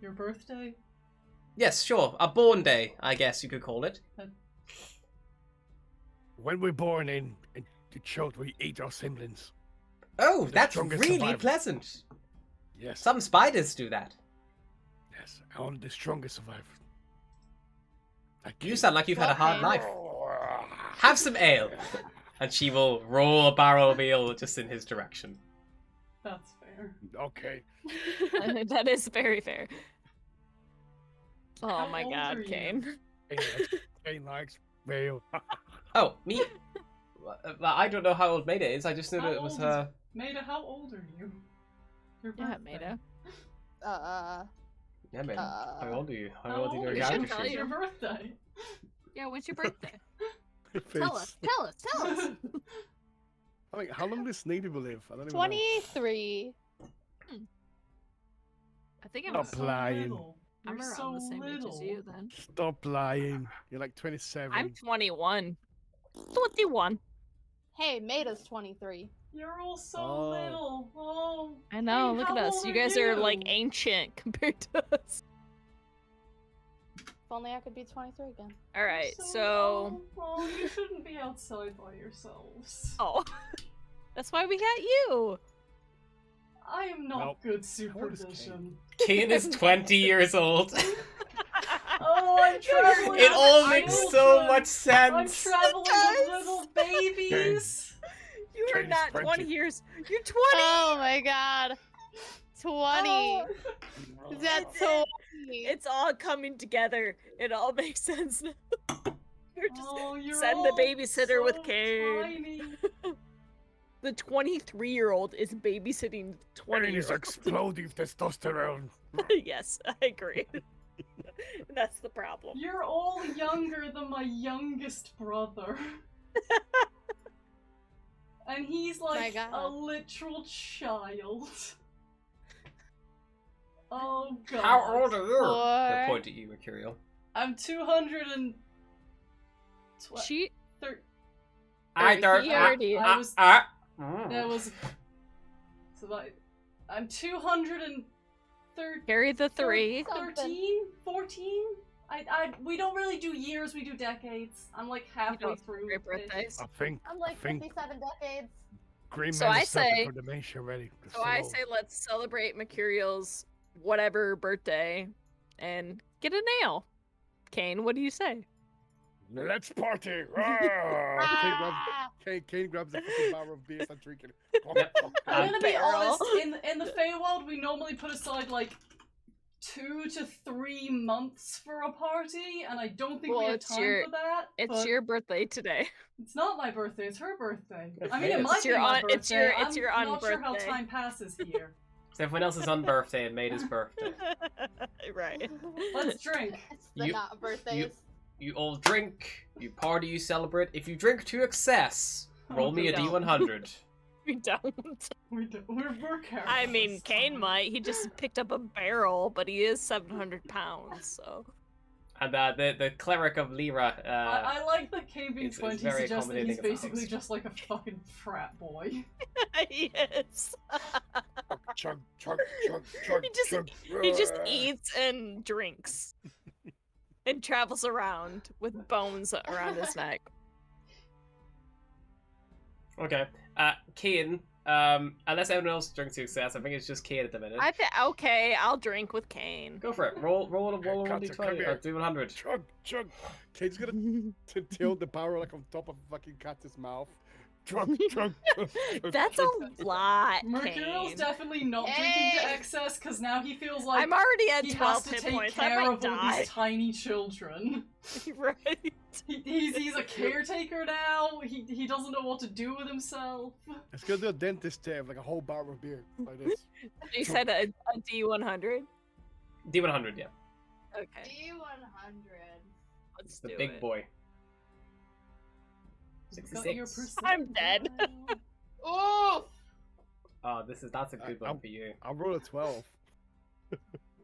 Your birthday? Yes, sure, a born day, I guess you could call it. When we're born in the child, we eat our siblings. Oh, The that's strongest really survivor. pleasant. Yes. Some spiders do that. Yes. Only the strongest survive. You sound like you've had a hard Okay. life. Have some ale. And she will roll a barrel of ale just in his direction. That's fair. Okay. That is very fair. Oh How my old god, are you? Kane. Kane likes mayo. Oh, me? Well, I don't know how old Maida is, I just knew How that it was old her. Maida, how old are you? Your Yeah, birthday. Maida. Yeah, Maida. How Uh, old are you? How old your are We you? should character tell sheet? It's your birthday. Yeah, when's your birthday? Face. Tell us. I mean, how long does Sneedy live? I don't even know. 23. I think You're I'm, Stop lying. little. I'm You're around so the same age as little. you then. Stop lying. You're like 27. I'm 21. 21. Hey, Maida's 23. You're all so Oh. little. Oh. I know, Hey, look at how us. old You are guys are like you? ancient compared to us. If only I could be 23 again. Alright, So, so. oh, you shouldn't be outside by yourselves. Oh. That's why we got you. I am not Nope. good How old is supervision. Kane is 20 years old. Oh, I'm traveling. It all with makes so children. much I'm sense. traveling does. with little babies. You are Kane's not 20. 20 years. You're 20. Oh my god. 20. Oh. That's so. It's all coming together. It all makes sense now. You're just Oh, you're send the all babysitter with so Kane. tiny. The 23-year-old is babysitting the Kane is 20-year-old. exploding testosterone. Yes, I agree. That's the problem. You're all younger than my youngest brother. And he's like God. a literal child. Oh god. How old are you? Four. He'll point at you, Mercurial. I'm 200 She I He don't. already- I was- That That was so I'm 213 carry the 3. 13 14 we don't really do years, we do decades. I'm like halfway don't through celebrate it. birthdays. I think. I'm like I think 57 decades. Green So Man I is suffering say- from dementia already. So I say let's celebrate Mercurial's whatever birthday and get a nail. Kane, what do you say? Let's party! Ah! Kane grabs a fucking barrel of beer and drinking Yep. it. I'm gonna be barrel. honest, in the Feywild we normally put aside like 2 to 3 months for a party, and I don't think Well, we have it's time your- for that. It's but your birthday today. It's not my birthday, it's her birthday. It's I mean, it his. might It's be your my aunt- birthday. it's your- it's I'm your aunt not sure how birthday. time passes here. So everyone else is on birthday and Maida's birthday. Right. Let's drink. It's the You- not birthdays. You all drink, you party, you celebrate. If you drink to excess, roll Oh, me a we don't. D100. We don't. We're careless. I mean, Kane might. He just picked up a barrel, but he is 700 pounds, so. And the cleric of Lyra. I like that Kane being is 20 very suggests that he's accommodating of the basically host. just like a fucking frat boy. Yes. Chug, chug, chug, chug, chug. He just eats and drinks. And travels around with bones around his neck. Okay. Kane. Unless anyone else drinks success, I think it's just Kane at the minute. Okay, I'll drink with Kane. Go for it. Roll a Cutter, come 1d20 here. or do 100. Chug, chug. Kate's gonna tilt the barrel like on top of fucking Cat's mouth. Chug, chug, chug, chug, That's chug. a lot, Mercurial's Kane. definitely not drinking to Hey! excess because now he feels like I'm already at he 12 has to hit take points. I care might of all die. these tiny children. Right. He's a caretaker now. He doesn't know what to do with himself. It's gonna do a dentist stab, like a whole barrel of beer, like this. You said a D100? D100, yeah. Okay, D100. let's The do big it. boy. Got your 66. I'm dead. Oof! Oh, that's a good one for you. I'll roll a 12.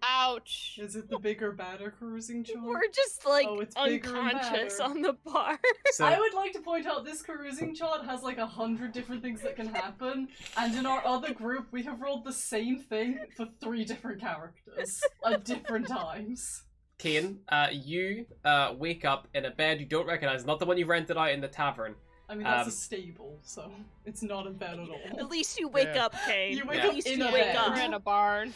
Ouch. Is it the bigger, badder cruising chart? We're just like Oh, it's bigger and unconscious badder. on the bar. So I would like to point out this cruising chart has like 100 different things that can happen, and in our other group we have rolled the same thing for 3 different characters at different times. Kane, you wake up in a bed you don't recognize, not the one you rented out in the tavern. I mean, that's Um, a stable, so it's not a bed at all. At least you wake Yeah. up, Kane. You wake At up least in you a wake bed. up. We're in a barn.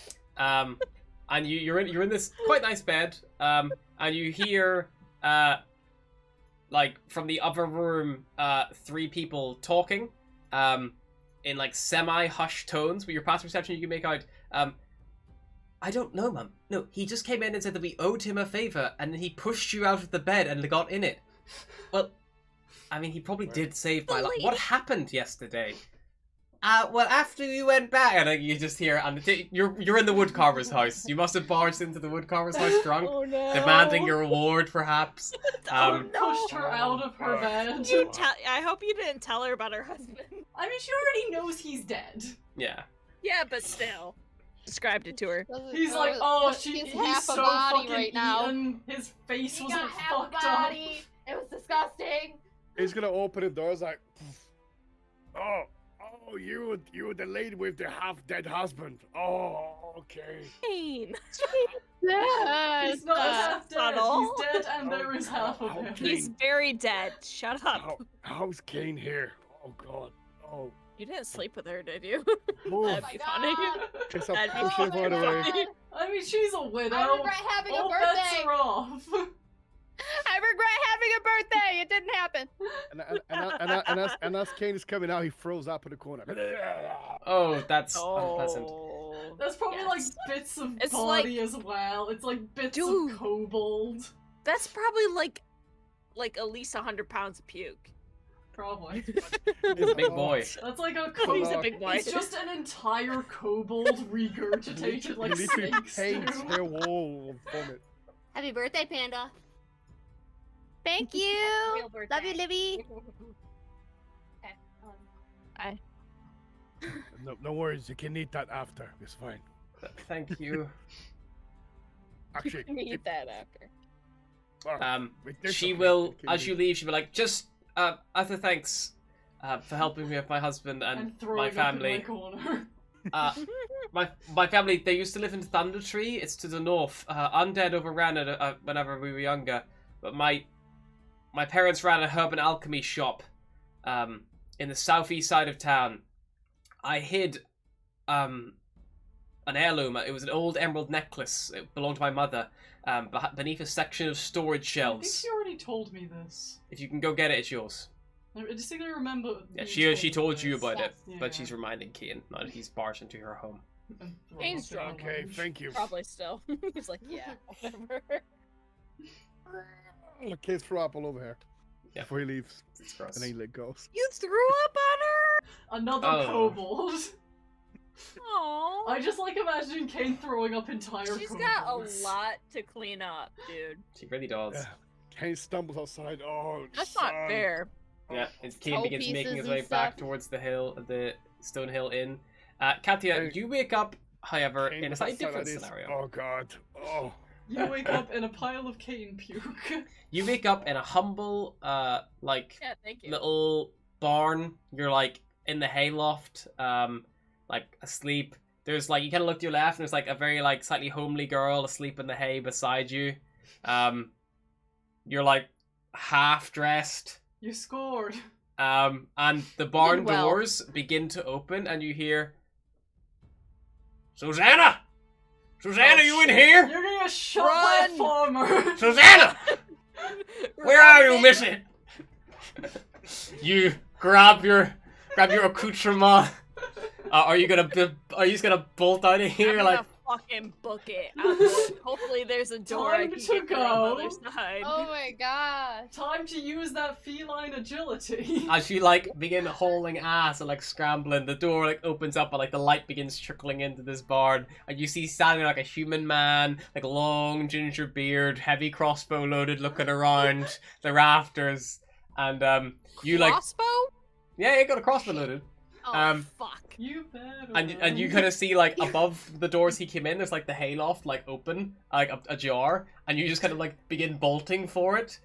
And you're in this quite nice bed, and you hear like from the other room 3 people talking in like semi-hushed tones. With your passive perception, you can make out. I don't know, Mum. No, he just came in and said that we owed him a favor, and then he pushed you out of the bed and got in it. Well, I mean, he probably did save my life. What happened yesterday? Well, after you went back, and you just hear, and you're in the woodcarver's house. You must have barged into the woodcarver's house drunk, Oh no. demanding your reward, perhaps. Oh, no. Pushed her out of her bed. I hope you didn't tell her about her husband. I mean, she already knows he's dead. Yeah. Yeah, but still. Described it to her. He's like, oh, he's he's half so a body fucking right now. eaten. His face He was got all half a fucked up. body. It was disgusting. He's gonna open the doors like, Oh, you the lady with the half-dead husband. Oh, okay. Kane. Yes. He's not half dead. subtle. He's dead, and there is half of How him. can- He's very dead. Shut up. How's Kane here? Oh God. Oh. You didn't sleep with her, did you? move. That'd be funny. Kiss up, That'd be push Oh him my out of the way. God. I mean, she's a widow. I regret having a All bets birthday. are off. I regret having a birthday. It didn't happen. And as Kane is coming out, he throws up in the corner. Oh, that's unpleasant. Oh. That's probably Yes. like bits of It's body as well. It's like bits Dude. of kobold. That's probably like at least 100 pounds of puke. Probably. He's a big boy. That's like a He's a kobold. big boy. It's just an entire kobold regurgitated like He literally snakes paints do. their wall of vomit. Happy birthday, Panda. Thank you. Real birthday. Love you, Libby. No worries. You can eat that after. It's fine. Thank you. Actually, Eat that after. there's She okay. will, Can as you- you leave, she'll be like, just, as a thanks for helping me with my husband and And throwing my up in my family. corner. My family, they used to live in Thunder Tree. It's to the north. Undead overran it whenever we were younger. But my parents ran a herb and alchemy shop in the southeast side of town. I hid an heirloom. It was an old emerald necklace. It belonged to my mother. Beneath a section of storage I think shelves. she already told me this. If you can go get it, it's yours. I distinctly remember. Yeah, being she told you this. about it, Yeah. but she's reminding Kane now that he's barged into her home. And thrown Kane's up in her drunk. Okay, lounge. thank you. Probably still. He's like, yeah, whatever. Look, Kane's throw up all over here. Yeah. Before he leaves. It's gross. And then he let go. You threw up on Another Oh. kobold. her? Aww. I just like imagining Kane throwing up entire She's kobolds. got a lot to clean up, dude. She really does. Yeah. Kane stumbles outside. Oh, That's son. not fair. Yeah, and Kane Toe begins making pieces his and way back stuff. towards the Stone Hill Inn. Katia, you wake up, however, Kane in a with slightly that different side of this. scenario. Oh god. Oh. You wake up in a pile of cane puke. You wake up in a humble, like, Yeah, thank you. little barn. You're, like, in the hayloft, like, asleep. There's, like, you kind of look to your left, and there's, like, a very, like, slightly homely girl asleep in the hay beside you. You're, like, half-dressed. You scored. And the barn well. doors begin to open, and you hear, Susanna! Susanna, you in here? You're gonna get shot by a Run! farmer. Susanna! Where are you, missy? You grab your accoutrement. Are you just gonna bolt out of here I'm like? gonna fucking book it. Hopefully there's a door I Time can to get through on the go. other side. Oh my gosh. Time to use that feline agility. As you like begin hauling ass and like scrambling, the door like opens up and like the light begins trickling into this barn, and you see standing like a human man, like long ginger beard, heavy crossbow loaded, looking around the rafters, and you like Crossbow? yeah, you got a crossbow loaded. Oh fuck. You better. And you kind of see like above the doors he came in, there's like the hayloft like open, like ajar, and you just kind of like begin bolting for it.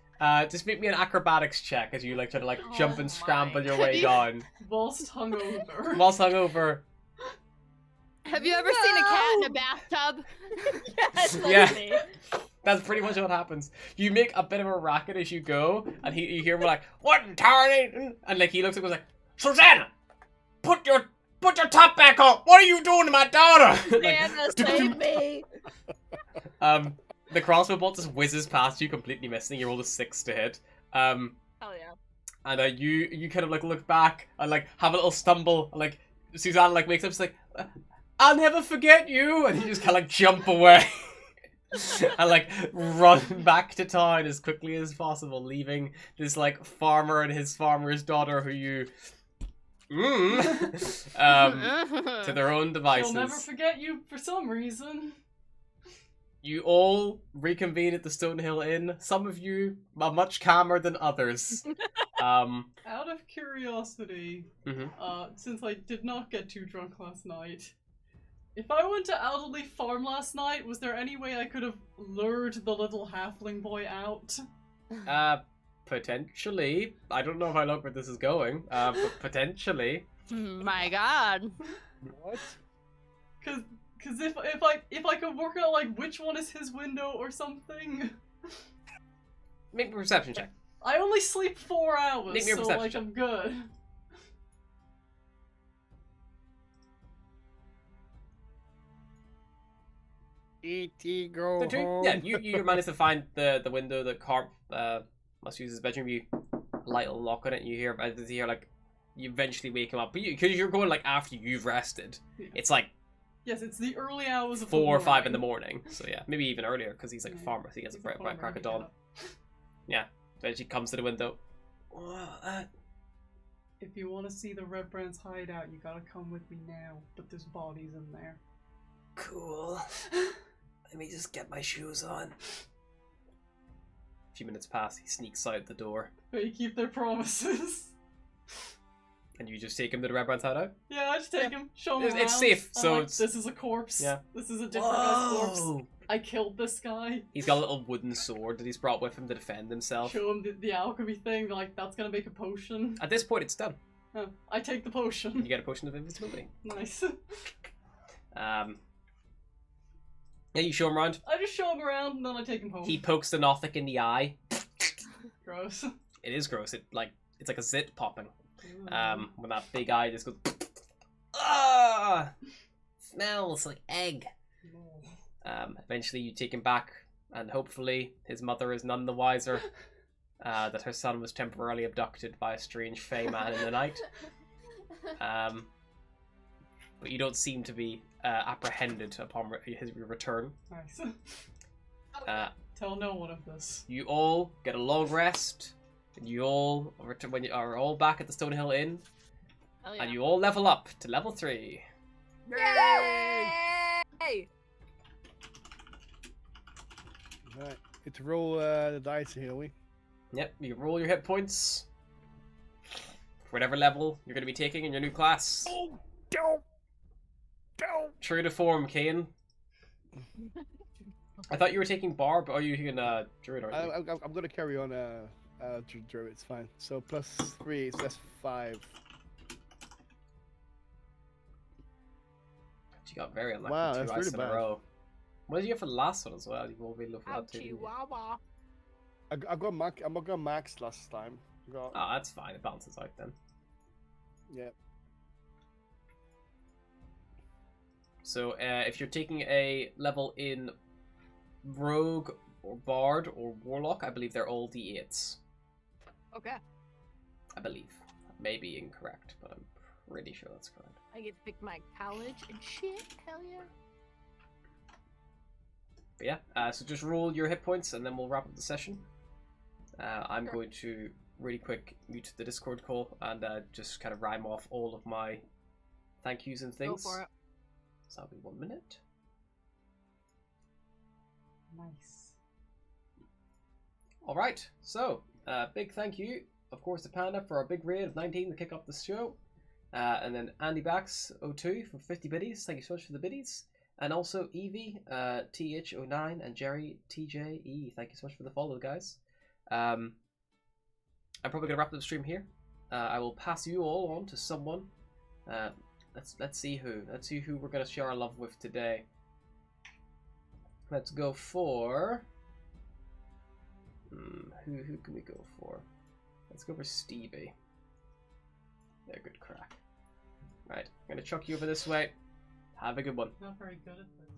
Just make me an acrobatics check as you like try to like jump Oh and scramble my. your way down. Whilst hungover. Whilst hungover. Have you ever seen a cat in a bathtub? Yes, Yeah. literally. That's pretty much what happens. You make a bit of a racket as you go, and you hear him like, "What in tarnation?" And like he looks up and goes like, "Susanna, put your top back on. What are you doing to my daughter?" Santa, save me. The crossbow bolt just whizzes past you, completely missing. You rolled a 6 to hit. Hell yeah. And you kind of like look back and like have a little stumble. And, like Susanna like wakes up, she's like, "I'll never forget you," and you just kind of like jump away and like run back to town as quickly as possible, leaving this like farmer and his farmer's daughter, who you to their own devices. She'll never forget you for some reason. You all reconvene at the Stonehill Inn. Some of you are much calmer than others. Out of curiosity, Mhm. Since I did not get too drunk last night, if I went to Elderly Farm last night, was there any way I could have lured the little halfling boy out? Potentially. I don't know how long where this is going, but potentially. My god. What? Cause if I could work out like which one is his window or something. Make a perception check. I only sleep 4 hours, Make me a so perception like check. I'm good. E.T. go So home. yeah, you managed to find the window that Carp must use his bedroom. You light a lock on it, and you hear like you eventually wake him up, but because you're going like after you've rested, Yeah. it's like Yes, it's the early hours of 4 or 5 in the morning. morning. So yeah, maybe even earlier because he's like a farmer, so he gets a He's bright farmer, crack of he dawn. got up. So she comes to the window. If you want to see the Red Brand's hideout, you gotta come with me now. But there's bodies in there. Cool. Let me just get my shoes on. A few minutes pass, he sneaks out the door. They keep their promises. And you just take him to the Red Brand's hideout? Yeah, I just take him, show him It's around. safe, I'm so like, it's- this is a corpse. Yeah. This is a different guy's corpse. I killed this guy. He's got a little wooden sword that he's brought with him to defend himself. Show him the alchemy thing. Like, that's gonna make a potion. At this point, it's done. Oh, I take the You potion. get a potion of invisibility. Nice. Yeah, you show him around. I just show him around and then I take him home. He pokes the Nothic in the eye. Gross. It is gross. It's like a zit popping. Mm. When that big eye just goes. Ah! Smells like egg. Eventually, you take him back, and hopefully, his mother is none the wiser that her son was temporarily abducted by a strange fey man in the night. But you don't seem to be apprehended upon his return. Nice. Tell no one of this. You all get a long rest, and you all return when you are all back at the Stonehill Inn, Hell yeah. and you all level up to level 3. Yay! Right. It's roll the dice here, we. Yep, you roll your hit points. whatever level you're going to be taking in your new class. Oh, don't. True to form, Kane. I thought you were taking Barb. Oh, you're taking Druid, aren't you? I'm gonna carry on Druid. It's fine. So +3, so that's 5. You got very unlucky. Wow, 2 that's ice really in bad. a row. What did you get for the last one as well? You won't be looking at Ouchie, too. wawa. I got max. I'm not gonna max last time. Got, Oh, that's fine. It balances out then. yeah. So if you're taking a level in Rogue or Bard or Warlock, I believe they're all D8s. Okay. I believe. May be incorrect, but I'm pretty sure that's correct. I get to pick my college and shit. Hell yeah. But yeah, so just roll your hit points and then we'll wrap up the session. I'm going to really quick mute the Discord call and just kind of rhyme off all of my thank yous and things. Go for it. So that'll be 1 minute. Nice. Alright, so big thank you, of course, to Panda for our big raid of 19 to kick off the show. And then Andy Bax 02 for 50 biddies. Thank you so much for the biddies. And also Evie, TH09, and Jerry TJE. Thank you so much for the follow, guys. I'm probably gonna wrap up the stream here. I will pass you all on to someone. Let's see who. Let's see who we're gonna share our love with today. Let's go for. Who can we go for? Let's go for Stevie. Yeah, good crack. Right, I'm gonna chuck you over this way. Have a good one. Not very good at this.